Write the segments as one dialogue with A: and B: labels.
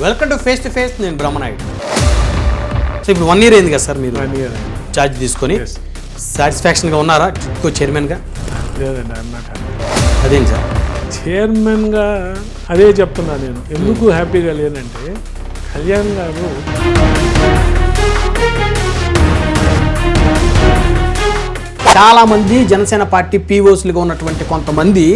A: Welcome to face నేను Brahmanaidu. So ఇప్పుడు 1 year అయింది కదా సార్ మీరు ఛార్జ్ తీసుకొని సాటిస్ఫాక్షన్గా ఉన్నారా టిట్కో చైర్మన్గా?
B: లేదండి, ఐఎమ్ నాట్ హ్యాపీ.
A: అదేంటి సార్?
B: చైర్మన్గా అదే చెప్తున్నా నేను. ఎందుకు హ్యాపీగా లేనంటే కళ్యాణ్ గారు
A: చాలామంది జనసేన పార్టీ పీఓస్లుగా ఉన్నటువంటి కొంతమంది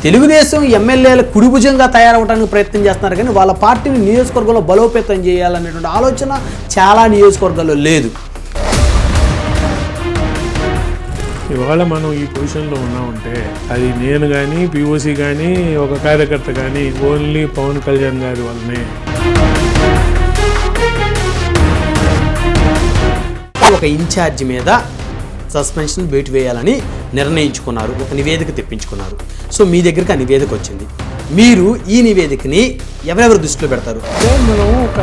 A: తెలుగుదేశం ఎమ్మెల్యేల కుడిభుజంగా తయారవడానికి ప్రయత్నం చేస్తున్నారు, కానీ వాళ్ళ పార్టీని నియోజకవర్గంలో బలోపేతం చేయాలనేటువంటి ఆలోచన చాలా నియోజకవర్గాల్లో లేదు.
B: ఇవాళ మనం ఈ పొజిషన్లో ఉన్నామంటే అది నేను కానీ పిఓసి కానీ ఒక కార్యకర్త కానీ ఓన్లీ పవన్ కళ్యాణ్ గారి వల్లనే.
A: ఒక ఇన్ఛార్జ్ మీద సస్పెన్షన్ వేటు వేయాలని నిర్ణయించుకున్నారు, ఒక నివేదిక తెప్పించుకున్నారు. సో మీ దగ్గరికి ఆ నివేదిక వచ్చింది. మీరు ఈ నివేదికని ఎవరెవరు దృష్టిలో పెడతారు?
B: మనం ఒక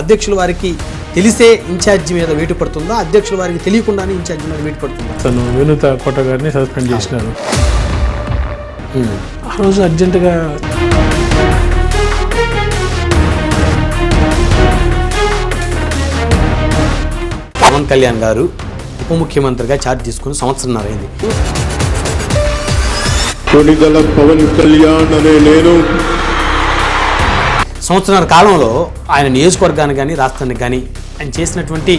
A: అధ్యక్షుల వారికి తెలిసే ఇన్ఛార్జి మీద వేటు పడుతుందా, అధ్యక్షుల వారికి తెలియకుండానే ఇన్ఛార్జి మీద వేటు పడుతుందా?
B: తను వినుత కోట గారిని సస్పెండ్ చేసినారు. ఆ రోజు అర్జెంటుగా
A: పవన్ కళ్యాణ్ గారు ఉప ముఖ్యమంత్రిగా ఛార్జ్ తీసుకుని సంవత్సరంన్నర అయింది.
C: కొనిదల పవన్ కళ్యాణ్ అనే నేను
A: సంవత్సరాల కాలంలో ఆయన నియోజకవర్గానికి కానీ రాష్ట్రానికి కానీ ఆయన చేసినటువంటి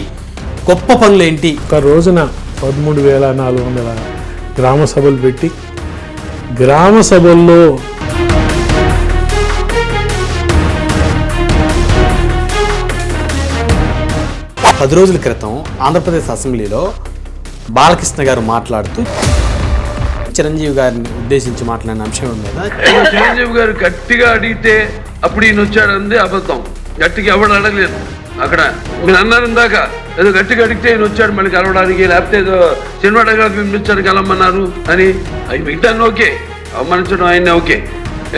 A: గొప్ప పనులు ఏంటి?
B: ఒక రోజున 13,400 గ్రామ సభలు పెట్టి గ్రామ సభల్లో
A: పది రోజుల క్రితం ఆంధ్రప్రదేశ్ అసెంబ్లీలో బాలకృష్ణ గారు మాట్లాడుతూ చిరంజీవి గారిని ఉద్దేశించి మాట్లాడిన అంశం మీద
D: చిరంజీవి గారు గట్టిగా అడిగితే అప్పుడు ఈయన వచ్చాడంది అబద్ధం. గట్టిగా ఎవడు అడగలేదు. అక్కడ మీరు అన్నారు ఇందాక ఏదో గట్టిగా అడిగితే ఈయన వచ్చాడు మళ్ళీ కలవడానికి, లేకపోతే ఏదో సినిమాటోగ్రఫీ వచ్చాడు కలవమన్నారు అని. అవి మిగతాన్ని ఓకే, అవమానించడం ఆయన్ని ఓకే.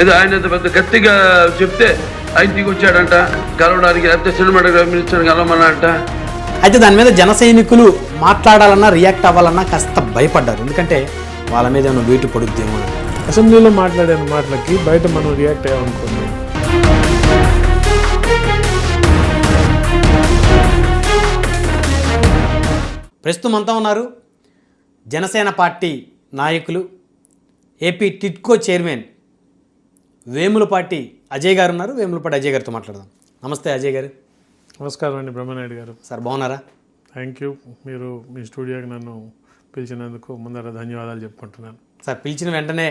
D: ఏదో ఆయన పెద్ద గట్టిగా చెప్తే ఆయన దిగి వచ్చాడంట కలవడానికి, లేకపోతే సినిమాటోగ్రఫీ మినిస్టర్ కలవమన్నారంట.
A: అయితే దాని మీద జన సైనికులు మాట్లాడాలన్నా రియాక్ట్ అవ్వాలన్నా కాస్త భయపడ్డారు, ఎందుకంటే వాళ్ళ మీద ఏమైనా వేటు పడుద్దేమో.
B: అసెంబ్లీలో మాట్లాడిన మాటలకి బయట మనం రియాక్ట్ అయ్యామనుకోండి.
A: ప్రస్తుతం అంతా ఉన్నారు జనసేన పార్టీ నాయకులు, ఏపీ టిట్కో చైర్మన్ వేములపాటి అజయ్ గారు ఉన్నారు. వేములపాటి అజయ్ గారితో మాట్లాడదాం. నమస్తే అజయ్ గారు.
B: నమస్కారం అండి బ్రహ్మనాయుడు గారు.
A: సార్ బాగున్నారా?
B: Thank you. మీరు మీ స్టూడియోకి నన్ను పిలిచినందుకు ముందర ధన్యవాదాలు చెప్పుకుంటున్నాను.
A: సార్ పిలిచిన వెంటనే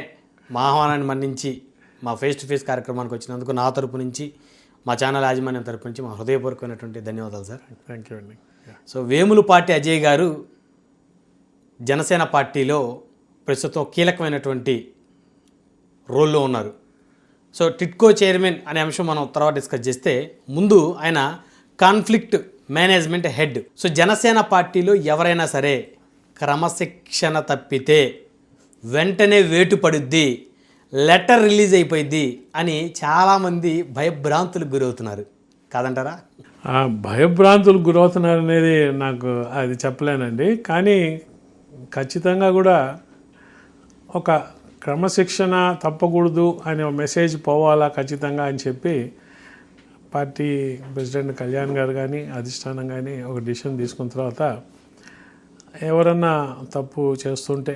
A: మా ఆహ్వానాన్ని మన్నించి మా ఫేస్ టు ఫేస్ కార్యక్రమానికి వచ్చినందుకు నా తరపు నుంచి, మా ఛానల్ యాజమాన్యం తరపు నుంచి మా హృదయపూర్వకమైనటువంటి ధన్యవాదాలు సార్.
B: థ్యాంక్ యూ అండి.
A: సో వేములపాటి అజయ్ గారు జనసేన పార్టీలో ప్రస్తుతం కీలకమైనటువంటి రోల్లో ఉన్నారు. సో టిట్కో చైర్మన్ అనే అంశం మనం తర్వాత డిస్కస్ చేస్తే, ముందు ఆయన conflict management head. So Janasena పార్టీలో ఎవరైనా సరే క్రమశిక్షణ తప్పితే వెంటనే వేటు పడుద్ది, లెటర్ రిలీజ్ అయిపోయింది అని చాలామంది భయభ్రాంతులకు గురవుతున్నారు, కాదంటారా?
B: ఆ భయభ్రాంతులకు గురవుతున్నారు అనేది నాకు అది చెప్పలేనండి. కానీ ఖచ్చితంగా కూడా ఒక క్రమశిక్షణ తప్పకూడదు అనే మెసేజ్ పోవాలా ఖచ్చితంగా అని చెప్పి పార్టీ ప్రెసిడెంట్ కళ్యాణ్ గారు కానీ అధిష్టానం కానీ ఒక డిసిషన్ తీసుకున్న తర్వాత ఎవరన్నా తప్పు చేస్తుంటే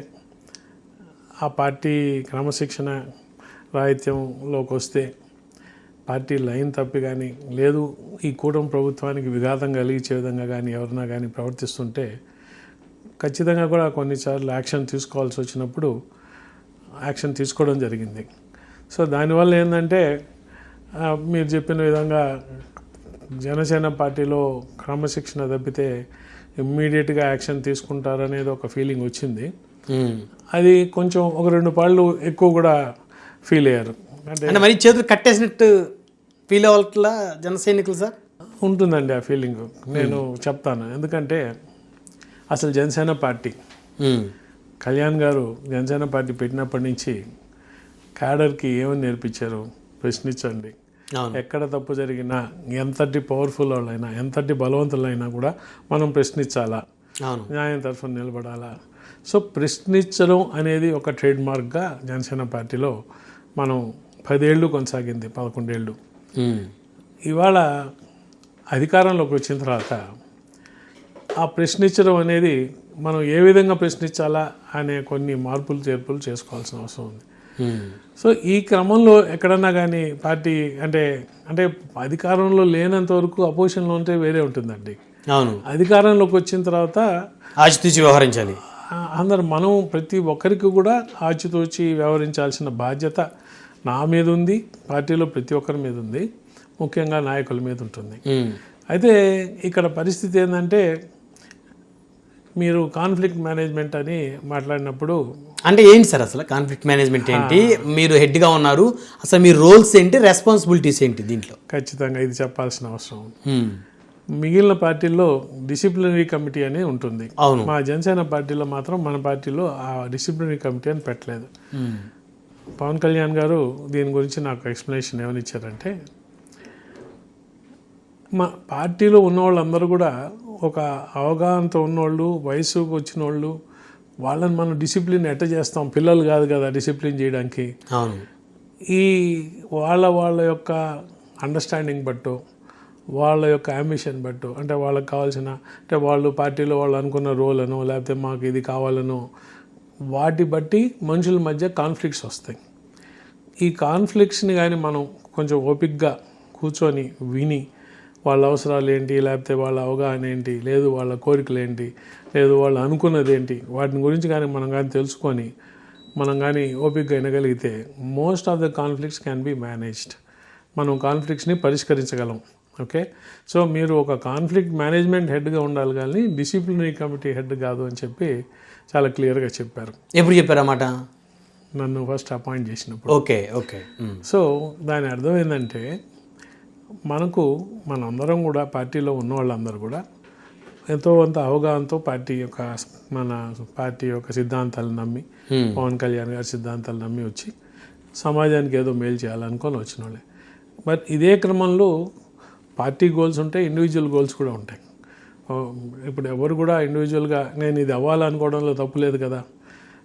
B: ఆ పార్టీ క్రమశిక్షణ రాహిత్యంలోకి వస్తే, పార్టీ లైన్ తప్పి కానీ లేదు ఈ కూటమి ప్రభుత్వానికి విఘాతం కలిగించే విధంగా కానీ ఎవరన్నా కానీ ప్రవర్తిస్తుంటే ఖచ్చితంగా కూడా కొన్నిసార్లు యాక్షన్ తీసుకోవాల్సి వచ్చినప్పుడు యాక్షన్ తీసుకోవడం జరిగింది. సో దానివల్ల ఏంటంటే మీరు చెప్పిన విధంగా జనసేన పార్టీలో క్రమశిక్షణ తప్పితే ఇమ్మీడియట్గా యాక్షన్ తీసుకుంటారనేది ఒక ఫీలింగ్ వచ్చింది. అది కొంచెం ఒక 2 పాళ్ళు ఎక్కువ కూడా ఫీల్ అయ్యారు.
A: అంటే మరి చేతులు కట్టేసినట్టు ఫీల్ అవ్వాల జన సైనికులు సార్?
B: ఉంటుందండి ఆ ఫీలింగ్. నేను చెప్తాను. ఎందుకంటే అసలు జనసేన పార్టీ కళ్యాణ్ గారు జనసేన పార్టీ పెట్టినప్పటి నుంచి క్యాడర్కి ఏమని నేర్పించారు? ప్రశ్నించండి. ఎక్కడ తప్పు జరిగినా, ఎంతటి పవర్ఫుల్ వాళ్ళైనా, ఎంతటి బలవంతులైనా కూడా మనం ప్రశ్నించాలా, న్యాయం తరఫున నిలబడాలా. సో ప్రశ్నించడం అనేది ఒక ట్రేడ్ మార్క్గా జనసేన పార్టీలో మనం 10 ఏళ్ళు కొనసాగింది, 11 ఏళ్ళు.
A: ఉమ్.
B: ఇవాళ అధికారంలోకి వచ్చిన తర్వాత ఆ ప్రశ్నించడం అనేది మనం ఏ విధంగా ప్రశ్నించాలా అనే కొన్ని మార్పులు చేర్పులు చేసుకోవాల్సిన అవసరం ఉంది.
A: ఉమ్.
B: సో ఈ క్రమంలో ఎక్కడన్నా కానీ పార్టీ అంటే అంటే అధికారంలో లేనంత వరకు అపోజిషన్లో ఉంటే వేరే ఉంటుందండి.
A: అవును,
B: అధికారంలోకి వచ్చిన తర్వాత
A: ఆచితూచి వ్యవహరించాలి.
B: మనం ప్రతి ఒక్కరికి కూడా ఆచితూచి వ్యవహరించాల్సిన బాధ్యత నా మీద ఉంది, పార్టీలో ప్రతి ఒక్కరి మీద ఉంది, ముఖ్యంగా నాయకుల మీద ఉంటుంది.
A: ఉమ్.
B: అయితే ఇక్కడ పరిస్థితి ఏంటంటే మీరు కాన్ఫ్లిక్ట్ మేనేజ్మెంట్ అని మాట్లాడినప్పుడు
A: అంటే ఏంటి సార్ అసలు కాన్ఫ్లిక్ట్ మేనేజ్మెంట్ ఏంటి? మీరు హెడ్గా ఉన్నారు, అసలు మీ రోల్స్ ఏంటి, రెస్పాన్సిబిలిటీస్ ఏంటి దీంట్లో?
B: ఖచ్చితంగా ఇది చెప్పాల్సిన అవసరం ఉంది.
A: ఉమ్.
B: మిగిలిన పార్టీల్లో డిసిప్లినరీ కమిటీ అని ఉంటుంది.
A: అవును.
B: మా జనసేన పార్టీలో మాత్రం మన పార్టీలో ఆ డిసిప్లినరీ కమిటీ అని పెట్టలేదు.
A: ఉమ్.
B: పవన్ కళ్యాణ్ గారు దీని గురించి నాకు ఎక్స్ప్లెనేషన్ ఏమని ఇచ్చారంటే, మా పార్టీలో ఉన్నవాళ్ళందరూ కూడా ఒక అవగాహనతో ఉన్నోళ్ళు, వయసుకు వచ్చిన వాళ్ళు, వాళ్ళని మనం డిసిప్లిన్ ఎట్ట చేస్తాం, పిల్లలు కాదు కదా డిసిప్లిన్ చేయడానికి.
A: అవును.
B: ఈ వాళ్ళ యొక్క అండర్స్టాండింగ్ బట్టు, వాళ్ళ యొక్క అంబిషన్ బట్టు, అంటే వాళ్ళకి కావాల్సిన, అంటే వాళ్ళు పార్టీలో వాళ్ళు అనుకున్న రోల్ అనో లేకపోతే మాకు ఇది కావాలనో, వాటి బట్టి మనుషుల మధ్య కాన్ఫ్లిక్ట్స్ వస్తాయి. ఈ కాన్ఫ్లిక్ట్స్ని కానీ మనం కొంచెం ఓపిక్గా కూర్చొని విని వాళ్ళ అవసరాలు ఏంటి, లేకపోతే వాళ్ళ అవగాహన ఏంటి, లేదు వాళ్ళ కోరికలు ఏంటి, లేదు వాళ్ళు అనుకున్నది ఏంటి, వాటిని గురించి కానీ మనం కానీ తెలుసుకొని మనం కానీ ఓపికగా వినగలిగితే most of the conflicts can be managed. మనం కాన్ఫ్లిక్ట్స్ని పరిష్కరించగలం. ఓకే, సో మీరు ఒక కాన్ఫ్లిక్ట్ మేనేజ్మెంట్ హెడ్గా ఉండాలి కానీ డిసిప్లినరీ కమిటీ హెడ్ కాదు అని చెప్పి చాలా క్లియర్గా చెప్పారు.
A: ఎప్పుడు చెప్పారన్నమాట?
B: నన్ను ఫస్ట్ అపాయింట్ చేసినప్పుడు.
A: Okay okay.
B: సో దాని అర్థం ఏంటంటే మనందరం కూడా పార్టీలో ఉన్న వాళ్ళందరూ కూడా ఎంతో కొంత అవగాహనతో మన పార్టీ యొక్క సిద్ధాంతాలు నమ్మి, పవన్ కళ్యాణ్ గారి సిద్ధాంతాలు నమ్మి వచ్చి సమాజానికి ఏదో మేలు చేయాలనుకొని వచ్చిన వాళ్ళే. బట్ ఇదే క్రమంలో పార్టీ గోల్స్ ఉంటాయి, ఇండివిజువల్ గోల్స్ కూడా ఉంటాయి. ఇప్పుడు ఎవరు కూడా ఇండివిజువల్గా నేను ఇది అవ్వాలనుకోవడంలో తప్పు లేదు కదా.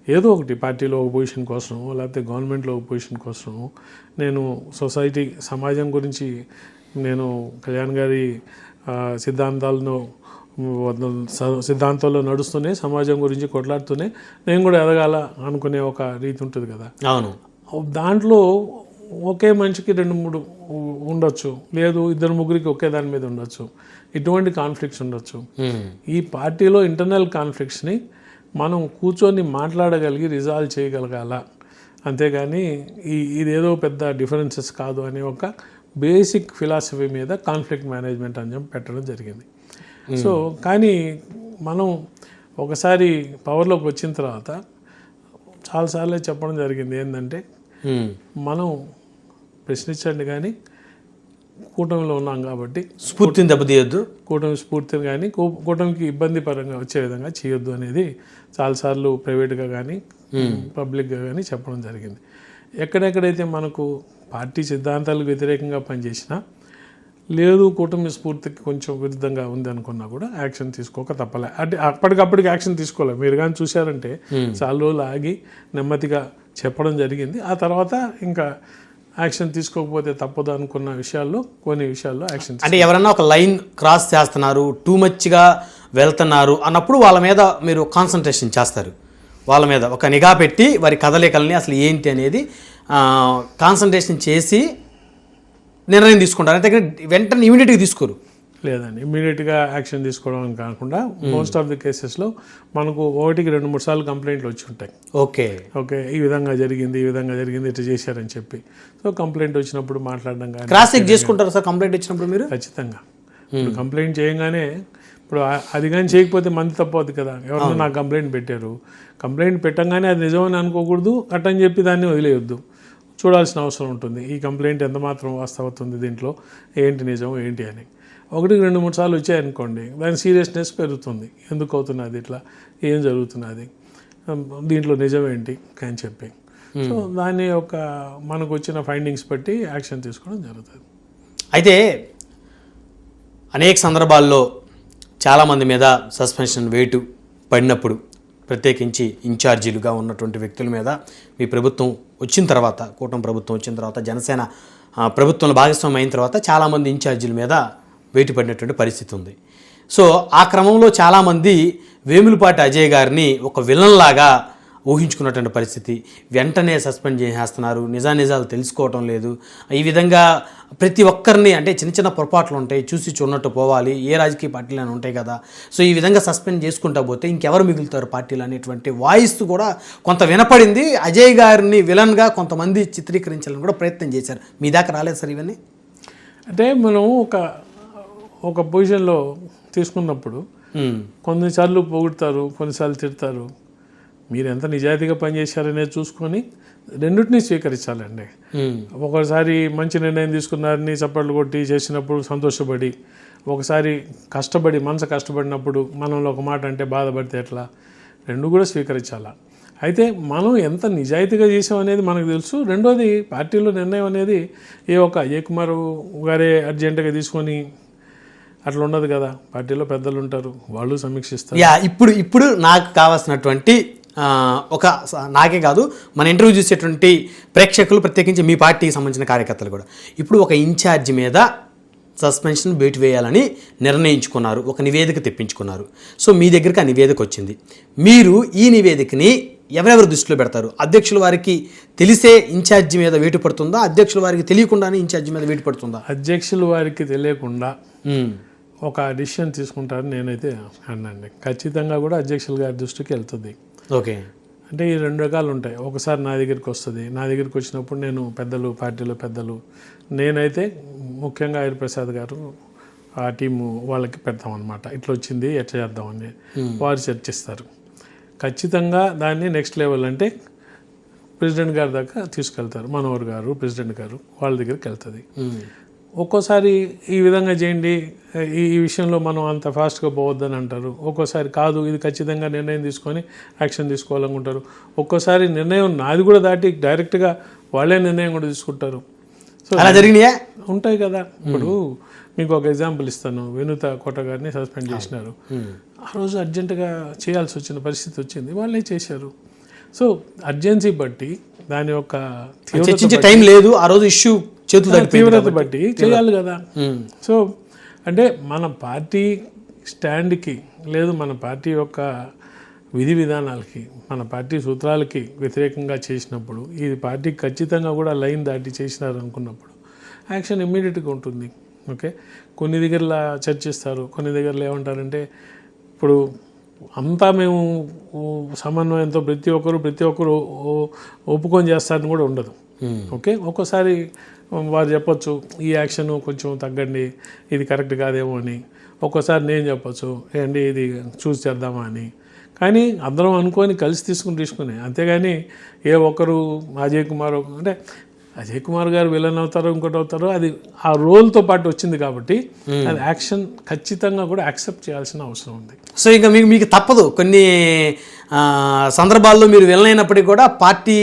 B: ఏదో ఒకటి పార్టీలో ఒక పొజిషన్ కోసం, లేకపోతే గవర్నమెంట్లో ఒక పొజిషన్ కోసం, నేను సమాజం గురించి నేను కళ్యాణ్ గారి సిద్ధాంతాల్లో నడుస్తూనే, సమాజం గురించి కొట్లాడుతూనే నేను కూడా ఎదగాల అనుకునే ఒక రీతి ఉంటుంది కదా.
A: అవును.
B: దాంట్లో ఒకే మనిషికి 2-3 ఉండొచ్చు, లేదు 2-3 ఒకే దాని మీద ఉండొచ్చు, ఇటువంటి కాన్ఫ్లిక్ట్స్ ఉండొచ్చు. ఈ పార్టీలో ఇంటర్నల్ కాన్ఫ్లిక్ట్స్ని మనం కూర్చొని మాట్లాడగలిగి రిజాల్వ్ చేయగలగాల, అంతేగాని ఇదేదో పెద్ద డిఫరెన్సెస్ కాదు అనే ఒక బేసిక్ ఫిలాసఫీ మీద కాన్ఫ్లిక్ట్ మేనేజ్మెంట్ అని చెప్పి పెట్టడం జరిగింది. సో కానీ మనం ఒకసారి పవర్లోకి వచ్చిన తర్వాత చాలాసార్లు చెప్పడం జరిగింది ఏంటంటే, మనం ప్రశ్నించండి కానీ కూటమిలో ఉన్నాం కాబట్టి
A: స్ఫూర్తిని దెబ్బతీయొద్దు,
B: కూటమి స్ఫూర్తిని కానీ కూటమికి ఇబ్బంది పరంగా వచ్చే విధంగా చేయొద్దు అనేది చాలాసార్లు ప్రైవేట్గా కానీ పబ్లిక్గా కానీ చెప్పడం జరిగింది. ఎక్కడెక్కడైతే మనకు పార్టీ సిద్ధాంతాలకు వ్యతిరేకంగా పనిచేసినా, లేదు కూటమి స్ఫూర్తికి కొంచెం విరుద్ధంగా ఉంది అనుకున్నా కూడా యాక్షన్ తీసుకోక తప్పలే. అంటే అప్పటికప్పటికి యాక్షన్ తీసుకోలేదు. మీరు కానీ చూశారంటే చాలా రోజులు ఆగి నెమ్మదిగా చెప్పడం జరిగింది. ఆ తర్వాత ఇంకా యాక్షన్ తీసుకోకపోతే తప్పదు అనుకున్న విషయాల్లో కొన్ని విషయాల్లో యాక్షన్.
A: అంటే ఎవరన్నా ఒక లైన్ క్రాస్ చేస్తున్నారు, టూ మచ్గా వెళ్తున్నారు అన్నప్పుడు వాళ్ళ మీద మీరు కాన్సన్ట్రేషన్ చేస్తారు, వాళ్ళ మీద ఒక నిఘా పెట్టి వారి కదలికల్ని అసలు ఏంటి అనేది కాన్సన్ట్రేషన్ చేసి నిర్ణయం తీసుకుంటారు. అంతే వెంటనే ఇమీడియట్గా తీసుకోరు.
B: లేదండి, ఇమీడియట్గా యాక్షన్ తీసుకోవడం కాకుండా మోస్ట్ ఆఫ్ ది కేసెస్లో మనకు 1-2-3 సార్లు కంప్లైంట్లు వచ్చి ఉంటాయి.
A: ఓకే
B: ఓకే, ఈ విధంగా జరిగింది ఇట్లా చేశారని చెప్పి. సో కంప్లైంట్ వచ్చినప్పుడు మాట్లాడడం కానీ
A: క్రాస్ చెక్ చేసుకుంటారు సార్. కంప్లైంట్ వచ్చినప్పుడు మీరు
B: ఖచ్చితంగా ఇప్పుడు కంప్లైంట్ చేయగానే, ఇప్పుడు అది కానీ చేయకపోతే మంది తప్పవుద్ది కదా. ఎవరన్నా నాకు కంప్లైంట్ పెట్టారు, కంప్లైంట్ పెట్టంగానే అది నిజమని అనుకోకూడదు, అట్టని చెప్పి దాన్ని వదిలేయొద్దు, చూడాల్సిన అవసరం ఉంటుంది. ఈ కంప్లైంట్ ఎంత మాత్రం వాస్తవతుంది, దీంట్లో ఏంటి నిజం ఏంటి అని. 1-2-3 సార్లు వచ్చాయనుకోండి, దాని సీరియస్నెస్ పెరుగుతుంది. ఎందుకు అవుతున్నది ఇట్లా, ఏం జరుగుతున్నది, దీంట్లో నిజం ఏంటి అని చెప్పి. సో దాని యొక్క మనకు వచ్చిన ఫైండింగ్స్ బట్టి యాక్షన్ తీసుకోవడం జరుగుతుంది.
A: అయితే అనేక సందర్భాల్లో చాలామంది మీద సస్పెన్షన్ వేటు పడినప్పుడు ప్రత్యేకించి ఇన్ఛార్జీలుగా ఉన్నటువంటి వ్యక్తుల మీద మీ ప్రభుత్వం వచ్చిన తర్వాత, కూటమి ప్రభుత్వం వచ్చిన తర్వాత, జనసేన ప్రభుత్వంలో భాగస్వామ్యం అయిన తర్వాత చాలామంది ఇన్ఛార్జీల మీద వేటు పడినటువంటి పరిస్థితి ఉంది. సో ఆ క్రమంలో చాలామంది వేములపాటి అజయ్ గారిని ఒక విలన్ లాగా ఊహించుకున్నటువంటి పరిస్థితి, వెంటనే సస్పెండ్ చేసేస్తున్నారు, నిజాలు తెలుసుకోవటం లేదు, ఈ విధంగా ప్రతి ఒక్కరిని, అంటే చిన్న చిన్న పొరపాట్లు ఉంటాయి, చూసి చూడనట్టు పోవాలి, ఏ రాజకీయ పార్టీలు ఉంటాయి కదా, సో ఈ విధంగా సస్పెండ్ చేసుకుంటా పోతే ఇంకెవరు మిగులుతారు పార్టీలు అనేటువంటి వాయిస్ కూడా కొంత వినపడింది. అజయ్ గారిని విలన్గా కొంతమంది చిత్రీకరించాలని కూడా ప్రయత్నం చేశారు. మీ దాకా రాలేదు సార్ ఇవన్నీ?
B: అంటే మనం ఒక పొజిషన్లో తీసుకున్నప్పుడు కొన్నిసార్లు పొగుడతారు, కొన్నిసార్లు తిడతారు. మీరు ఎంత నిజాయితీగా పనిచేశారనేది చూసుకొని రెండింటినీ స్వీకరించాలండి. ఒకసారి మంచి నిర్ణయం తీసుకున్నారని చప్పట్లు కొట్టి చేసినప్పుడు సంతోషపడి, ఒకసారి కష్టపడి మనసు కష్టపడినప్పుడు మనలో ఒక మాట అంటే బాధపడితే ఎట్లా, రెండు కూడా స్వీకరించాలా. అయితే మనం ఎంత నిజాయితీగా చేసాం అనేది మనకు తెలుసు. రెండోది, పార్టీలో నిర్ణయం అనేది ఒక అజయ్ కుమార్ గారే అర్జెంటుగా తీసుకొని అట్లా ఉండదు కదా, పార్టీలో పెద్దలు ఉంటారు, వాళ్ళు సమీక్షిస్తారు.
A: ఇప్పుడు నాకు కావాల్సినటువంటి నాకే కాదు, మన ఇంటర్వ్యూ చూసేటువంటి ప్రేక్షకులు, ప్రత్యేకించి మీ పార్టీకి సంబంధించిన కార్యకర్తలు కూడా, ఇప్పుడు ఒక ఇన్ఛార్జి మీద సస్పెన్షన్ వేటు వేయాలని నిర్ణయించుకున్నారు, ఒక నివేదిక తెప్పించుకున్నారు. సో మీ దగ్గరికి ఆ నివేదిక వచ్చింది. మీరు ఈ నివేదికని ఎవరెవరు దృష్టిలో పెడతారు? అధ్యక్షుల వారికి తెలిసే ఇన్ఛార్జి మీద వేటు పడుతుందా? అధ్యక్షుల వారికి తెలియకుండానే ఇన్ఛార్జి మీద వేటు పడుతుందా?
B: అధ్యక్షుల వారికి తెలియకుండా ఒక డిసిషన్ తీసుకుంటారని నేనైతే అన్నాండి. ఖచ్చితంగా కూడా అధ్యక్షుల గారి దృష్టికి వెళ్తుంది.
A: ఓకే,
B: అంటే ఈ రెండు రకాలు ఉంటాయి. ఒకసారి నా దగ్గరికి వస్తుంది, నా దగ్గరికి వచ్చినప్పుడు నేను పార్టీలో పెద్దలు, నేనైతే ముఖ్యంగా ఐర్ ప్రసాద్ గారు ఆ టీము వాళ్ళకి పెడతామన్నమాట, ఇట్లా వచ్చింది ఎట్లా చేద్దామని వారు చర్చిస్తారు. ఖచ్చితంగా దాన్ని నెక్స్ట్ లెవెల్ అంటే ప్రెసిడెంట్ గారి దాకా తీసుకెళ్తారు. మనోహర్ గారు, ప్రెసిడెంట్ గారు, వాళ్ళ దగ్గరికి వెళ్తుంది. ఒక్కోసారి ఈ విధంగా చేయండి, ఈ విషయంలో మనం అంత ఫాస్ట్గా పోవద్దని అంటారు. ఒక్కోసారి కాదు, ఇది ఖచ్చితంగా నిర్ణయం తీసుకొని యాక్షన్ తీసుకోవాలనుకుంటారు. ఒక్కోసారి నిర్ణయం నాది కూడా దాటి డైరెక్ట్గా వాళ్ళే నిర్ణయం కూడా తీసుకుంటారు. సో
A: అలా జరిగినాయా?
B: ఉంటాయి కదా. ఇప్పుడు మీకు ఒక ఎగ్జాంపుల్ ఇస్తాను. వినూత కోట గారిని సస్పెండ్ చేసినారు. ఆ రోజు అర్జెంటుగా చేయాల్సి వచ్చిన పరిస్థితి వచ్చింది, వాళ్ళే చేశారు. సో అర్జెన్సీ బట్టి, దాని యొక్క
A: టైం లేదు, ఆ రోజు ఇష్యూ
B: తీవ్రత బట్టి చేయాలి కదా. సో అంటే మన పార్టీ స్టాండ్కి లేదు, మన పార్టీ యొక్క విధి విధానాలకి, మన పార్టీ సూత్రాలకి వ్యతిరేకంగా చేసినప్పుడు, ఇది పార్టీకి ఖచ్చితంగా కూడా లైన్ దాటి చేసినారు అనుకున్నప్పుడు యాక్షన్ ఇమ్మీడియట్గా ఉంటుంది. ఓకే, కొన్ని దగ్గరలా చర్చిస్తారు, కొన్ని దగ్గరలో ఏమంటారంటే, ఇప్పుడు అంతా మేము సమన్వయంతో ప్రతి ఒక్కరు ఒప్పుకొని చేస్తారని కూడా ఉండదు. ఓకే, ఒక్కోసారి వారు చెప్పొచ్చు ఈ యాక్షన్ కొంచెం తగ్గండి, ఇది కరెక్ట్ కాదేమో అని. ఒక్కోసారి నేను చెప్పొచ్చు ఏంటి ఇది చూసి చేద్దామా అని. కానీ అందరం అనుకొని కలిసి తీసుకుని అంతేగాని ఏ ఒక్కరు అజయ్ కుమార్, అంటే అజయ్ కుమార్ గారు విలన్ అవుతారో ఇంకోటి అవుతారో, అది ఆ రోల్తో పాటు వచ్చింది కాబట్టి అది యాక్షన్ ఖచ్చితంగా కూడా యాక్సెప్ట్ చేయాల్సిన అవసరం ఉంది.
A: సో ఇంకా మీకు తప్పదు, కొన్ని సందర్భాల్లో మీరు విలనైనప్పటికీ కూడా పార్టీ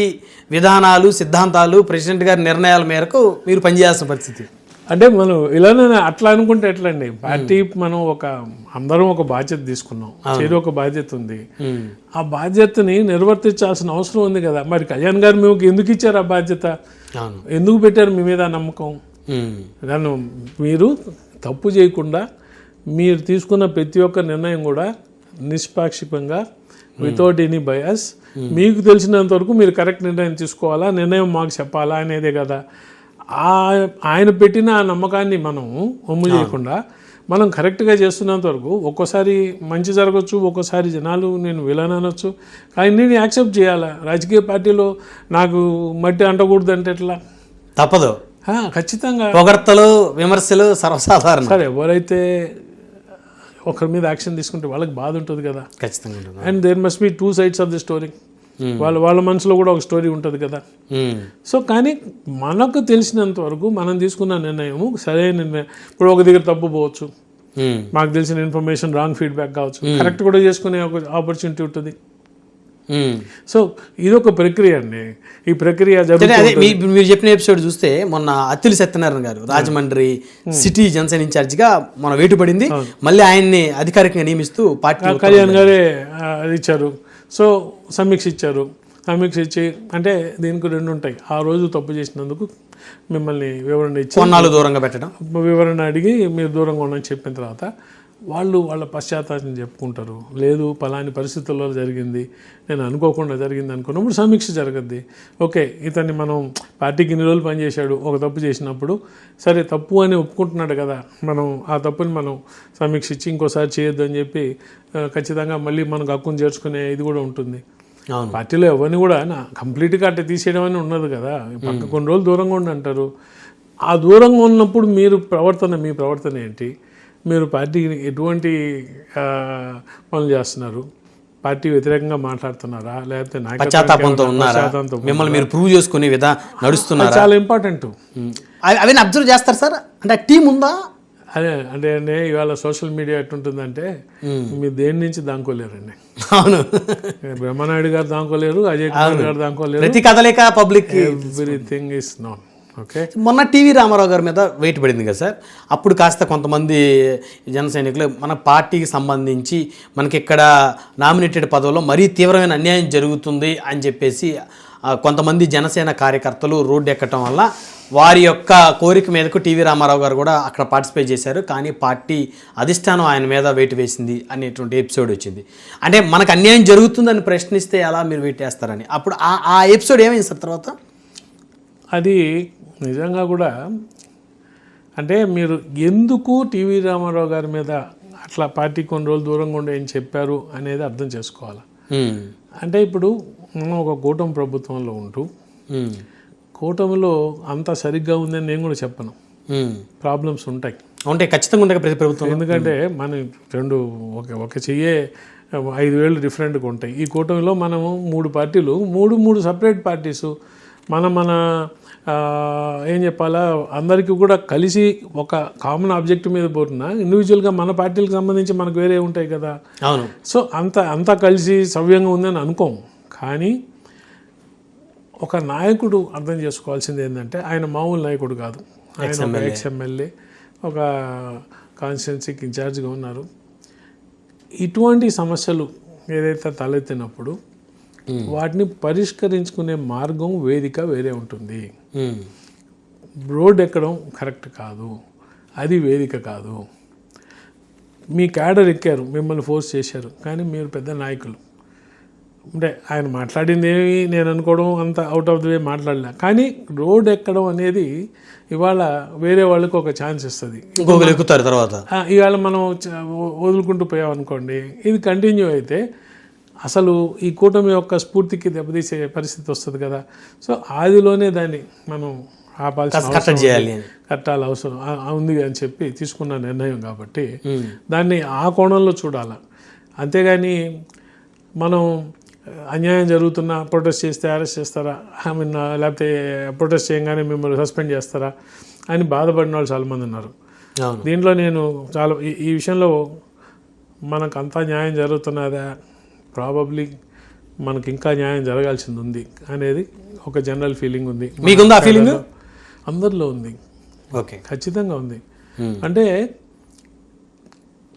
A: విధానాలు, సిద్ధాంతాలు, ప్రెసిడెంట్ గారి నిర్ణయాల మేరకు మీరు పనిచేయాల్సిన పరిస్థితి.
B: అంటే మనం ఇలానే అట్లా అనుకుంటే ఎట్లండి, పార్టీ మనం అందరం ఒక బాధ్యత తీసుకున్నాం, చేదు ఒక బాధ్యత ఉంది, ఆ బాధ్యతని నిర్వర్తించాల్సిన అవసరం ఉంది కదా. మరి కళ్యాణ్ గారు మీకు ఎందుకు ఇచ్చారు ఆ బాధ్యత, ఎందుకు పెట్టారు మీ మీద నమ్మకం? దాన్ని మీరు తప్పు చేయకుండా మీరు తీసుకున్న ప్రతి ఒక్క నిర్ణయం కూడా నిష్పాక్షికంగా, వితౌట్ ఎనీ బయాస్, మీకు తెలిసినంత వరకు మీరు కరెక్ట్ నిర్ణయం తీసుకోవాలా, నిర్ణయం మాకు చెప్పాలా అనేదే కదా. ఆయన పెట్టిన ఆ నమ్మకాన్ని మనం ఒమ్ము చేయకుండా మనం కరెక్ట్గా చేస్తున్నంత వరకు ఒక్కోసారి మంచి జరగచ్చు, ఒక్కోసారి జనాలు నేను విలన్ అనొచ్చు, కానీ నేను యాక్సెప్ట్ చేయాలా. రాజకీయ పార్టీలో నాకు మట్టి అంటకూడదు అంటే ఎట్లా?
A: తప్పదు,
B: ఖచ్చితంగా
A: పొగడ్తలు, విమర్శలు సర్వసాధారణం.
B: సరే, ఎవరైతే ఒకరి మీద యాక్షన్ తీసుకుంటే వాళ్ళకి బాధ ఉంటుంది కదా,
A: ఖచ్చితంగా.
B: And there must be two sides of the story. వాళ్ళ మనసులో కూడా ఒక స్టోరీ ఉంటుంది కదా. సో కానీ మనకు తెలిసినంత వరకు మనం తీసుకున్న నిర్ణయము సరైన నిర్ణయం. ఇప్పుడు ఒక దగ్గర తప్పు పోవచ్చు, మాకు తెలిసిన ఇన్ఫర్మేషన్ రాంగ్ ఫీడ్బ్యాక్ కావచ్చు, కరెక్ట్ కూడా చేసుకునే ఒక ఆపర్చునిటీ ఉంటుంది. సో ఇదొక ప్రక్రియ అండి. ఈ ప్రక్రియ
A: మీరు చెప్పిన ఎపిసోడ్ చూస్తే మొన్న అత్తిలి సత్యనారాయణ గారు రాజమండ్రి సిటీ జనసేన ఇన్ఛార్జిగా మన వేటు పడింది, మళ్ళీ ఆయన్ని అధికారికంగా నియమిస్తూ పార్టీ
B: కళ్యాణ్ గారే ఇచ్చారు. సో సమీక్ష ఇచ్చారు. సమీక్ష ఇచ్చి అంటే దీనికి 2 ఉంటాయి. ఆ రోజు తప్పు చేసినందుకు మిమ్మల్ని వివరణ ఇచ్చి
A: కొన్నాళ్ళు దూరంగా పెట్టడం,
B: వివరణ అడిగి మీరు దూరంగా ఉండని చెప్పిన తర్వాత వాళ్ళ పశ్చాత్తాపం చెప్పుకుంటారు. లేదు పలాని పరిస్థితుల్లో జరిగింది, నేను అనుకోకుండా జరిగింది అనుకున్నప్పుడు సమీక్ష జరగద్ది. ఓకే, ఇతన్ని మనం పార్టీకి ఇన్ని రోజులు పనిచేశాడు, ఒక తప్పు చేసినప్పుడు సరే తప్పు అని ఒప్పుకుంటున్నాడు కదా, మనం ఆ తప్పుని మనం సమీక్ష ఇచ్చి ఇంకోసారి చేయొద్దు అని చెప్పి ఖచ్చితంగా మళ్ళీ మనకు హక్కును చేర్చుకునే ఇది కూడా ఉంటుంది. పార్టీలో ఎవరిని కూడా కంప్లీట్గా అట్లా తీసేయడం అని ఉన్నది కదా, పక్క కొన్ని రోజులు దూరంగా ఉండి అంటారు. ఆ దూరంగా ఉన్నప్పుడు మీ ప్రవర్తన ఏంటి, మీరు పార్టీకి ఎటువంటి పనులు చేస్తున్నారు, పార్టీ వ్యతిరేకంగా మాట్లాడుతున్నారా, లేకపోతే
A: పశ్చాత్తాపంతో ఉన్నారా, మిమ్మల్ని మీరు ప్రూవ్ చేసుకునే నడుస్తున్నారా,
B: చాలా ఇంపార్టెంట్.
A: అవన్నీ అబ్జర్వ్ చేస్తారు సార్. అంటే టీం ఉందా?
B: అదే అంటే ఇవాళ సోషల్ మీడియా ఎట్టుంటుందంటే మీరు దేని నుంచి దాంకోలేరండి.
A: అవును,
B: బ్రహ్మనాయుడు గారు దాంకోలేరు, అజయ్ కుమార్ గారు దాంకోలేరు,
A: ప్రతి కదలిక public,
B: everything is known. Okay,
A: మొన్న టీవీ రామారావు గారి మీద వెయిట్ పడింది కదా సార్. అప్పుడు కాస్త కొంతమంది జన సైనికులు మన పార్టీకి సంబంధించి మనకి ఇక్కడ నామినేటెడ్ పదవుల్లో మరీ తీవ్రమైన అన్యాయం జరుగుతుంది అని చెప్పేసి కొంతమంది జనసేన కార్యకర్తలు రోడ్డు ఎక్కడం వల్ల వారి యొక్క కోరిక మీదకు టీవీ రామారావు గారు కూడా అక్కడ పార్టిసిపేట్ చేశారు, కానీ పార్టీ అధిష్టానం ఆయన మీద వెయిట్ వేసింది అనేటువంటి ఎపిసోడ్ వచ్చింది. అంటే మనకు అన్యాయం జరుగుతుందని ప్రశ్నిస్తే ఎలా మీరు వెయిట్ వేస్తారని, అప్పుడు ఆ ఎపిసోడ్ ఏమైంది సార్ తర్వాత?
B: అది నిజంగా కూడా అంటే మీరు ఎందుకు టీవీ రామారావు గారి మీద అట్లా పార్టీ కొన్ని రోజులు దూరంగా ఉండి ఏం చెప్పారు అనేది అర్థం చేసుకోవాలి. అంటే ఇప్పుడు మనం ఒక కూటమి ప్రభుత్వంలో ఉంటూ కూటమిలో అంతా సరిగ్గా ఉందని నేను కూడా చెప్పను, ప్రాబ్లమ్స్ ఉంటాయి.
A: ఖచ్చితంగా ఉంటాయి ప్రతి ప్రభుత్వం.
B: ఎందుకంటే మనం ఒక చెయ్యే 5 వేలు డిఫరెంట్గా ఉంటాయి. ఈ కూటమిలో మనము 3 పార్టీలు, మూడు సపరేట్ పార్టీసు, మన ఏం చెప్పాలా, అందరికీ కూడా కలిసి ఒక కామన్ ఆబ్జెక్టివ్ మీద పోతున్నా ఇండివిజువల్గా మన పార్టీలకు సంబంధించి మనకు వేరే ఉంటాయి కదా.
A: అవును.
B: సో అంతా కలిసి సవ్యంగా ఉందని అనుకోము. కానీ ఒక నాయకుడు అర్థం చేసుకోవాల్సింది ఏంటంటే ఆయన మామూలు నాయకుడు కాదు, ఆయన ఒక ఎక్స్-ఎమ్మెల్యే, ఒక కాన్స్టిట్యున్సీకి ఇన్ఛార్జ్గా ఉన్నారు. ఇటువంటి సమస్యలు ఏదైతే తలెత్తినప్పుడు వాటిని పరిష్కరించుకునే మార్గం, వేదిక వేరే ఉంటుంది. రోడ్ ఎక్కడం కరెక్ట్ కాదు, అది వేదిక కాదు. మీ క్యాడర్ ఎక్కారు, మిమ్మల్ని ఫోర్స్ చేశారు, కానీ మీరు పెద్ద నాయకులు. అంటే ఆయన మాట్లాడింది ఏమి నేను అనుకోవడం అంత అవుట్ ఆఫ్ ది వే మాట్లాడలే, కానీ రోడ్ ఎక్కడం అనేది ఇవాళ వేరే వాళ్ళకి ఒక ఛాన్స్ ఇస్తుంది.
A: ఎక్కుతారు తర్వాత
B: ఇవాళ మనం వదులుకుంటూ పోయామనుకోండి, ఇది కంటిన్యూ అయితే అసలు ఈ కూటమి యొక్క స్ఫూర్తికి దెబ్బతీసే పరిస్థితి వస్తుంది కదా. సో ఆదిలోనే దాన్ని మనం కట్టాలి అవసరం ఉంది అని చెప్పి తీసుకున్న నిర్ణయం కాబట్టి దాన్ని ఆ కోణంలో చూడాలి. అంతేగాని మనం అన్యాయం జరుగుతున్నా ప్రొటెస్ట్ చేస్తే అరెస్ట్ చేస్తారా, లేకపోతే ప్రొటెస్ట్ చేయగానే మిమ్మల్ని సస్పెండ్ చేస్తారా అని బాధపడిన వాళ్ళు చాలామంది ఉన్నారు. దీంట్లో నేను చాలా ఈ విషయంలో మనకు అంతా న్యాయం జరుగుతున్నదా, ప్రాబబ్లీ మనకి ఇంకా న్యాయం జరగాల్సింది ఉంది అనేది ఒక జనరల్ ఫీలింగ్ ఉంది.
A: మీకుందా ఆ ఫీలింగ్?
B: అందరిలో ఉంది.
A: ఓకే,
B: ఖచ్చితంగా ఉంది. అంటే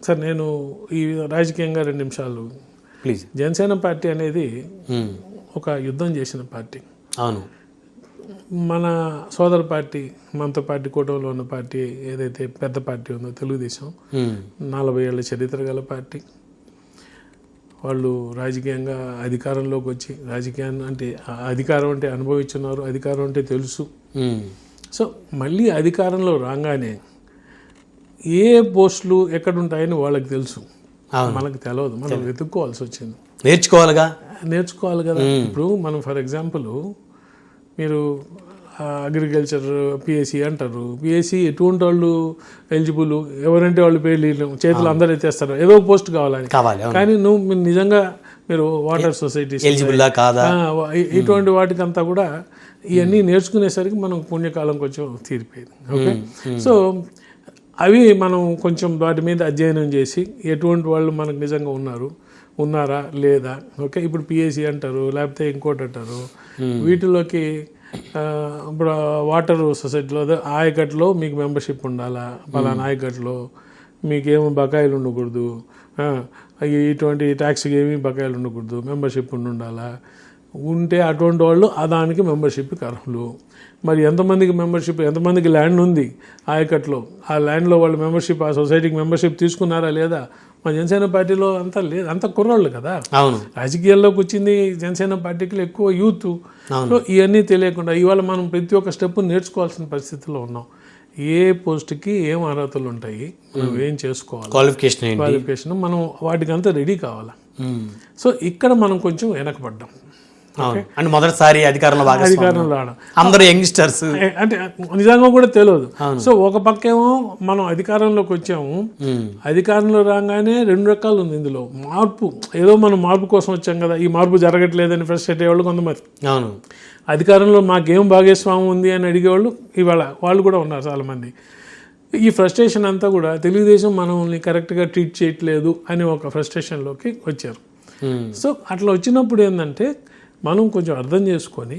B: సార్ నేను ఈ రాజకీయంగా 2 నిమిషాలు
A: ప్లీజ్.
B: జనసేన పార్టీ అనేది ఒక యుద్ధం చేసిన పార్టీ.
A: అవును,
B: మన సోదర పార్టీ, మనతో పార్టీ కూటమిలో ఉన్న పార్టీ ఏదైతే పెద్ద పార్టీ ఉందో తెలుగుదేశం, 40 ఏళ్ల చరిత్ర గల పార్టీ. వాళ్ళు రాజకీయంగా అధికారంలోకి వచ్చి అధికారం అంటే అనుభవించున్నారు, అధికారం అంటే తెలుసు. సో మళ్ళీ అధికారంలో రాగానే ఏ పోస్టులు ఎక్కడుంటాయని వాళ్ళకి తెలుసు, మనకు తెలియదు. మనం వెతుక్కోవాల్సి వచ్చింది. నేర్చుకోవాలి కదా. ఇప్పుడు మనం ఫర్ ఎగ్జాంపుల్ మీరు అగ్రికల్చర్ పిఎస్సి అంటారు. పిఎస్సి ఎటువంటి వాళ్ళు ఎలిజిబుల్, ఎవరంటే వాళ్ళు పేర్లు చేతులు అందరూ ఎత్తేస్తారు, ఏదో పోస్ట్ కావాలని. కానీ మీరు నిజంగా మీరు వాటర్ సొసైటీ ఇటువంటి వాటికంతా కూడా ఇవన్నీ నేర్చుకునేసరికి మనం పుణ్యకాలం కొంచెం తీరిపోయింది. ఓకే, సో అవి మనం కొంచెం వాటి మీద అధ్యయనం చేసి ఎటువంటి వాళ్ళు మనకు నిజంగా ఉన్నారా లేదా. ఓకే, ఇప్పుడు పిఎస్సి అంటారు, లేకపోతే ఇంకోటి అంటారు. వీటిలోకి ఇప్పుడు వాటర్ సొసైటీలో ఆయకట్లో మీకు మెంబర్షిప్ ఉండాలా, పలానా ఆయకట్లో మీకేమో బకాయిలు ఉండకూడదు, ఇటువంటి ట్యాక్స్కి ఏమీ బకాయిలు ఉండకూడదు, మెంబర్షిప్ ఉండాలా, ఉంటే అటువంటి వాళ్ళు దానికి మెంబర్షిప్కి అర్హులు. మరి ఎంతమందికి మెంబర్షిప్, ఎంతమందికి ల్యాండ్ ఉంది ఆయకట్లో, ఆ ల్యాండ్లో వాళ్ళు మెంబర్షిప్, ఆ సొసైటీకి మెంబర్షిప్ తీసుకున్నారా లేదా? మా జనసేన పార్టీలో అంతా లేదు, అంత కుర్రోళ్ళు కదా.
A: అవును,
B: రాజకీయాల్లోకి వచ్చింది జనసేన పార్టీకి ఎక్కువ యూత్. సో ఇవన్నీ తెలియకుండా ఇవాళ మనం ప్రతి ఒక్క స్టెప్ నేర్చుకోవాల్సిన పరిస్థితిలో ఉన్నాం. ఏ పోస్ట్కి ఏం అర్హతలు ఉంటాయి, మనం ఏం చేసుకోవాలి, క్వాలిఫికేషన్, మనం వాటికి అంతా రెడీ కావాలా. సో ఇక్కడ మనం కొంచెం వెనకబడ్డాం.
A: అంటే మొదటిసారి అధికారంలో
B: రావడం,
A: అందరూ యంగ్స్టర్స్
B: అంటే నిజంగా కూడా తెలియదు. సో ఒక పక్కేమో మనం అధికారంలోకి వచ్చాము, అధికారంలో రాగానే 2 రకాలు ఉంది ఇందులో. మార్పు, ఏదో మనం మార్పు కోసం వచ్చాం కదా, ఈ మార్పు జరగట్లేదని ఫ్రస్ట్రేట్ అయ్యేవాళ్ళు కొంతమంది.
A: అవును,
B: అధికారంలో మాకేం భాగస్వామ్యం ఉంది అని అడిగేవాళ్ళు ఇవాళ వాళ్ళు కూడా ఉన్నారు చాలామంది. ఈ ఫ్రస్ట్రేషన్ అంతా కూడా తెలుగుదేశం మనల్ని కరెక్ట్గా ట్రీట్ చేయట్లేదు అని ఒక ఫ్రస్ట్రేషన్లోకి వచ్చారు. సో అట్లా వచ్చినప్పుడు ఏంటంటే మనం కొంచెం అర్థం చేసుకొని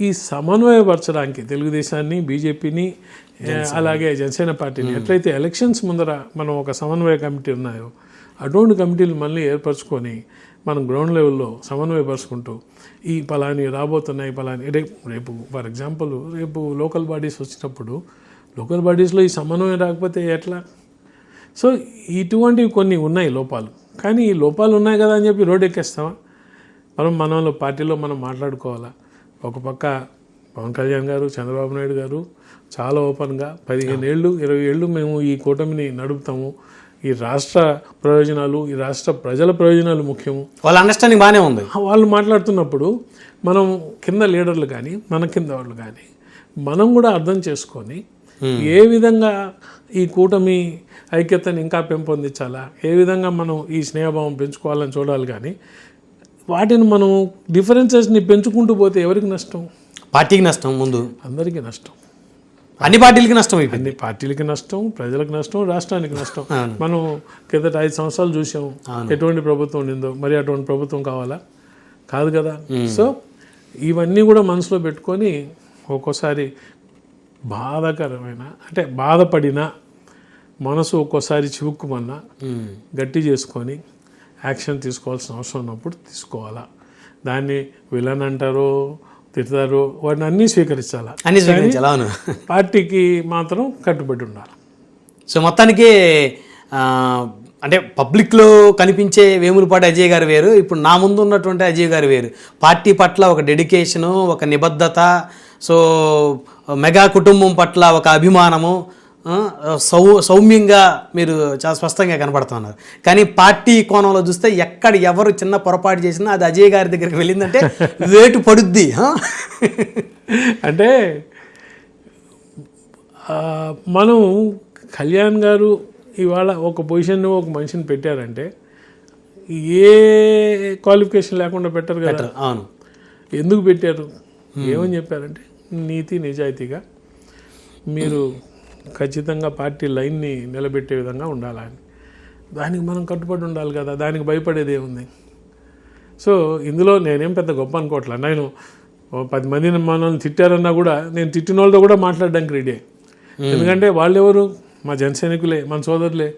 B: ఈ సమన్వయపరచడానికి తెలుగుదేశాన్ని, బీజేపీని, అలాగే జనసేన పార్టీని ఎట్లయితే ఎలక్షన్స్ ముందర మనం ఒక సమన్వయ కమిటీ ఉన్నాయో అటువంటి కమిటీలు మళ్ళీ ఏర్పరచుకొని మనం గ్రౌండ్ లెవెల్లో సమన్వయపరుచుకుంటూ ఈ పలాని రాబోతున్నాయి, పలాని రేపు ఫర్ ఎగ్జాంపుల్ రేపు లోకల్ బాడీస్ వచ్చినప్పుడు లోకల్ బాడీస్లో ఈ సమన్వయం రాకపోతే ఎట్లా? సో ఇటువంటివి కొన్ని ఉన్నాయి లోపాలు. కానీ ఈ లోపాలు ఉన్నాయి కదా అని చెప్పి రోడ్డు ఎక్కేస్తామా? మన పార్టీలో మనం మాట్లాడుకోవాలా. ఒక పక్క పవన్ కళ్యాణ్ గారు, చంద్రబాబు నాయుడు గారు చాలా ఓపెన్గా 15 ఏళ్ళు 20 ఏళ్ళు మేము ఈ కూటమిని నడుపుతాము, ఈ రాష్ట్ర ప్రయోజనాలు, ఈ రాష్ట్ర ప్రజల ప్రయోజనాలు ముఖ్యము,
A: వాళ్ళ అండర్స్టాండింగ్ బాగానే ఉంది.
B: వాళ్ళు మాట్లాడుతున్నప్పుడు మనం కింద లీడర్లు కానీ, మన కింద వాళ్ళు కానీ మనం కూడా అర్థం చేసుకొని ఏ విధంగా ఈ కూటమి ఐక్యతని ఇంకా పెంపొందించాలా, ఏ విధంగా మనం ఈ స్నేహభావం పెంచుకోవాలని చూడాలి. కానీ వాటిని మనం డిఫరెన్సెస్ని పెంచుకుంటూ పోతే ఎవరికి నష్టం?
A: పార్టీకి నష్టం, ముందు అందరికీ
B: నష్టం,
A: అన్ని పార్టీలకి నష్టం,
B: అన్ని పార్టీలకి నష్టం, ప్రజలకు నష్టం, రాష్ట్రానికి నష్టం. మనం కిందట 5 సంవత్సరాలు చూసాం ఎటువంటి ప్రభుత్వం ఉండిందో. మరి అటువంటి ప్రభుత్వం కావాలా? కాదు కదా. సో ఇవన్నీ కూడా మనసులో పెట్టుకొని ఒక్కోసారి బాధాకరమైన, అంటే బాధపడిన మనసు ఒక్కోసారి చివుక్కుమన్నా గట్టి చేసుకొని యాక్షన్ తీసుకోవాల్సిన అవసరం ఉన్నప్పుడు తీసుకోవాలా. దాన్ని విలన్ అంటారో తిడతారో వాటిని అన్నీ స్వీకరించాలా, పార్టీకి మాత్రం కట్టుబడి ఉండాలి.
A: సో మొత్తానికి అంటే పబ్లిక్లో కనిపించే వేములపాటి అజయ్ గారు వేరు, ఇప్పుడు నా ముందు ఉన్నటువంటి అజయ్ గారు వేరు. పార్టీ పట్ల ఒక డెడికేషను, ఒక నిబద్ధత, సో మెగా కుటుంబం పట్ల ఒక అభిమానము, సౌమ్యంగా మీరు చాలా స్పష్టంగా కనపడుతున్నారు. కానీ పార్టీ కోణంలో చూస్తే ఎక్కడ ఎవరు చిన్న పొరపాటు చేసినా అది అజయ్ గారి దగ్గరికి వెళ్ళిందంటే వేటు పడుద్ది.
B: అంటే మనం కళ్యాణ్ గారు ఇవాళ ఒక పొజిషన్ ఒక మనిషిని పెట్టారంటే ఏ క్వాలిఫికేషన్ లేకుండా పెట్టారు కదా.
A: అవును,
B: ఎందుకు పెట్టారు? ఏమని చెప్పారంటే నీతి నిజాయితీగా మీరు ఖచ్చితంగా పార్టీ లైన్ని నిలబెట్టే విధంగా ఉండాలని. దానికి మనం కట్టుబడి ఉండాలి కదా, దానికి భయపడేది ఏముంది? సో ఇందులో నేనేం పెద్ద గొప్ప అనుకోవట్లే. నేను 10 మందిని మనల్ని తిట్టారన్నా కూడా నేను తిట్టిన వాళ్ళతో కూడా మాట్లాడడానికి రెడీ. ఎందుకంటే వాళ్ళు ఎవరు? మా జనసైనికులే, మన సోదరులే.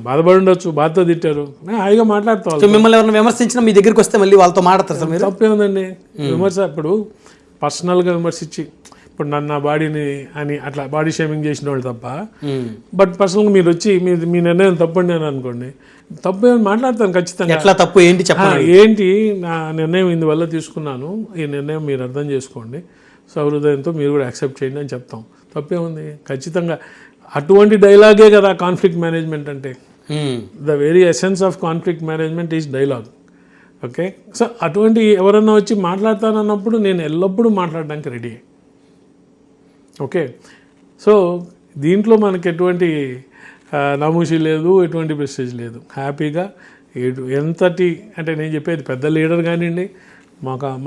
B: బాధపడి ఉండొచ్చు, బాధతో తిట్టారు, హాయిగా మాట్లాడుతాం.
A: మిమ్మల్ని ఎవరైనా విమర్శించిన మీ దగ్గరికి వస్తే మళ్ళీ వాళ్ళతో మాట్లాడతారు సార్?
B: తప్పే ఉందండి విమర్శ. ఇప్పుడు పర్సనల్గా విమర్శించి ఇప్పుడు నన్ను నా బాడీని అని అట్లా బాడీ షేమింగ్ చేసిన వాళ్ళు తప్ప, బట్ పర్సనల్గా మీరు వచ్చి మీ నిర్ణయం తప్పండి అని అనుకోండి, తప్పు ఏమని మాట్లాడతాను ఖచ్చితంగా.
A: ఎట్లా తప్పు ఏంటి చెప్పండి,
B: ఏంటి నా నిర్ణయం ఇందువల్ల తీసుకున్నాను, ఈ నిర్ణయం మీరు అర్థం చేసుకోండి, సహృదయంతో మీరు కూడా యాక్సెప్ట్ చేయండి అని చెప్తాం. తప్పే ఉంది ఖచ్చితంగా. అటువంటి డైలాగే కదా కాన్ఫ్లిక్ట్ మేనేజ్మెంట్ అంటే. The very essence of conflict management is dialogue. Okay, so అటువంటి ఎవరన్నా వచ్చి మాట్లాడతానన్నప్పుడు నేను ఎల్లప్పుడూ మాట్లాడడానికి రెడీ. ఓకే, సో దీంట్లో మనకి ఎటువంటి నామూషి లేదు, ఎటువంటి ప్రెస్టేజ్ లేదు. హ్యాపీగా ఎంతటి అంటే నేను చెప్పేది పెద్ద లీడర్ కానివ్వండి,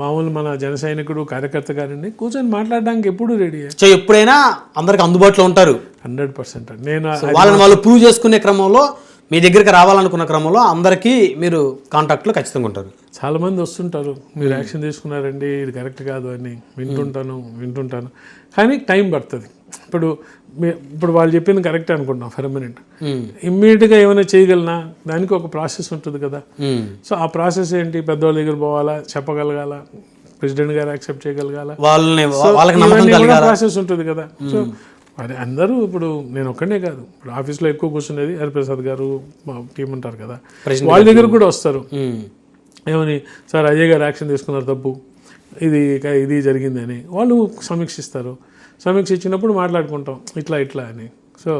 B: మామూలు మన జన సైనికుడు కార్యకర్త కానివ్వండి, కూర్చొని మాట్లాడడానికి ఎప్పుడు రెడీ.
A: సో ఎప్పుడైనా అందరికి అందుబాటులో ఉంటారు
B: 100%. నేను
A: వాళ్ళని వాళ్ళు ప్రూవ్ చేసుకునే క్రమంలో మీ దగ్గరికి రావాలనుకున్న క్రమంలో అందరికీ మీరు కాంటాక్ట్లో ఖచ్చితంగా ఉంటారు.
B: చాలామంది వస్తుంటారు, మీరు యాక్షన్ తీసుకున్నారండి, ఇది కరెక్ట్ కాదు అని వింటుంటాను. కానీ టైం పడుతుంది. ఇప్పుడు వాళ్ళు చెప్పింది కరెక్ట్ అనుకుంటున్నాం ఫర్ మినిట్. ఇమ్మీడియట్గా ఏమైనా చేయగలనా, దానికి ఒక ప్రాసెస్ ఉంటుంది కదా. సో ఆ ప్రాసెస్ ఏంటి, పెద్దవాళ్ళ దగ్గర పోవాలా, చెప్పగలగాల, ప్రెసిడెంట్ గారు యాక్సెప్ట్ చేయగలగాల, ప్రాసెస్ ఉంటుంది కదా. సో మరి అందరూ ఇప్పుడు నేను ఒక్కడే కాదు, ఇప్పుడు ఆఫీస్లో ఎక్కువ కూర్చునేది హరిప్రసాద్ గారు మా టీం ఉంటారు కదా, వాళ్ళ దగ్గర కూడా వస్తారు. ఏమని, సార్ అజయ్ గారు యాక్షన్ తీసుకున్నారు తప్పు, ఇది జరిగిందని వాళ్ళు సమీక్షిస్తారు. సమీక్ష ఇచ్చినప్పుడు మాట్లాడుకుంటాం ఇట్లా అని. సో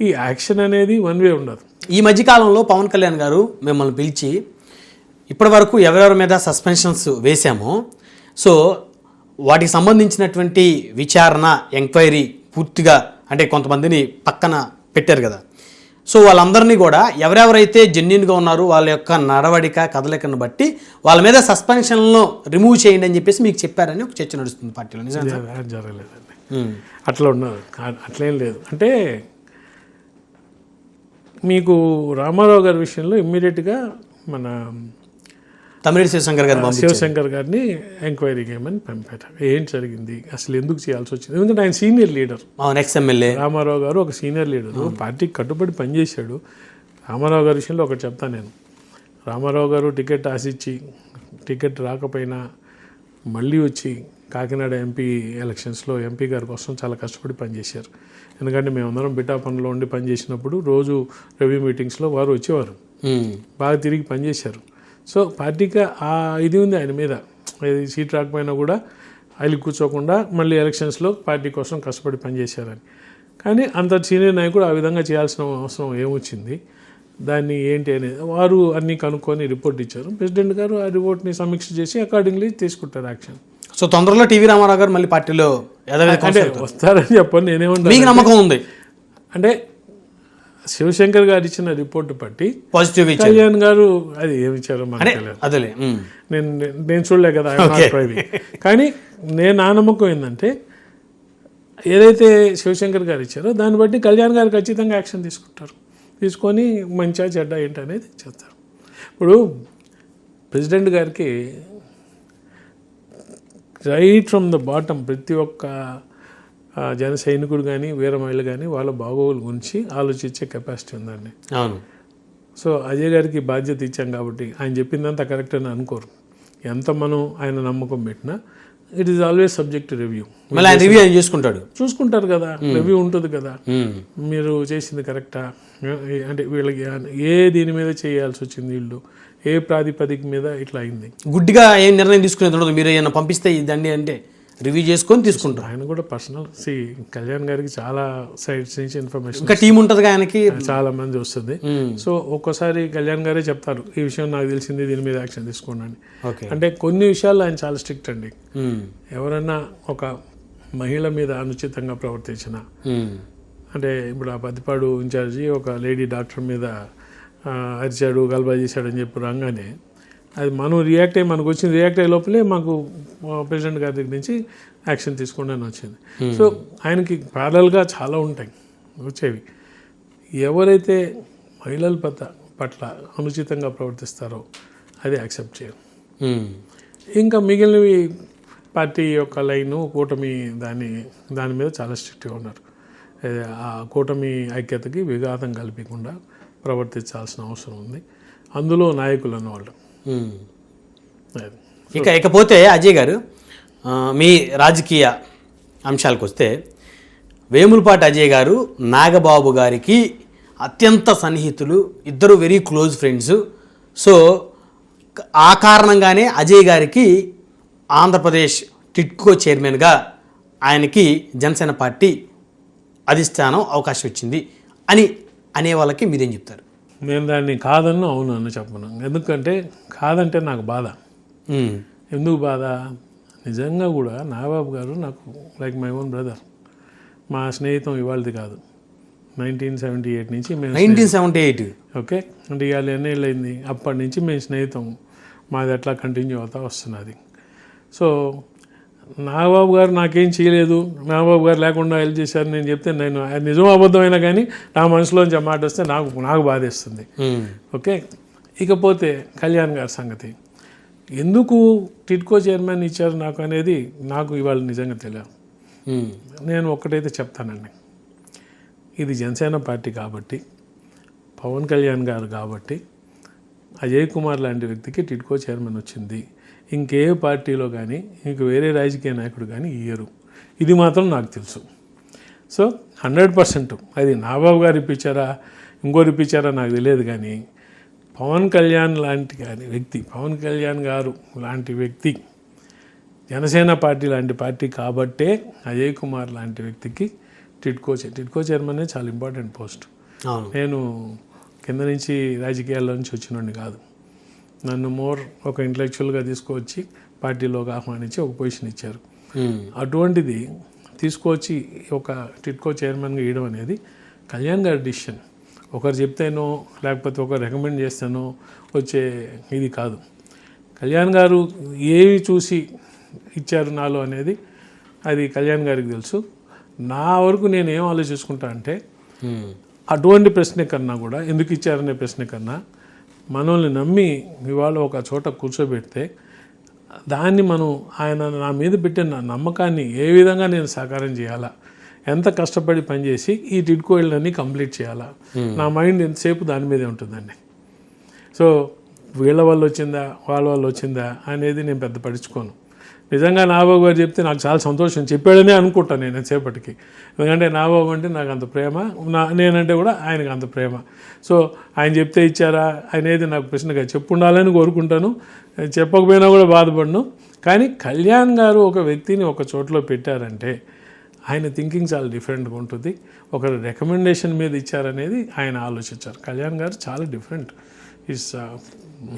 B: ఈ యాక్షన్ అనేది వన్ వే ఉండదు.
A: ఈ మధ్యకాలంలో పవన్ కళ్యాణ్ గారు మిమ్మల్ని పిలిచి ఇప్పటి వరకు ఎవరెవరి మీద సస్పెన్షన్స్ వేశామో సో వాటికి సంబంధించినటువంటి విచారణ ఎంక్వైరీ పూర్తిగా అంటే కొంతమందిని పక్కన పెట్టారు కదా. సో వాళ్ళందరినీ కూడా ఎవరెవరైతే జెన్యున్గా ఉన్నారో వాళ్ళ యొక్క నడవడిక కదలికను బట్టి వాళ్ళ మీద సస్పెన్షన్లను రిమూవ్ చేయండి అని చెప్పేసి మీకు చెప్పారని ఒక చర్చ నడుస్తుంది పార్టీలో. నిజంగా
B: జరగలేదండి, అట్లా ఉన్నది, అట్లేం లేదు. అంటే మీకు రామారావు గారి విషయంలో ఇమ్మీడియట్గా మన
A: తమిళ శివశంకర్
B: గారిని ఎంక్వైరీకి ఏమని పంపారు. ఏం జరిగింది, అసలు ఎందుకు చేయాల్సి వచ్చింది, ఎందుకంటే ఆయన senior leader,
A: next MLA
B: Ramarao గారు ఒక సీనియర్ లీడరు, పార్టీకి కట్టుబడి పనిచేశాడు. రామారావు గారి విషయంలో ఒకటి చెప్తాను నేను. రామారావు గారు టికెట్ ఆశించి టికెట్ రాకపోయినా మళ్ళీ వచ్చి కాకినాడ ఎంపీ ఎలక్షన్స్లో ఎంపీ గారి కోసం చాలా కష్టపడి పనిచేశారు. ఎందుకంటే మేమందరం బిటాపన్లో ఉండి పనిచేసినప్పుడు రోజు రివ్యూ మీటింగ్స్లో వారు వచ్చేవారు, బాగా తిరిగి పనిచేశారు. సో పార్టీకి ఆ ఇది ఉంది ఆయన మీద, సీట్ రాకపోయినా కూడా ఆయన కూర్చోకుండా మళ్ళీ ఎలక్షన్స్లో పార్టీ కోసం కష్టపడి పనిచేశారని. కానీ అంత సీనియర్ నాయకుడు ఆ విధంగా చేయాల్సిన అవసరం ఏమొచ్చింది, దాన్ని ఏంటి అనేది వారు అన్నీ కనుక్కొని రిపోర్ట్ ఇచ్చారు. ప్రెసిడెంట్ గారు ఆ రిపోర్ట్ని సమీక్ష చేసి అకార్డింగ్లీ తీసుకుంటారు యాక్షన్.
A: సో తొందరలో టీవీ రామారావు గారు మళ్ళీ పార్టీలో
B: అంటే వస్తారని చెప్పండి, నేనేమంటా,
A: మీకు నమ్మకం ఉంది
B: అంటే శివశంకర్ గారు ఇచ్చిన రిపోర్ట్ బట్టి
A: పాజిటివ్
B: కళ్యాణ్ గారు అది ఏమి ఇచ్చారో మనకు తెలియదు, నేను చూడలే కదా, కానీ నా నమ్మకం ఏంటంటే ఏదైతే శివశంకర్ గారు ఇచ్చారో దాన్ని బట్టి కళ్యాణ్ గారు ఖచ్చితంగా యాక్షన్ తీసుకొని మంచిగా చెడ్డ ఏంటి అనేది చేస్తారు. ఇప్పుడు ప్రెసిడెంట్ గారికి రైట్ ఫ్రమ్ ద బాటమ్ ప్రతి ఒక్క జన సైనికుడు కానీ వీర మహిళ కానీ వాళ్ళ బాగోగుల గురించి ఆలోచించే కెపాసిటీ ఉందండి.
A: అవును.
B: సో అజయ్ గారికి బాధ్యత ఇచ్చాం కాబట్టి ఆయన చెప్పిందంతా కరెక్ట్ అని అనుకోరు. ఎంత మనం ఆయన నమ్మకం పెట్టినా it is always subject to review.
A: మళ్ళీ ఆయన రివ్యూ చూసుకుంటారు
B: కదా, రివ్యూ ఉంటుంది కదా, మీరు చేసింది కరెక్టా, అంటే వీళ్ళకి దీని మీద చేయాల్సి వచ్చింది, వీళ్ళు ఏ ప్రాతిపదిక మీద ఇట్లా అయింది.
A: గుడ్డిగా ఏం నిర్ణయం తీసుకునేది ఉండదు, మీరు ఏమైనా పంపిస్తే ఇదండి అంటే రివ్యూ చేసుకొని తీసుకుంటారు.
B: ఆయన కూడా పర్సనల్ కళ్యాణ్ గారికి చాలా సైడ్స్ నుంచి ఇన్ఫర్మేషన్,
A: ఇంకా టీం ఉంటుంది ఆయనకి,
B: చాలా మంది వస్తుంది. సో ఒక్కోసారి కళ్యాణ్ గారే చెప్తారు ఈ విషయం నాకు తెలిసింది, దీని మీద యాక్షన్ తీసుకోండి అని. అంటే కొన్ని విషయాల్లో ఆయన చాలా స్ట్రిక్ట్ అండి. ఎవరన్నా ఒక మహిళ మీద అనుచితంగా ప్రవర్తించిన, అంటే ఇప్పుడు ఆ పత్తిపాడు ఇన్ఛార్జి ఒక లేడీ డాక్టర్ మీద అరిచాడు గల్బా చేశాడు అని చెప్పి రాగానే అది మనం మనకు వచ్చింది రియాక్ట్ అయ్యే లోపలే మాకు ప్రెసిడెంట్ గారి దగ్గర నుంచి యాక్షన్ తీసుకోండి అని వచ్చింది. సో ఆయనకి ప్యారలల్గా చాలా ఉంటాయి వచ్చేవి. ఎవరైతే మహిళల పట్ల అనుచితంగా ప్రవర్తిస్తారో అది యాక్సెప్ట్ చేయరు. ఇంకా మిగిలినవి పార్టీ యొక్క లైను కూటమి దాని మీద చాలా స్ట్రిక్ట్గా ఉన్నారు. ఆ కూటమి ఐక్యతకి విఘాతం కల్పించకుండా ప్రవర్తించాల్సిన అవసరం ఉంది, అందులో నాయకులు అన్నవాళ్ళు.
A: ఇకపోతే అజయ్ గారు మీ రాజకీయ అంశాలకు వస్తే వేములపాటి అజయ్ గారు నాగబాబు గారికి అత్యంత సన్నిహితులు, ఇద్దరు వెరీ క్లోజ్ ఫ్రెండ్స్. సో ఆ కారణంగానే అజయ్ గారికి ఆంధ్రప్రదేశ్ టిడ్కో చైర్మన్గా ఆయనకి జనసేన పార్టీ అధిష్టానం అవకాశం ఇచ్చింది అని అనే వాళ్ళకి మీరేం చెప్తారు?
B: నేను దాన్ని కాదన్ను అవును అని చెప్పను. ఎందుకంటే కాదంటే నాకు బాధ. ఎందుకు బాధ? నిజంగా కూడా నాగబాబు గారు నాకు లైక్ మై ఓన్ బ్రదర్. మా స్నేహితం ఇవాళది కాదు, 1978 నుంచి మేము
A: 1978
B: ఓకే. అంటే ఇవాళ ఎన్నేళ్ళు అయింది, అప్పటి నుంచి మేము స్నేహితం, మాది అట్లా కంటిన్యూ అవుతా వస్తున్నది. సో నాగబాబు గారు నాకేం చేయలేదు, నాగబాబు గారు లేకుండా హెల్ప్ చేశారు నేను చెప్తే నేను నిజం అబద్ధమైనా కానీ నా మనసులోంచి ఆ మాట వస్తే నాకు బాధేస్తుంది. ఓకే. ఇకపోతే కళ్యాణ్ గారి సంగతి, ఎందుకు టిడ్కో చైర్మన్ ఇచ్చారు నాకు అనేది నాకు ఇవాళ నిజంగా తెలియదు. నేను ఒక్కటైతే చెప్తానండి, ఇది జనసేన పార్టీ కాబట్టి, పవన్ కళ్యాణ్ గారు కాబట్టి, అజయ్ కుమార్ లాంటి వ్యక్తికి టిడ్కో చైర్మన్ వచ్చింది. ఇంకే పార్టీలో కానీ ఇంక వేరే రాజకీయ నాయకుడు కానీ ఇయ్యరు. ఇది మాత్రం నాకు తెలుసు. సో 100% అది నాబాబు గారు ఇప్పించారా ఇంకోరు ఇప్పించారా నాకు తెలియదు, కానీ పవన్ కళ్యాణ్ పవన్ కళ్యాణ్ గారు లాంటి వ్యక్తి, జనసేన పార్టీ లాంటి పార్టీ కాబట్టే అజయ్ కుమార్ లాంటి వ్యక్తికి టిడ్కో చైర్మన్ చాలా ఇంపార్టెంట్ పోస్ట్. నేను కింద నుంచి రాజకీయాల్లో నుంచి వచ్చినోడిని కాదు. నన్ను ఒక ఇంటలెక్చువల్గా తీసుకువచ్చి పార్టీలోకి ఆహ్వానించి ఒక పొజిషన్ ఇచ్చారు. అటువంటిది తీసుకొచ్చి ఒక టిడ్కో చైర్మన్గా ఇవ్వడం అనేది కళ్యాణ్ గారి డిసిషన్. ఒకరు చెప్తేనో లేకపోతే ఒకరు రికమెండ్ చేస్తేనో వచ్చే ఇది కాదు. కళ్యాణ్ గారు ఏవి చూసి ఇచ్చారు నాలో అనేది అది కళ్యాణ్ గారికి తెలుసు. నా వరకు నేను ఏం ఆలోచించుకుంటా అంటే, అటువంటి ప్రశ్న కన్నా కూడా, ఎందుకు ఇచ్చారనే ప్రశ్న కన్నా, మనల్ని నమ్మి ఇవాళ ఒక చోట కూర్చోబెడితే దాన్ని మనం ఆయన నా మీద పెట్టిన నమ్మకాన్ని ఏ విధంగా నేను సాకారం చేయాలా, ఎంత కష్టపడి పనిచేసి ఈ టిడ్కో ఇళ్ళని కంప్లీట్ చేయాలా, నా మైండ్ ఎంతసేపు దాని మీదే ఉంటుందండి. సో వీళ్ళ వల్ల వచ్చిందా వాళ్ళ వల్ల వచ్చిందా అనేది నేను పెద్ద పట్టించుకోను. నిజంగా నాబాబు గారు చెప్తే నాకు చాలా సంతోషం, చెప్పాడనే అనుకుంటాను నేను ఎంతసేపటికి. ఎందుకంటే నాబాబు అంటే నాకు అంత ప్రేమ, నేనంటే కూడా ఆయనకు అంత ప్రేమ. సో ఆయన చెప్తే ఇచ్చారా అనేది నాకు ప్రశ్నగా చెప్పుండాలని కోరుకుంటాను. చెప్పకపోయినా కూడా బాధపడను. కానీ కళ్యాణ్ గారు ఒక వ్యక్తిని ఒక చోట్లో పెట్టారంటే ఆయన థింకింగ్ చాలా డిఫరెంట్గా ఉంటుంది. ఒకరు రికమెండేషన్ మీద ఇచ్చారనేది ఆయన ఆలోచించారు. కళ్యాణ్ గారు చాలా different.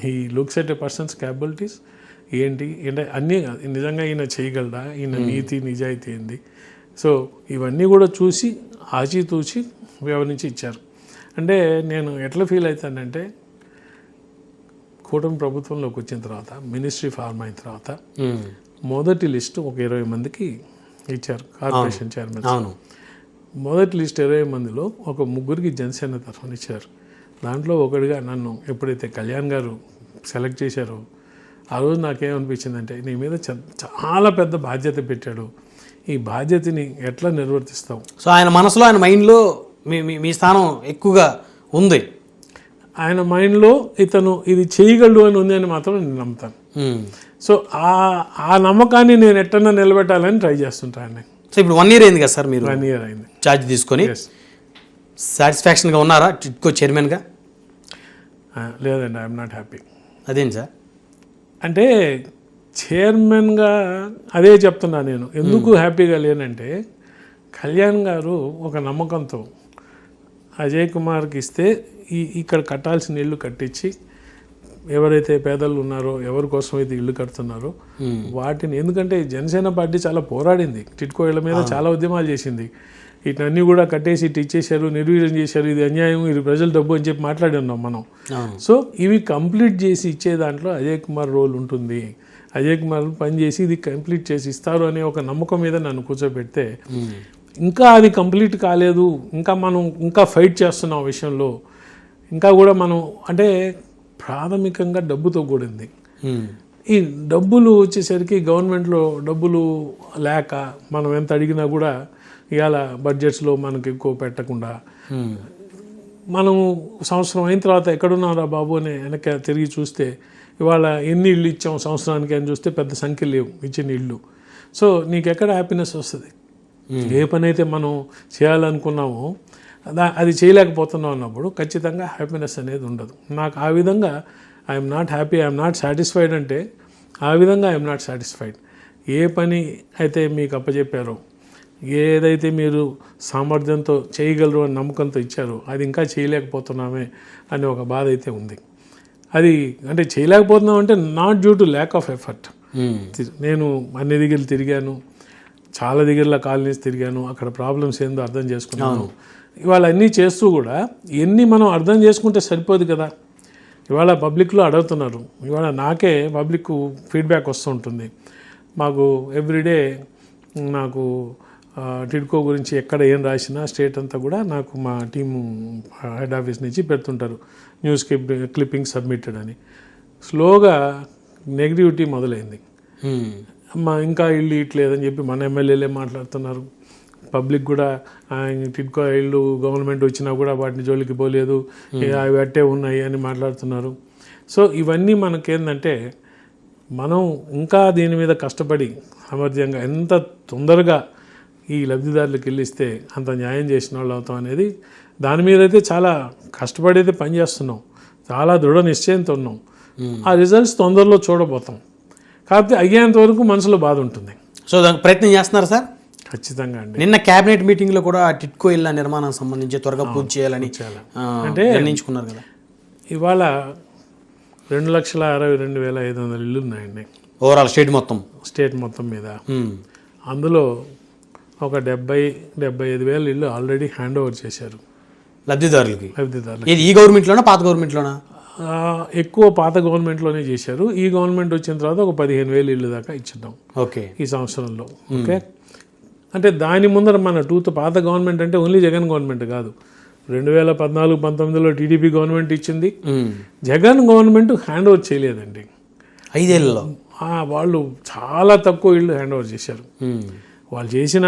B: He looks at a persons capabilities ఏంటి అన్నీ నిజంగా ఈయన చేయగలరా, ఈయన నీతి నిజాయితీ ఏంది. సో ఇవన్నీ కూడా చూసి ఆచితూచి వ్యవహరించి ఇచ్చారు. అంటే నేను ఎట్లా ఫీల్ అవుతానంటే, కూటమి ప్రభుత్వంలోకి వచ్చిన తర్వాత, మినిస్ట్రీ ఫార్మ్ అయిన తర్వాత మొదటి లిస్టు ఒక 20 మందికి ఇచ్చారు కార్పొరేషన్ చైర్మన్. మొదటి లిస్ట్ 20 మందిలో ఒక 3 జనసేన తరఫున ఇచ్చారు. దాంట్లో ఒకటిగా నన్ను ఎప్పుడైతే కళ్యాణ్ గారు సెలెక్ట్ చేశారో ఆ రోజు నాకేమనిపించిందంటే, నీ మీద చాలా పెద్ద బాధ్యత పెట్టాడు, ఈ బాధ్యతని ఎట్లా నిర్వర్తిస్తావు.
A: సో ఆయన మనసులో, ఆయన మైండ్లో మీ స్థానం ఎక్కువగా ఉంది.
B: ఆయన మైండ్లో ఇతను ఇది చేయగలడు అని ఉంది అని మాత్రం నేను నమ్ముతాను. సో ఆ నమ్మకాన్ని నేను ఎట్టన్నా నిలబెట్టాలని ట్రై చేస్తుంటాను.
A: సో ఇప్పుడు 1 year అయింది కదా సార్, మీరు
B: 1 year అయింది
A: ఛార్జ్ తీసుకొని. సాటిస్ఫాక్షన్గా ఉన్నారా టిడ్కో చైర్మన్గా?
B: లేదండి, ఐఎమ్ నాట్ హ్యాపీ.
A: అదేంటి సార్?
B: అంటే చైర్మన్గా అదే చెప్తున్నా నేను. ఎందుకు హ్యాపీగా లేనంటే, కళ్యాణ్ గారు ఒక నమ్మకంతో అజయ్ కుమార్కి ఇస్తే ఇక్కడ కట్టాల్సిన ఇల్లు కట్టించి, ఎవరైతే పేదలు ఉన్నారో, ఎవరి కోసం అయితే ఇల్లు కడుతున్నారో వాటిని, ఎందుకంటే జనసేన పార్టీ చాలా పోరాడింది, టిడ్కో ఇళ్ళ మీద చాలా ఉద్యమాలు చేసింది. వీటన్నీ కూడా కట్టేసి ఇటు ఇచ్చేశారు, నిర్వీర్యం చేశారు, ఇది అన్యాయం, ఇది ప్రజల డబ్బు అని చెప్పి మాట్లాడి ఉన్నాం మనం. సో ఇవి కంప్లీట్ చేసి ఇచ్చే దాంట్లో అజయ్ కుమార్ రోల్ ఉంటుంది. అజయ్ కుమార్ పని చేసి ఇది కంప్లీట్ చేసి ఇస్తారు అనే ఒక నమ్మకం మీద నన్ను కూర్చోబెడితే, ఇంకా అది కంప్లీట్ కాలేదు, ఇంకా ఫైట్ చేస్తున్నాం విషయంలో, ఇంకా కూడా మనం అంటే ప్రాథమికంగా డబ్బుతో కూడింది. ఈ డబ్బులు వచ్చేసరికి గవర్నమెంట్లో డబ్బులు లేక మనం ఎంత అడిగినా కూడా ఇవాళ బడ్జెట్స్లో మనకు ఎక్కువ పెట్టకుండా, మనం సంవత్సరం అయిన తర్వాత ఎక్కడున్నారా బాబు అని వెనక తిరిగి చూస్తే ఇవాళ ఎన్ని ఇళ్ళు ఇచ్చాం సంవత్సరానికి అని చూస్తే పెద్ద సంఖ్య లేవు ఇచ్చిన ఇళ్ళు. సో నీకు ఎక్కడ హ్యాపీనెస్ వస్తుంది? ఏ పని అయితే మనం చేయాలనుకున్నామో అది చేయలేకపోతున్నాం అన్నప్పుడు ఖచ్చితంగా హ్యాపీనెస్ అనేది ఉండదు. నాకు ఆ విధంగా I'm not happy, I'm not satisfied అంటే ఆ విధంగా ఐఎమ్ నాట్ సాటిస్ఫైడ్. ఏ పని అయితే మీకు అప్పచెప్పారో, ఏదైతే మీరు సామర్థ్యంతో చేయగలరు అని నమ్మకంతో ఇచ్చారో అది ఇంకా చేయలేకపోతున్నామే అనే ఒక బాధ అయితే ఉంది. అది అంటే చేయలేకపోతున్నాం అంటే not due to lack of effort. నేను అన్ని దగ్గర తిరిగాను, చాలా దగ్గరలో కాలనీస్ తిరిగాను, అక్కడ ప్రాబ్లమ్స్ ఏందో అర్థం చేసుకున్నాను. ఇవాళ అన్నీ చేస్తూ కూడా ఎన్ని మనం అర్థం చేసుకుంటే సరిపోదు కదా. ఇవాళ పబ్లిక్లో అడుగుతున్నారు, ఇవాళ నాకే పబ్లిక్ ఫీడ్బ్యాక్ వస్తూ ఉంటుంది. మాకు ఎవ్రీడే నాకు టిడ్కో గురించి ఎక్కడ ఏం రాసినా స్టేట్ అంతా కూడా నాకు మా టీము హెడ్ ఆఫీస్ నుంచి పెడుతుంటారు, న్యూస్ క్లిప్పింగ్ సబ్మిటెడ్ అని. స్లోగా నెగిటివిటీ మొదలైంది. ఇంకా ఇల్లు ఇట్లేదని చెప్పి మన ఎమ్మెల్యేలే మాట్లాడుతున్నారు. పబ్లిక్ కూడా టిడ్కో ఇల్లు గవర్నమెంట్ వచ్చినా కూడా వాటిని జోలికి పోలేదు, అవి అట్టే ఉన్నాయి అని మాట్లాడుతున్నారు. సో ఇవన్నీ మనకేందంటే మనం ఇంకా దీని మీద కష్టపడి సామర్థ్యంగా ఎంత తొందరగా ఈ లబ్ధిదారులకు వెళ్ళిస్తే అంత న్యాయం చేసిన వాళ్ళు అవుతాం అనేది దాని మీద అయితే చాలా కష్టపడి అయితే పనిచేస్తున్నాం, చాలా దృఢ నిశ్చయంతో ఉన్నాం. ఆ రిజల్ట్స్ తొందరలో చూడబోతాం. కాకపోతే అయ్యేంత వరకు మనసులో బాధ ఉంటుంది.
A: సో దానికి ప్రయత్నం చేస్తున్నారు సార్?
B: ఖచ్చితంగా అండి.
A: నిన్న క్యాబినెట్ మీటింగ్లో కూడా టిడ్కో ఇళ్ళ నిర్మాణం సంబంధించి త్వరగా పూర్తి చేయాలని
B: అంటే
A: నిర్ణయించుకున్నారు కదా.
B: ఇవాళ 2,62,500 ఇల్లు ఉన్నాయండి
A: ఓవరాల్ స్టేట్ మొత్తం
B: మీద. అందులో ఒక 70,000-75,000 ఇల్లు ఆల్రెడీ హ్యాండ్ ఓవర్ చేశారు
A: లబ్ధిదారులకి.
B: లబ్ధిదారులు
A: ఈ గవర్నమెంట్లోనా పాత గవర్నమెంట్లోనా?
B: ఎక్కువ పాత గవర్నమెంట్లోనే చేశారు. ఈ గవర్నమెంట్ వచ్చిన తర్వాత ఒక 15,000 ఇల్లు దాకా ఇచ్చిద్దాం
A: ఓకే
B: ఈ సంవత్సరంలో. ఓకే, అంటే దాని ముందర మన పాత గవర్నమెంట్ అంటే ఓన్లీ జగన్ గవర్నమెంట్ కాదు, 2014-19లో టీడీపీ గవర్నమెంట్ ఇచ్చింది. జగన్ గవర్నమెంట్ హ్యాండ్ ఓవర్ చేయలేదండి
A: 5 ఏళ్ళలో.
B: వాళ్ళు చాలా తక్కువ ఇళ్ళు హ్యాండ్ ఓవర్ చేశారు. వాళ్ళు చేసిన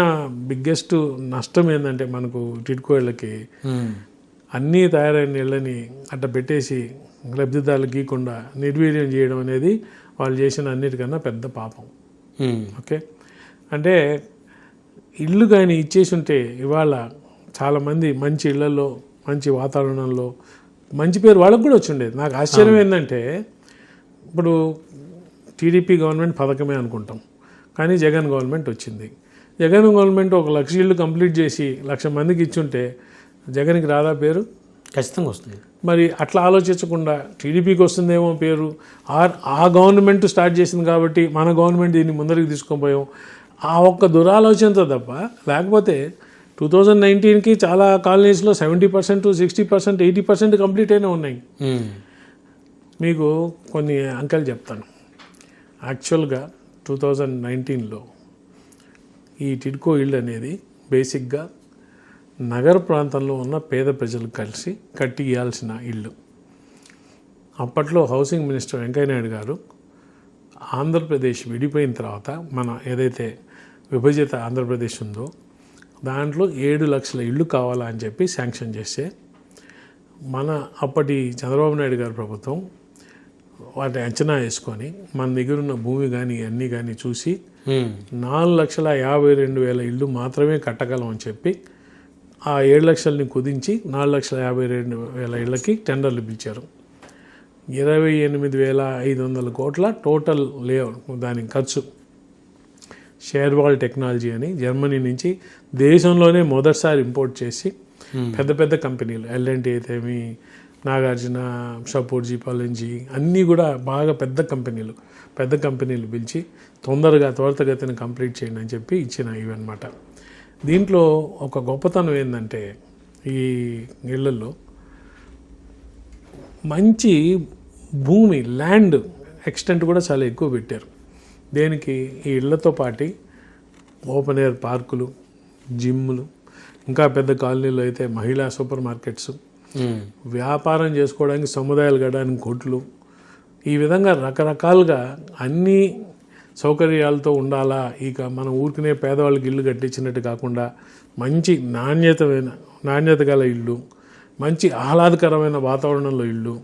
B: బిగ్గెస్ట్ నష్టం ఏంటంటే మనకు టిడ్కో ఇళ్ళకి అన్నీ తయారైన ఇళ్ళని అట్ట పెట్టేసి లబ్ధిదారులకు గీయకుండా నిర్వీర్యం చేయడం అనేది వాళ్ళు చేసిన అన్నిటికన్నా పెద్ద పాపం. ఓకే, అంటే ఇల్లు కానీ ఇచ్చేసి ఉంటే ఇవాళ చాలామంది మంచి ఇళ్లలో మంచి వాతావరణంలో మంచి పేరు వాళ్ళకు కూడా వచ్చి ఉండేది. నాకు ఆశ్చర్యం ఏంటంటే ఇప్పుడు టీడీపీ గవర్నమెంట్ పథకమే అనుకుంటాం, కానీ జగన్ గవర్నమెంట్ వచ్చింది. జగన్ గవర్నమెంట్ 1,00,000 ఇళ్ళు కంప్లీట్ చేసి 1,00,000 మందికి ఇచ్చుంటే జగన్కి రాదా పేరు?
A: ఖచ్చితంగా వస్తుంది.
B: మరి అట్లా ఆలోచించకుండా టీడీపీకి వస్తుందేమో పేరు, ఆ గవర్నమెంట్ స్టార్ట్ చేసింది కాబట్టి మన గవర్నమెంట్ దీన్ని ముందరికి తీసుకొని పోయాం, ఆ ఒక్క దురాలోచనతో తప్ప. లేకపోతే 2019కి చాలా కాలనీస్లో 70%, 60%, 80% కంప్లీట్ అయినా ఉన్నాయి. మీకు కొన్ని అంకెలు చెప్తాను. యాక్చువల్గా 2019లో ఈ టిడ్కో ఇల్లు అనేది బేసిక్గా నగర ప్రాంతంలో ఉన్న పేద ప్రజలు కలిసి కట్టి ఇవ్వాల్సిన ఇల్లు. అప్పట్లో హౌసింగ్ మినిస్టర్ వెంకయ్యనాయుడు గారు ఆంధ్రప్రదేశ్ విడిపోయిన తర్వాత మన ఏదైతే విభజిత ఆంధ్రప్రదేశ్ ఉందో దాంట్లో 7 లక్షల ఇళ్ళు కావాలా అని చెప్పి శాంక్షన్ చేస్తే మన అప్పటి చంద్రబాబు నాయుడు గారి ప్రభుత్వం వాటి అంచనా వేసుకొని మన దగ్గర ఉన్న భూమి కానీ అన్నీ కానీ చూసి 4,52,000 ఇళ్ళు మాత్రమే కట్టగలం అని చెప్పి ఆ 7 లక్షలని కుదించి 4,52,000 ఇళ్ళకి టెండర్లు పిలిచారు. 28,500 కోట్ల టోటల్ దానికి ఖర్చు. షేర్వాల్ టెక్నాలజీ అని జర్మనీ నుంచి దేశంలోనే మొదటిసారి ఇంపోర్ట్ చేసి పెద్ద పెద్ద కంపెనీలు L&T అయితేమి, నాగార్జున, షాపూర్జీ, పాలెంజీ అన్నీ కూడా బాగా పెద్ద కంపెనీలు పిలిచి త్వరితగతిని కంప్లీట్ చేయండి అని చెప్పి ఇచ్చిన ఇవన్నమాట. దీంట్లో ఒక గొప్పతనం ఏంటంటే ఈ ఇళ్లలో మంచి భూమి ల్యాండ్ ఎక్స్టెంట్ కూడా చాలా ఎక్కువ పెట్టారు. దేనికి? ఈ ఇళ్లతో పాటు ఓపెన్ ఎయిర్ పార్కులు, జిమ్లు, ఇంకా పెద్ద కాలనీలో అయితే మహిళా సూపర్ మార్కెట్స్, వ్యాపారం చేసుకోవడానికి సముదాయాలు కట్టడానికి కొట్లు, ఈ విధంగా రకరకాలుగా అన్ని సౌకర్యాలతో ఉండాలా. ఇక మనం ఊరికనే పేదవాళ్ళకి ఇల్లు కట్టించినట్టు కాకుండా మంచి నాణ్యత గల ఇల్లు, మంచి ఆహ్లాదకరమైన వాతావరణంలో ఇల్లు,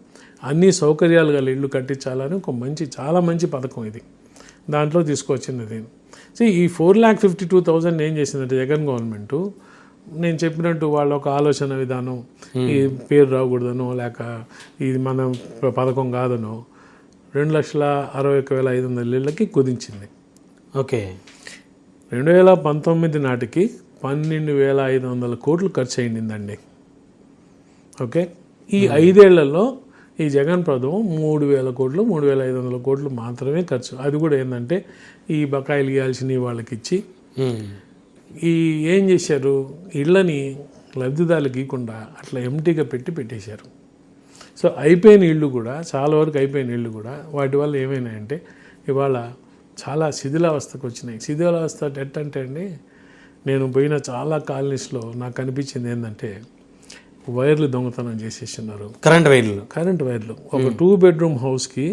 B: అన్ని సౌకర్యాలు గల ఇల్లు కట్టించాలని ఒక చాలా మంచి పథకం ఇది. దాంట్లో తీసుకొచ్చినది. సో ఈ 4,52,000 ఏం చేసిందంటే జగన్ గవర్నమెంట్, నేను చెప్పినట్టు వాళ్ళ ఒక ఆలోచన విధానం, ఈ పేరు రాకూడదనో లేక ఇది మన పథకం కాదనో 2,61,500 ఇళ్ళకి కుదించింది.
A: ఓకే,
B: 2019 నాటికి 12,500 కోట్లు ఖర్చు అయిందండి. ఓకే, ఈ 5 ఏళ్లలో ఈ జగన్ ప్రభుత్వం 3,000 కోట్లు 3,500 కోట్లు మాత్రమే ఖర్చు. అది కూడా ఏంటంటే ఈ బకాయిలు ఇవ్వాల్సినవి వాళ్ళకి ఇచ్చి ఏం చేశారు, ఇళ్ళని లబ్ధిదారులకు ఇవ్వకుండా అట్లా ఎంటీగా పెట్టేశారు. సో అయిపోయిన ఇళ్ళు కూడా చాలా వరకు అయిపోయిన ఇళ్ళు కూడా వాటి వల్ల ఏమైనాయంటే ఇవాళ చాలా శిథిలావస్థకు వచ్చినాయి. శిథిలావస్థ ఎట్టంటే అండి, నేను పోయిన చాలా కాలనీస్లో నాకు అనిపించింది ఏంటంటే వైర్లు దొంగతనం చేసేస్తున్నారు.
A: కరెంట్ వైర్లు
B: ఒక 2 బెడ్రూమ్ హౌస్కి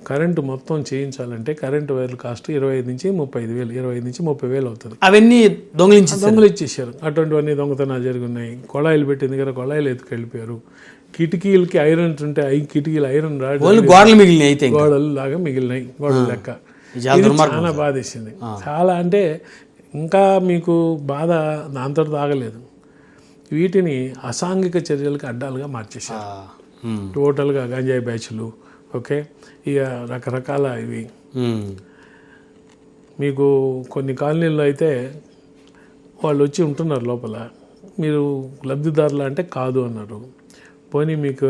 B: కరెంటు మొత్తం చేయించాలంటే కరెంటు వైర్ల కాస్ట్ 25 నుంచి 30,000 అవుతుంది.
A: అవన్నీ దొంగిలించి
B: దొంగలు ఇచ్చేసారు. అటువంటివన్నీ దొంగతనాలు జరిగినాయి. కొళాయిలు పెట్టిన దగ్గర కొళాయిలు ఎత్తుకెళ్ళిపోయారు. కిటికీలకి ఐరన్ ఉంటే కిటికీలు ఐరన్
A: గోడలు మిగిలినాయి, అయితే
B: గోడలు లాగా మిగిలినాయి, గోడలు లెక్క. ఇది చాలా బాధేసింది. చాలా అంటే ఇంకా మీకు బాధ దాంతో ఆగలేదు. వీటిని అసాంఘిక చర్యలకు అడ్డాలుగా మార్చేశారు టోటల్గా. గంజాయి బ్యాచ్లు, ఓకే, ఇక రకరకాల ఇవి. మీకు కొన్ని కాలనీల్లో అయితే వాళ్ళు వచ్చి ఉంటున్నారు లోపల, మీరు లబ్ధిదారులు అంటే కాదు అన్నారు. పోనీ మీకు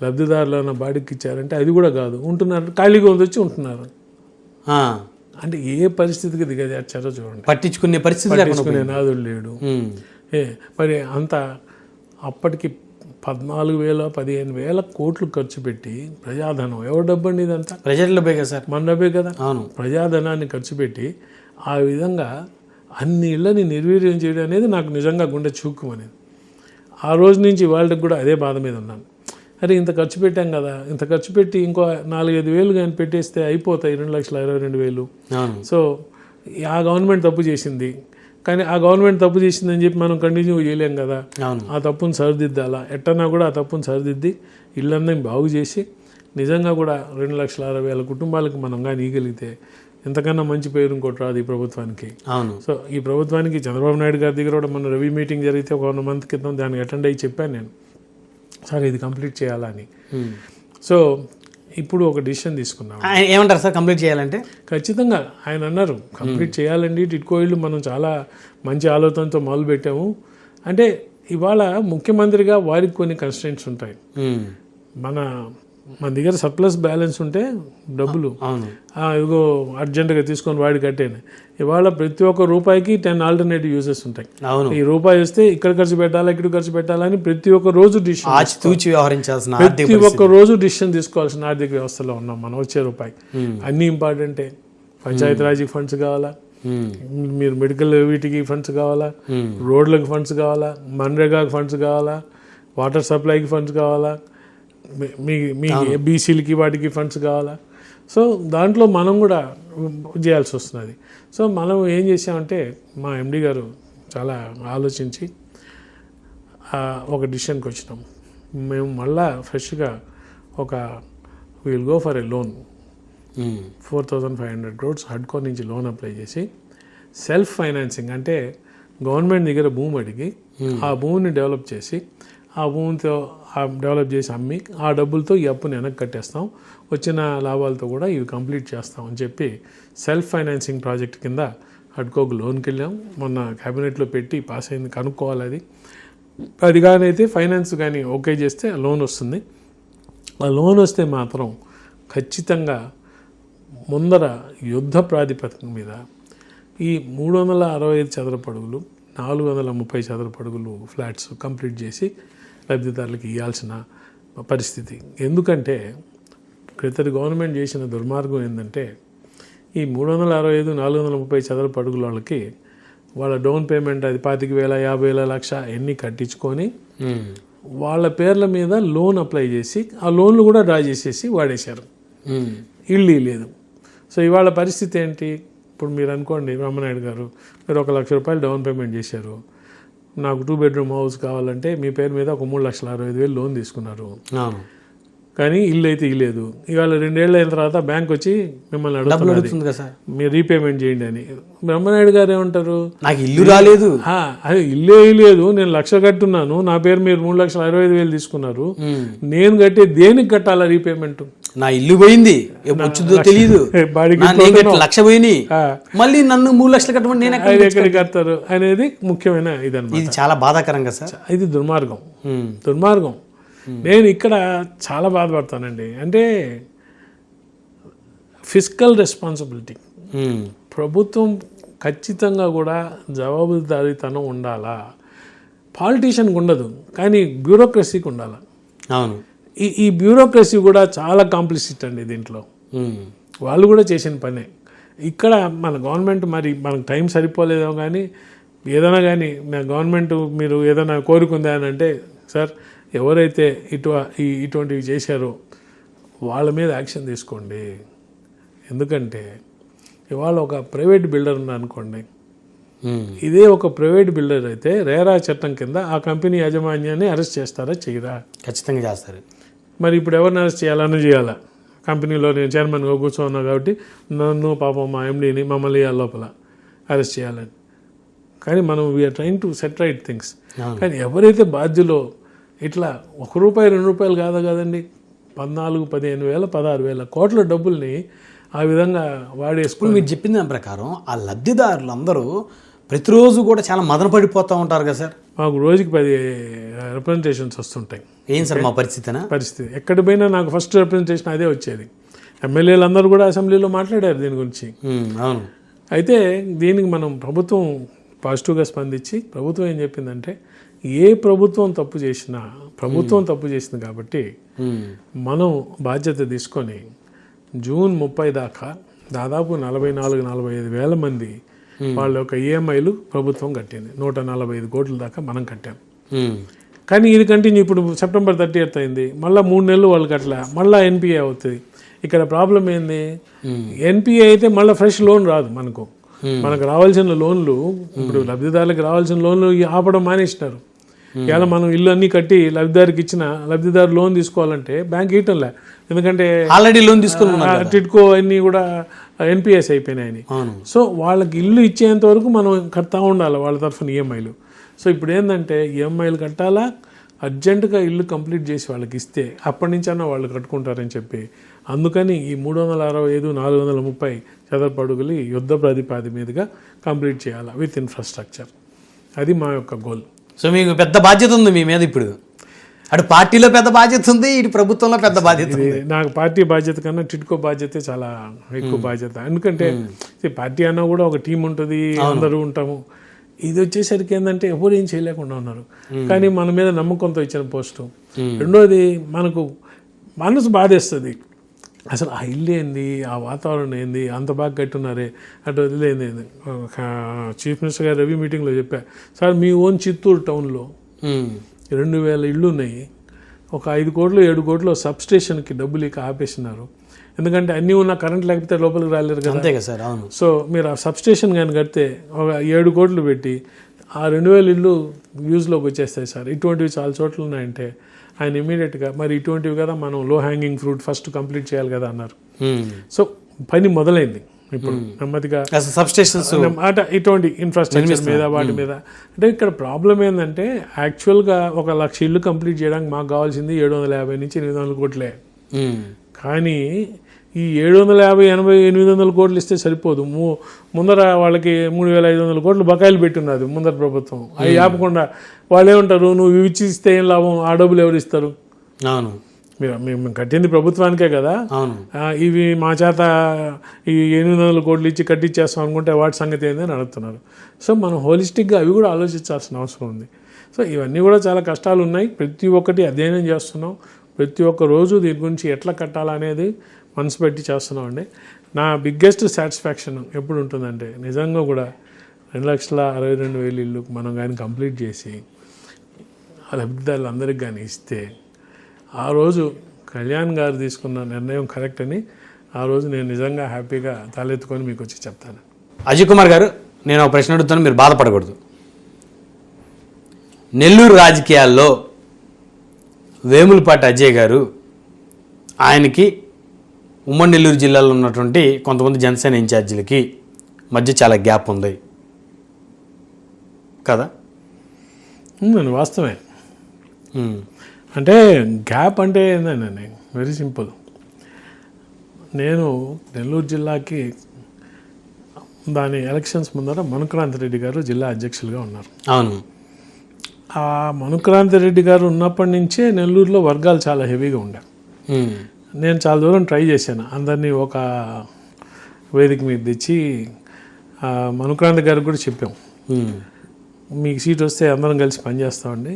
B: లబ్ధిదారులు అన్న బాడీకి ఇచ్చారంటే అది కూడా కాదు, ఉంటున్నారు, ఖాళీగా వచ్చి ఉంటున్నారు. అంటే ఏ పరిస్థితికి దిగజార్చారో చూడండి.
A: పట్టించుకునే పరిస్థితి,
B: పట్టించుకునే నాదుడు లేడు. మరి అంత అప్పటికి 14,000-15,000 కోట్లు ఖర్చు పెట్టి ప్రజాధనం, ఎవరు డబ్బు అండి ఇదంతా?
A: ప్రజల డబ్బే కదా సార్,
B: మన డబ్బే కదా.
A: అవును.
B: ప్రజాధనాన్ని ఖర్చు పెట్టి ఆ విధంగా అన్ని ఇళ్ళని నిర్వీర్యం చేయడం అనేది నాకు నిజంగా గుండె చూక్కుమనేది. ఆ రోజు నుంచి వాళ్ళకి కూడా అదే బాధ మీద ఉన్నాను. అరే ఇంత ఖర్చు పెట్టాం కదా, ఇంత ఖర్చు పెట్టి ఇంకో 4-5 వేలు కానీ పెట్టేస్తే అయిపోతాయి 2,22,000. సో ఆ గవర్నమెంట్ తప్పు చేసింది, కానీ ఆ గవర్నమెంట్ తప్పు చేసిందని చెప్పి మనం కంటిన్యూ చేయలేం కదా. ఆ తప్పును సరిదిద్దాలా, ఎట్టన్నా కూడా ఆ తప్పును సరిదిద్ది ఇళ్ళందరినీ బాగు చేసి నిజంగా కూడా 2,60,000 కుటుంబాలకు మనం కానీ ఇవ్వగలిగితే ఎంతకన్నా మంచి పేరు ఇంకోటి రాదు ఈ ప్రభుత్వానికి.
A: అవును.
B: సో ఈ ప్రభుత్వానికి చంద్రబాబు నాయుడు గారి దగ్గర కూడా మన రవి మీటింగ్ జరిగితే ఒక 1 మంత్ క్రితం దానికి అటెండ్ అయ్యి చెప్పాను నేను, సార్ ఇది కంప్లీట్ చేయాలని. సో ఇప్పుడు ఒక డిసిషన్ తీసుకున్నాం.
A: ఏమంటారు సార్ కంప్లీట్ చేయాలంటే?
B: ఖచ్చితంగా ఆయన అన్నారు కంప్లీట్ చేయాలండి. టిట్కో ఇళ్ళు మనం చాలా మంచి ఆలోచనతో మొదలు పెట్టాము. అంటే ఇవాళ ముఖ్యమంత్రిగా వారికి కొన్ని కన్స్ట్రెంట్స్ ఉంటాయి. మన దగ్గర సర్ప్లస్ బ్యాలెన్స్ ఉంటే డబ్బులు ఇదిగో అర్జెంటుగా తీసుకొని వాడి కట్టేనే. ఇవాళ ప్రతి ఒక్క రూపాయికి 10 ఆల్టర్నేటివ్ యూజెస్ ఉంటాయి. ఈ రూపాయి వస్తే ఇక్కడ ఖర్చు పెట్టాలా, ఇక్కడ ఖర్చు పెట్టాలని ప్రతి ఒక్క రోజు ప్రతి ఒక్క రోజు డిసిషన్ తీసుకోవాల్సిన ఆర్థిక వ్యవస్థలో ఉన్నాం మనం. వచ్చే రూపాయి అన్ని ఇంపార్టెంటే. పంచాయతీరాజ్ ఫండ్స్ కావాలా, మీరు మెడికల్ వీటికి ఫండ్స్ కావాలా, రోడ్లకు ఫండ్స్ కావాలా, మన్రేగాకి ఫండ్స్ కావాలా, వాటర్ సప్లైకి ఫండ్స్ కావాలా, మీ బీసీలకి వాటికి ఫండ్స్ కావాలా. సో దాంట్లో మనం కూడా చేయాల్సి వస్తున్నది. సో మనం ఏం చేసామంటే మా ఎండి గారు చాలా ఆలోచించి ఒక డిసిషన్కి వచ్చినాం. మేము మళ్ళా ఫ్రెష్గా will go for a loan 4,500 crores హడ్కో నుంచి లోన్ అప్లై చేసి సెల్ఫ్ ఫైనాన్సింగ్, అంటే గవర్నమెంట్ దగ్గర భూమి అడిగి ఆ భూమిని డెవలప్ చేసి ఆ భూమితో డెవలప్ చేసి అమ్మి ఆ డబ్బులతో ఈ అప్పుని వెనక్కి కట్టేస్తాం, వచ్చిన లాభాలతో కూడా ఇవి కంప్లీట్ చేస్తాం అని చెప్పి సెల్ఫ్ ఫైనాన్సింగ్ ప్రాజెక్ట్ కింద హడ్కోకు లోన్కి వెళ్ళాం. మొన్న క్యాబినెట్లో పెట్టి పాస్ అయింది, కనుక్కోవాలి. అది కానీ అయితే ఫైనాన్స్ కానీ ఓకే చేస్తే లోన్ వస్తుంది. ఆ లోన్ వస్తే మాత్రం ఖచ్చితంగా ముందర యుద్ధ ప్రాతిపదిక మీద ఈ 365 చదరపు అడుగులు 430 చదరపు అడుగులు ఫ్లాట్స్ కంప్లీట్ చేసి లబ్ధిదారులకు ఇవ్వాల్సిన పరిస్థితి. ఎందుకంటే క్రితం గవర్నమెంట్ చేసిన దుర్మార్గం ఏంటంటే ఈ 365, 430 చదరపు అడుగుల వాళ్ళకి వాళ్ళ డౌన్ పేమెంట్ అది 25,000, 50,000, లక్ష ఎన్ని కట్టించుకొని వాళ్ళ పేర్ల మీద లోన్ అప్లై చేసి ఆ లోన్లు కూడా డ్రా చేసేసి వాడేశారు. ఇల్లు లేదు. సో ఇవాళ పరిస్థితి ఏంటి? ఇప్పుడు మీరు అనుకోండి, బ్రహ్మనాయుడు గారు మీరు 1 లక్ష రూపాయలు డౌన్ పేమెంట్ చేశారు, నాకు 2 bedroom హౌస్ కావాలంటే మీ పేరు మీద ఒక 3,65,000 లోన్ తీసుకున్నారు, కానీ ఇల్లు అయితే ఇల్లేదు. ఇవాళ 2 ఏళ్ళు అయిన తర్వాత బ్యాంక్ వచ్చి మిమ్మల్ని అడుగుతుంది మీరు రీపేమెంట్ చేయండి అని. బ్రహ్మనాయుడు గారు ఏమంటారు,
A: నాకు ఇల్లు రాలేదు,
B: అది ఇల్లే లేదు, నేను 1,00,000 కట్టున్నాను, నా పేరు మీరు 3,65,000 తీసుకున్నారు, నేను కట్టే దేనికి కట్టాలా రీపేమెంట్?
A: నా ఇల్లు పోయింది, తెలియదు, 1,00,000 పోయినాయి, మళ్ళీ నన్ను 3 లక్షలు కట్టమని నేను
B: ఎక్కడికి కడతారు అనేది ముఖ్యమైన ఇదన్నమాట.
A: ఇది చాలా బాధాకరంగా సార్,
B: ఇది దుర్మార్గం. నేను ఇక్కడ చాలా బాధపడతానండి. అంటే ఫిస్కల్ రెస్పాన్సిబిలిటీ, ప్రభుత్వం ఖచ్చితంగా కూడా జవాబుదారీతనం ఉండాలా. పాలిటీషియన్కి ఉండదు, కానీ బ్యూరోక్రసీకి ఉండాలా.
A: అవును,
B: ఈ బ్యూరోక్రసీ కూడా చాలా కాంప్లిసిట్ అండి దీంట్లో. వాళ్ళు కూడా చేసిన పనే. ఇక్కడ మన గవర్నమెంట్ మరి మనకు టైం సరిపోలేదో కానీ ఏదైనా కానీ గవర్నమెంట్ మీరు ఏదైనా కోరుకుందా అని అంటే, సార్ ఎవరైతే ఇటువంటివి చేశారో వాళ్ళ మీద యాక్షన్ తీసుకోండి. ఎందుకంటే ఇవాళ ఒక ప్రైవేట్ బిల్డర్ ఉన్నా అనుకోండి, ఇదే ఒక ప్రైవేట్ బిల్డర్ అయితే రేరా చట్టం కింద ఆ కంపెనీ యాజమాన్యాన్ని అరెస్ట్ చేస్తారా చేయరా?
A: ఖచ్చితంగా చేస్తారు.
B: మరి ఇప్పుడు ఎవరిని అరెస్ట్ చేయాలని చేయాలా? కంపెనీలో నేను చైర్మన్గా కూర్చోన్నా కాబట్టి నన్ను పాపం మా ఎండీని మమ్మల్ని లోపల అరెస్ట్ చేయాలని. కానీ మనం we're trying to set right things. కానీ ఎవరైతే బాధ్యులో ఇట్లా ₹1 ₹2 కాదా కదండి, 14, 15 వేల 16 వేల కోట్ల డబ్బుల్ని ఆ విధంగా వాడేసుకుని,
A: మీరు చెప్పిన దాని ప్రకారం ఆ లబ్ధిదారులు అందరూ ప్రతిరోజు కూడా చాలా మదన పడిపోతూ ఉంటారు కదా సార్.
B: మాకు రోజుకి 10 రిప్రజెంటేషన్స్ వస్తుంటాయి.
A: ఏం సార్ మా పరిస్థితినా?
B: పరిస్థితి ఎక్కడ పోయినా నాకు ఫస్ట్ రిప్రజెంటేషన్ అదే వచ్చేది. ఎమ్మెల్యేలు అందరూ కూడా అసెంబ్లీలో మాట్లాడారు దీని గురించి.
A: అవును.
B: అయితే దీనికి మనం ప్రభుత్వం పాజిటివ్గా స్పందించి, ప్రభుత్వం ఏం చెప్పిందంటే ఏ ప్రభుత్వం తప్పు చేసినా ప్రభుత్వం తప్పు చేసింది కాబట్టి మనం బాధ్యత తీసుకొని జూన్ 30 దాకా దాదాపు 44-45 వేల మంది వాళ్ళ యొక్క ఈఎంఐలు ప్రభుత్వం కట్టింది. 145 కోట్ల దాకా మనం కట్టాం. కానీ ఇది కంటిన్యూ. ఇప్పుడు సెప్టెంబర్ 30th అయింది, మళ్ళీ 3 నెలలు వాళ్ళు కట్టలే, మళ్ళీ ఎన్పిఏ అవుతుంది. ఇక్కడ ప్రాబ్లం ఏంది, ఎన్పిఏ అయితే మళ్ళీ ఫ్రెష్ లోన్ రాదు మనకు రావాల్సిన లోన్లు, ఇప్పుడు లబ్ధిదారులకు రావాల్సిన లోన్లు ఆపడం మానేసినారు. ఇలా మనం ఇల్లు అన్నీ కట్టి లబ్ధిదారికి ఇచ్చిన లబ్ధిదారు లోన్ తీసుకోవాలంటే బ్యాంక్ ఇవ్వటంలే, ఎందుకంటే
A: ఆల్రెడీ లోన్ తీసుకున్నారు.
B: టిడ్కో అన్నీ కూడా ఎన్పిఎస్ అయిపోయినాయని. సో వాళ్ళకి ఇల్లు ఇచ్చేంత వరకు మనం కడతా ఉండాలి వాళ్ళ తరఫున ఈఎంఐలు. సో ఇప్పుడు ఏంటంటే ఈఎంఐలు కట్టాలా, అర్జెంటుగా ఇల్లు కంప్లీట్ చేసి వాళ్ళకి ఇస్తే అప్పటి నుంచైనా వాళ్ళు కట్టుకుంటారని చెప్పి, అందుకని ఈ 365, 430 చదరపు అడుగులు యుద్ధ ప్రతిపాది మీదుగా కంప్లీట్ చేయాలి విత్ ఇన్ఫ్రాస్ట్రక్చర్. అది మా యొక్క గోల్.
A: సో మీకు పెద్ద బాధ్యత ఉంది మీ మీద. ఇప్పుడు అటు పార్టీలో పెద్ద బాధ్యత ఉంది, ఇటు ప్రభుత్వంలో పెద్ద బాధ్యత ఉంది.
B: నాకు పార్టీ బాధ్యత కన్నా టిడ్కో బాధ్యతే చాలా ఎక్కువ బాధ్యత. ఎందుకంటే పార్టీ అన్నా కూడా ఒక టీం ఉంటుంది, అందరూ ఉంటాము. ఇది వచ్చేసరికి ఏంటంటే ఎవరు ఏం చేయలేకుండా ఉన్నారు. కానీ మన మీద నమ్మకంతో ఇచ్చిన పోస్టు. రెండోది మనకు మనసు బాధేస్తుంది. అసలు ఆ ఇల్లు ఏంది, ఆ వాతావరణం ఏంది, అంత బాగా కట్టున్నారే, అటు వదిలేంది. చీఫ్ మినిస్టర్ గారు రవి మీటింగ్లో చెప్పా, సార్ మీ ఓన్ చిత్తూరు టౌన్లో 2000 ఇళ్ళు ఉన్నాయి, ఒక 5 కోట్లు 7 కోట్లు సబ్స్టేషన్కి డబ్బులు ఇక ఆపేసినారు. ఎందుకంటే అన్నీ ఉన్న కరెంట్ లేకపోతే లోపలికి రాలేరు కదా.
A: అంతే కదా సార్. అవును.
B: సో మీరు ఆ సబ్స్టేషన్ కానీ కడితే ఒక 7 కోట్లు పెట్టి ఆ 2000 ఇళ్ళు యూజ్లోకి వచ్చేస్తాయి సార్. ఇటువంటివి చాలా చోట్ల ఉన్నాయంటే ఆయన ఇమీడియట్గా మరి ఇటువంటివి కదా మనం లో హ్యాంగింగ్ ఫ్రూట్ ఫస్ట్ కంప్లీట్ చేయాలి కదా అన్నారు. సో పని మొదలైంది ఇప్పుడు నెమ్మదిగా
A: సబ్స్టేషన్స్
B: ఇటువంటి ఇన్ఫ్రాస్ట్రక్చర్ మీద వాటి మీద. అంటే ఇక్కడ ప్రాబ్లం ఏంటంటే యాక్చువల్గా 1,00,000 ఇల్లు కంప్లీట్ చేయడానికి మాకు కావాల్సింది 750 నుంచి 800 కోట్లే. కానీ ఈ 750, 80, 800 కోట్లు ఇస్తే సరిపోదు. ముందర వాళ్ళకి 3,500 కోట్లు బకాయిలు పెట్టున్నది ముందర ప్రభుత్వం. అవి ఆపకుండా వాళ్ళు ఏమంటారు, నువ్వు ఇచ్చి ఇస్తే ఏం లాభం, ఆ డబ్బులు ఎవరు ఇస్తారు?
A: అవును,
B: మేము కట్టింది ప్రభుత్వానికే కదా. ఇవి మా చేత ఈ 800 కోట్లు ఇచ్చి కట్టించేస్తాం అనుకుంటే వాటి సంగతి ఏందని అడుగుతున్నారు. సో మనం హోలిస్టిక్గా అవి కూడా ఆలోచించాల్సిన అవసరం ఉంది. సో ఇవన్నీ కూడా చాలా కష్టాలు ఉన్నాయి. ప్రతి ఒక్కటి అధ్యయనం చేస్తున్నాం. ప్రతి ఒక్క రోజు దీని గురించి ఎట్లా కట్టాలనేది మనసు పెట్టి చేస్తున్నాం అండి. నా బిగ్గెస్ట్ సాటిస్ఫాక్షన్ ఎప్పుడు ఉంటుందంటే నిజంగా కూడా 2,62,000 ఇల్లు మనం కానీ కంప్లీట్ చేసి లబ్ధిదారులు అందరికి కానీ ఇస్తే ఆ రోజు కళ్యాణ్ గారు తీసుకున్న నిర్ణయం కరెక్ట్ అని ఆ రోజు నేను నిజంగా హ్యాపీగా తలెత్తుకొని మీకు వచ్చి చెప్తాను.
A: అజయ్ కుమార్ గారు, నేను ఒక ప్రశ్న అడుగుతాను, మీరు బాధపడకూడదు. నెల్లూరు రాజకీయాల్లో వేములపాటి అజయ్ గారు, ఆయనకి ఉమ్మడి నెల్లూరు జిల్లాలో ఉన్నటువంటి కొంతమంది జనసేన ఇన్ఛార్జీలకి మధ్య చాలా గ్యాప్ ఉంది కదా?
B: ఉందండి, వాస్తవమే. అంటే గ్యాప్ అంటే ఏంటండి, వెరీ సింపుల్. నేను నెల్లూరు జిల్లాకి దాని ఎలక్షన్స్ ముందర మనుక్రాంతి రెడ్డి గారు జిల్లా అధ్యక్షులుగా ఉన్నారు.
A: అవును.
B: ఆ మనుక్రాంతి రెడ్డి గారు ఉన్నప్పటి నుంచే నెల్లూరులో వర్గాలు చాలా హెవీగా ఉండారు. నేను చాలా దూరం ట్రై చేశాను, అందరినీ ఒక వేదిక మీద తెచ్చి మనుక్రాంతి గారికి కూడా చెప్పాం, మీకు సీట్ వస్తే అందరం కలిసి పనిచేస్తామండి,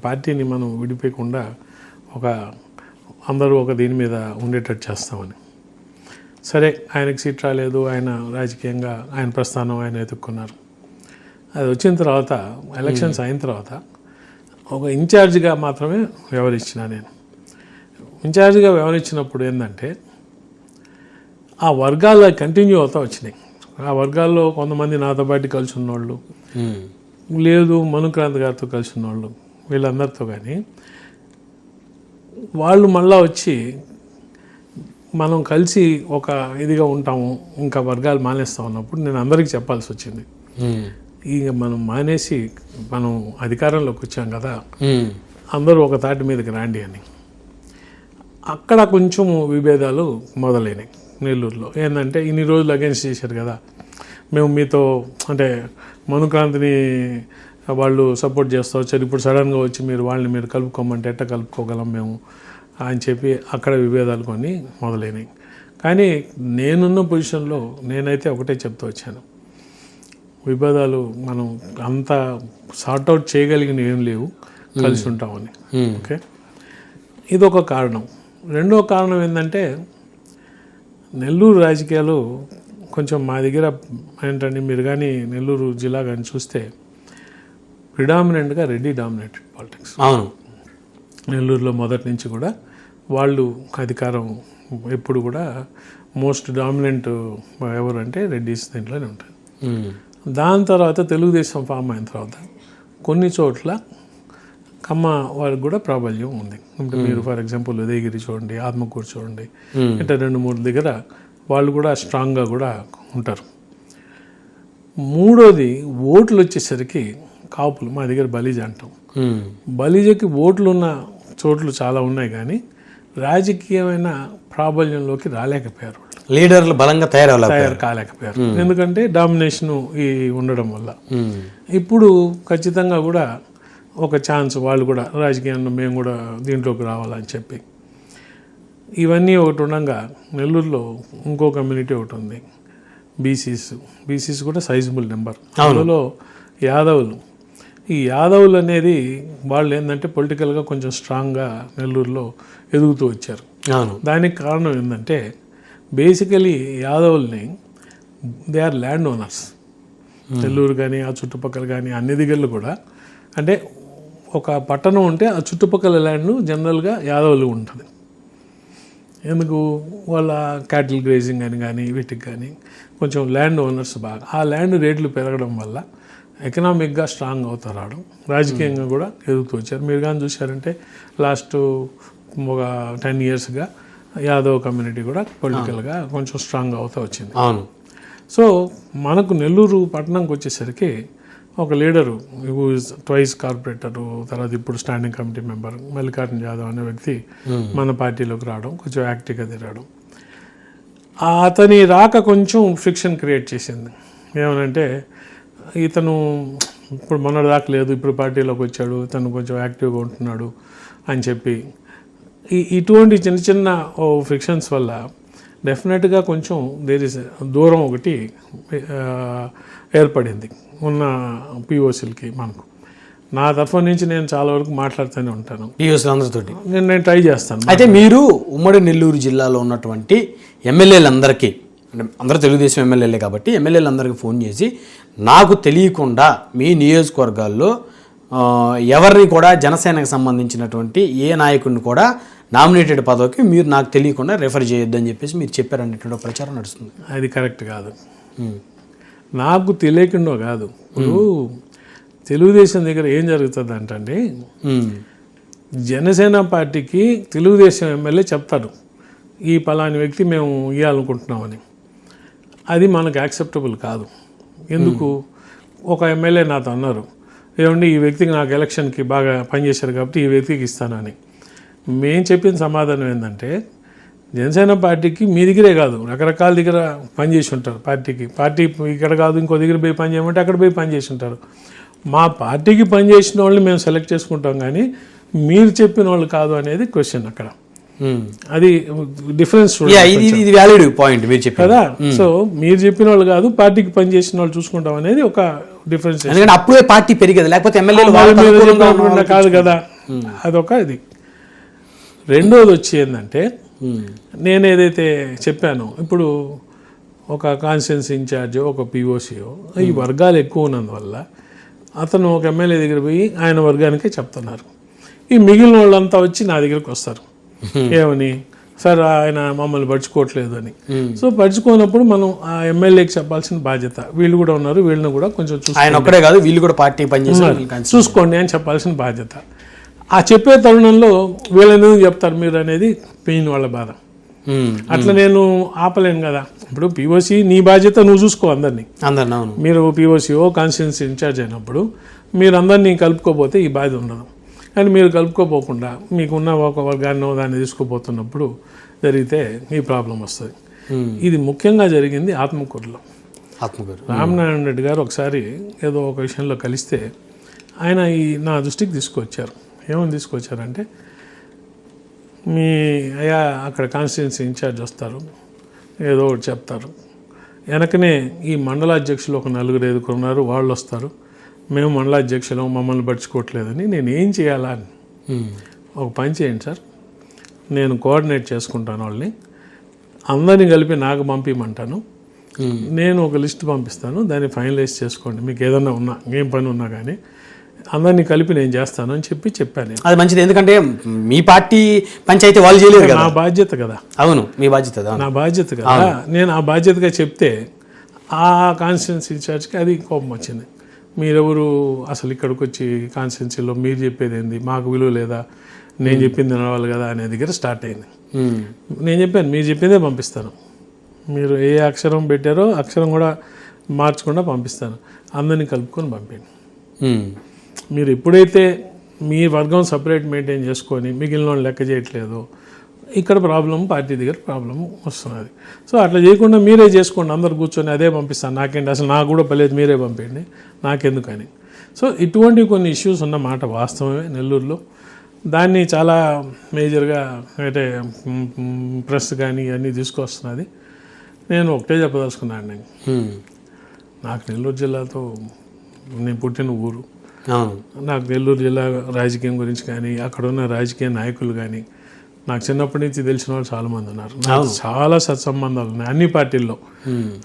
B: పార్టీని మనం విడిపోయకుండా అందరూ ఒక దీని మీద ఉండేటట్టు చేస్తామని. సరే, ఆయనకు సీట్ రాలేదు, ఆయన రాజకీయంగా ఆయన ప్రస్థానం ఆయన ఎదుర్కొన్నారు. అది వచ్చిన తర్వాత ఎలక్షన్స్ అయిన తర్వాత ఒక ఇన్ఛార్జిగా మాత్రమే వ్యవహరించిన నేను. ఇన్ఛార్జిగా వ్యవహరించినప్పుడు ఏంటంటే ఆ వర్గాలు కంటిన్యూ అవుతూ వచ్చినాయి. ఆ వర్గాల్లో కొంతమంది నాతో పాటు కలిసి ఉన్నోళ్ళు, లేదు మనుక్రాంత్ గారితో కలిసి ఉన్నోళ్ళు, వీళ్ళందరితో కానీ వాళ్ళు మళ్ళా వచ్చి మనం కలిసి ఒక ఇదిగా ఉంటాము, ఇంకా వర్గాలు మానేస్తాం అన్నప్పుడు నేను అందరికీ చెప్పాల్సి వచ్చింది. ఇక మనం మానేసి మనం అధికారంలోకి వచ్చాం కదా, అందరూ ఒక తాటి మీదకి రాండి అని. అక్కడ కొంచెం విభేదాలు మొదలైనాయి నెల్లూరులో. ఏంటంటే ఇన్ని రోజులు అగెన్స్ట్ చేశారు కదా, మేము మీతో అంటే మనుక్రాంతిని వాళ్ళు సపోర్ట్ చేస్తూ వచ్చారు, ఇప్పుడు సడన్గా వచ్చి వాళ్ళని మీరు కలుపుకోమంటే ఎట్ట కలుపుకోగలం మేము అని చెప్పి అక్కడ విభేదాలు కొన్ని మొదలైనాయి. కానీ నేనున్న పొజిషన్లో నేనైతే ఒకటే చెప్తూ వచ్చాను, విభేదాలు మనం అంత సార్ట్అవుట్ చేయగలిగినవి ఏం లేవు, కలిసి ఉంటామని. ఓకే, ఇదొక కారణం. రెండో కారణం ఏంటంటే నెల్లూరు రాజకీయాలు కొంచెం మా దగ్గర ఏంటంటే మీరు కానీ నెల్లూరు జిల్లా కానీ చూస్తే ప్రిడామినెంట్గా రెడ్డి డామినేటెడ్ పాలిటిక్స్.
A: అవును,
B: నెల్లూరులో మొదటి నుంచి కూడా వాళ్ళు అధికారం ఎప్పుడు కూడా మోస్ట్ డామినెంట్ ఎవరంటే రెడ్డిస్ దీంట్లోనే ఉంటుంది. దాని తర్వాత తెలుగుదేశం ఫామ్ అయిన తర్వాత కొన్ని చోట్ల కమ్మ వారికి కూడా ప్రాబల్యం ఉంది. అంటే మీరు ఫర్ ఎగ్జాంపుల్ ఉదయగిరి చూడండి, ఆత్మకూరు చూడండి, అంటే 2-3 దగ్గర వాళ్ళు కూడా స్ట్రాంగ్గా కూడా ఉంటారు. మూడోది ఓట్లు వచ్చేసరికి కాపులు, మా దగ్గర బలిజ అంటాం, బలిజకి ఓట్లు ఉన్న చోట్లు చాలా ఉన్నాయి కానీ రాజకీయమైన ప్రాబల్యంలోకి రాలేకపోయారు,
A: లీడర్లు బలంగా
B: తయారు కాలేకపోయారు. ఎందుకంటే డామినేషన్ ఈ ఉండడం వల్ల. ఇప్పుడు ఖచ్చితంగా కూడా ఒక ఛాన్స్ వాళ్ళు కూడా రాజకీయంలో మేము కూడా దీంట్లోకి రావాలని చెప్పి ఇవన్నీ ఒకటి ఉండగా నెల్లూరులో ఇంకో కమ్యూనిటీ ఒకటి ఉంది, బీసీస్ కూడా సైజబుల్ నెంబర్. అందులో యాదవులు. ఈ యాదవులు అనేది వాళ్ళు ఏంటంటే పొలిటికల్గా కొంచెం స్ట్రాంగ్గా నెల్లూరులో ఎదుగుతూ వచ్చారు. దానికి కారణం ఏంటంటే బేసికలీ యాదవుల్ని they are land owners. Nellore కానీ ఆ చుట్టుపక్కల కానీ అన్ని దగ్గరలో కూడా అంటే ఒక పట్టణం ఉంటే ఆ చుట్టుపక్కల ల్యాండ్ జనరల్గా యాదవులు ఉంటుంది. ఎందుకు వాళ్ళ క్యాటిల్ గ్రేజింగ్ అని కానీ వీటికి కానీ కొంచెం ల్యాండ్ ఓనర్స్ బాగా. ఆ ల్యాండ్ రేట్లు పెరగడం వల్ల ఎకనామిక్గా స్ట్రాంగ్ అవుతారు, రాజకీయంగా కూడా ఎదుగుతూ వచ్చారు. మీరు కానీ చూశారంటే లాస్ట్ ఒక 10 yearsగా యాదవ్ కమ్యూనిటీ కూడా పొలిటికల్గా కొంచెం స్ట్రాంగ్ అవుతూ వచ్చింది.
A: అవును.
B: సో మనకు నెల్లూరు పట్టణంకి వచ్చేసరికి ఒక లీడరు ట్వైస్ కార్పొరేటరు, తర్వాత ఇప్పుడు standing committee member Mallikarjuna Yadav అనే వ్యక్తి మన పార్టీలోకి రావడం, కొంచెం యాక్టివ్గా తిరగడం, అతని రాక కొంచెం ఫ్రిక్షన్ క్రియేట్ చేసింది. ఏమనంటే ఇతను ఇప్పుడు మొన్నటిదాకా లేదు, ఇప్పుడు పార్టీలోకి వచ్చాడు, తను కొంచెం యాక్టివ్గా ఉంటున్నాడు అని చెప్పి ఇటువంటి చిన్న చిన్న ఫ్రిక్షన్స్ వల్ల డెఫినెట్గా కొంచెం దూరం ఒకటి ఏర్పడింది ఉన్న పిఓసీలకి. మనకు నా తరఫు నుంచి నేను చాలా వరకు మాట్లాడుతూనే ఉంటాను
A: పిఓసీలు అందరితోటి,
B: నేను ట్రై చేస్తాను.
A: అయితే మీరు ఉమ్మడి నెల్లూరు జిల్లాలో ఉన్నటువంటి ఎమ్మెల్యేలందరికీ, అంటే అందరూ తెలుగుదేశం ఎమ్మెల్యేలే కాబట్టి ఎమ్మెల్యేలందరికీ ఫోన్ చేసి నాకు తెలియకుండా మీ నియోజకవర్గాల్లో ఎవరిని కూడా జనసేనకు సంబంధించినటువంటి ఏ నాయకుడిని కూడా నామినేటెడ్ పదవికి మీరు నాకు తెలియకుండా రెఫర్ చేయొద్దని చెప్పేసి మీరు చెప్పారనేటువంటి ప్రచారం నడుస్తుంది.
B: అది కరెక్ట్ కాదు. నాకు తెలియకుండా కాదు. ఇప్పుడు తెలుగుదేశం దగ్గర ఏం జరుగుతుంది అంటే జనసేన పార్టీకి తెలుగుదేశం ఎమ్మెల్యే చెప్తాడు ఈ పలాని వ్యక్తి మేము ఇవ్వాలనుకుంటున్నామని. అది మనకు యాక్సెప్టబుల్ కాదు. ఎందుకు? ఒక ఎమ్మెల్యే నాతో అన్నారు, ఏమండి ఈ వ్యక్తికి నాకు ఎలక్షన్కి బాగా పనిచేశారు కాబట్టి ఈ వ్యక్తికి ఇస్తానని. మేము చెప్పిన సమాధానం ఏంటంటే జనసేన పార్టీకి మీ దగ్గరే కాదు రకరకాల దగ్గర పనిచేసి ఉంటారు. పార్టీ ఇక్కడ కాదు ఇంకో దగ్గర పోయి పని చేయమంటే అక్కడ పోయి పనిచేసి ఉంటారు. మా పార్టీకి పనిచేసిన వాళ్ళని మేము సెలెక్ట్ చేసుకుంటాం కానీ మీరు చెప్పిన వాళ్ళు కాదు అనేది క్వశ్చన్ అక్కడ. అది డిఫరెన్స్
A: ఇది వ్యాలిడ్ పాయింట్ మీరు చెప్పారు
B: కదా. సో మీరు చెప్పిన వాళ్ళు కాదు పార్టీకి పనిచేసిన వాళ్ళు చూసుకుంటాం అనేది ఒక డిఫరెన్స్.
A: అప్పుడే పార్టీ పెరిగేది, లేకపోతే ఎమ్మెల్యేలు
B: కాదు కదా. అదొక ఇది. రెండోది వచ్చి ఏంటంటే నేను ఏదైతే చెప్పానో ఇప్పుడు ఒక కాన్స్టిట్యున్సీ ఇన్ఛార్జో ఒక పిఓసియో ఈ వర్గాలు ఎక్కువ ఉన్నందువల్ల అతను ఒక ఎమ్మెల్యే దగ్గర పోయి ఆయన వర్గానికే చెప్తున్నారు. ఈ మిగిలిన వాళ్ళంతా వచ్చి నా దగ్గరికి వస్తారు. ఏమని, సార్ ఆయన మమ్మల్ని పడుచుకోవట్లేదు అని. సో పడుచుకోనప్పుడు మనం ఆ ఎమ్మెల్యేకి చెప్పాల్సిన బాధ్యత, వీళ్ళు కూడా ఉన్నారు, వీళ్ళని కూడా కొంచెం
A: ఆయన ఒక్కడే కాదు, వీళ్ళు కూడా పార్టీ పనిచేస్తారు,
B: చూసుకోండి అని చెప్పాల్సిన బాధ్యత. ఆ చెప్పే తరుణంలో వీళ్ళని ఎందుకు చెప్తారు మీరు అనేది పెయిన్ వాళ్ళ బాధ. అట్లా నేను ఆపలేను కదా. ఇప్పుడు పిఓసి నీ బాధ్యత, నువ్వు చూసుకో అందరినీ. మీరు పిఓసిఓ కాన్స్టిట్యున్సీ ఇన్ఛార్జ్ అయినప్పుడు మీరు అందరినీ కలుపుకోపోతే ఈ బాధ్యత ఉండదు. కానీ మీరు కలుపుకోపోకుండా మీకున్న ఒక వర్గాన్ని దాన్ని తీసుకుపోతున్నప్పుడు జరిగితే ఈ ప్రాబ్లం వస్తుంది. ఇది ముఖ్యంగా జరిగింది ఆత్మకూరులో. రామనారాయణ రెడ్డి గారు ఒకసారి ఏదో ఒక విషయంలో కలిస్తే ఆయన నా దృష్టికి తీసుకొచ్చారు. ఏమని తీసుకొచ్చారంటే, మీ అయ్యా అక్కడ కాన్స్టిట్యున్సీ ఇన్ఛార్జ్ వస్తారు, ఏదో ఒకటి చెప్తారు, వెనకనే ఈ మండలాధ్యక్షులు ఒక 4-5 ఉన్నారు, వాళ్ళు వస్తారు, మేము మండలాధ్యక్షులు మమ్మల్ని పడుచుకోవట్లేదని, నేను ఏం చేయాలా అని. ఒక పని చేయండి సార్, నేను కోఆర్డినేట్ చేసుకుంటాను వాళ్ళని, అందరినీ కలిపి నాకు పంపించమంటాను, నేను ఒక లిస్ట్ పంపిస్తాను, దాన్ని ఫైనలైజ్ చేసుకోండి, మీకు ఏదన్నా ఉన్నా ఏం పని ఉన్నా కానీ అందరినీ కలిపి నేను చేస్తాను అని చెప్పాను.
A: అది మంచిది, ఎందుకంటే మీ పార్టీ పంచాయతీ వాళ్ళు చేయలేరు కదా,
B: నా బాధ్యత కదా.
A: అవును, మీ బాధ్యత,
B: నా బాధ్యత కదా. నేను ఆ బాధ్యతగా చెప్తే ఆ కాన్స్టిట్యున్సీ ఇన్ఛార్జ్కి అది కోపం వచ్చింది. మీరెవరు అసలు ఇక్కడికి వచ్చి కాన్స్టిట్యున్సీలో మీరు చెప్పేది ఏంది, మాకు విలువ లేదా, నేను చెప్పింది వినవాలి కదా అనే దగ్గర స్టార్ట్ అయింది. నేను చెప్పాను, మీరు చెప్పిందే పంపిస్తాను, మీరు ఏ అక్షరం పెట్టారో అక్షరం కూడా మార్చకుండా పంపిస్తాను, అందరినీ కలుపుకొని పంపండి. మీరు ఎప్పుడైతే మీ వర్గం సపరేట్ మెయింటైన్ చేసుకొని మిగిలిన వాళ్ళు లెక్క చేయట్లేదో ఇక్కడ ప్రాబ్లం, పార్టీ దగ్గర ప్రాబ్లం వస్తున్నది. సో అట్లా చేయకుండా మీరే చేసుకోండి, అందరు కూర్చొని అదే పంపిస్తాను, నాకేంటి అసలు నాకు కూడా పర్లేదు, మీరే పంపండి, నాకెందుకని. సో ఇటువంటి కొన్ని ఇష్యూస్ ఉన్న మాట వాస్తవమే నెల్లూరులో. దాన్ని చాలా మేజర్గా అంటే ప్రెస్ కానీ అన్నీ తీసుకొస్తున్నది. నేను ఒకటే చెప్పదలుచుకున్నాను, నేను నాకు నెల్లూరు జిల్లాతో, నేను పుట్టిన ఊరు, నాకు నెల్లూరు జిల్లా రాజకీయం గురించి కానీ అక్కడ ఉన్న రాజకీయ నాయకులు కానీ నాకు చిన్నప్పటి నుంచి తెలిసిన వాళ్ళు చాలామంది ఉన్నారు. నాకు చాలా సత్సంబంధాలు ఉన్నాయి అన్ని పార్టీల్లో.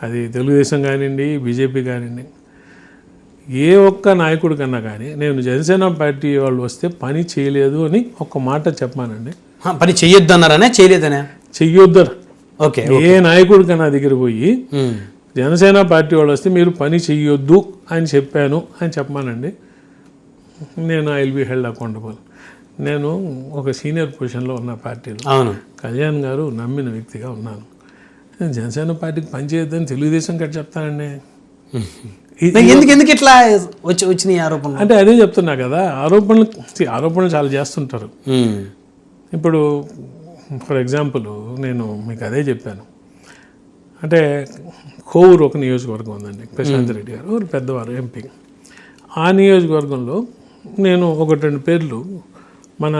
B: అది తెలుగుదేశం కానివ్వండి, బీజేపీ కానివ్వండి, ఏ ఒక్క నాయకుడి కన్నా కానీ నేను జనసేన పార్టీ వాళ్ళు వస్తే పని చేయలేదు అని ఒక్క మాట చెప్పానండి.
A: పని చెయ్యొద్దు అన్నారనే, చేయలేదనే?
B: చెయ్యొద్దు.
A: ఓకే,
B: ఏ నాయకుడి కన్నా దగ్గర పోయి జనసేన పార్టీ వాళ్ళు వస్తే మీరు పని చెయ్యొద్దు అని చెప్పాను అని చెప్పమానండి. నేను I will be held accountable. నేను ఒక సీనియర్ పొజిషన్లో ఉన్న పార్టీలో, అవును, కళ్యాణ్ గారు నమ్మిన వ్యక్తిగా ఉన్నాను. నేను జనసేన పార్టీకి పనిచేయొద్దని తెలుగుదేశం కట్టి చెప్తానండి.
A: ఎందుకు ఇట్లా వచ్చినాయి ఆరోపణలు
B: అంటే అదే చెప్తున్నా కదా, ఆరోపణలు చాలా చేస్తుంటారు. ఇప్పుడు ఫర్ ఎగ్జాంపుల్ నేను మీకు అదే చెప్పాను, అంటే కోవూరు ఒక నియోజకవర్గం ఉందండి, ప్రశాంత్ రెడ్డి గారు పెద్దవారు ఎంపీ. ఆ నియోజకవర్గంలో నేను 1-2 పేర్లు మన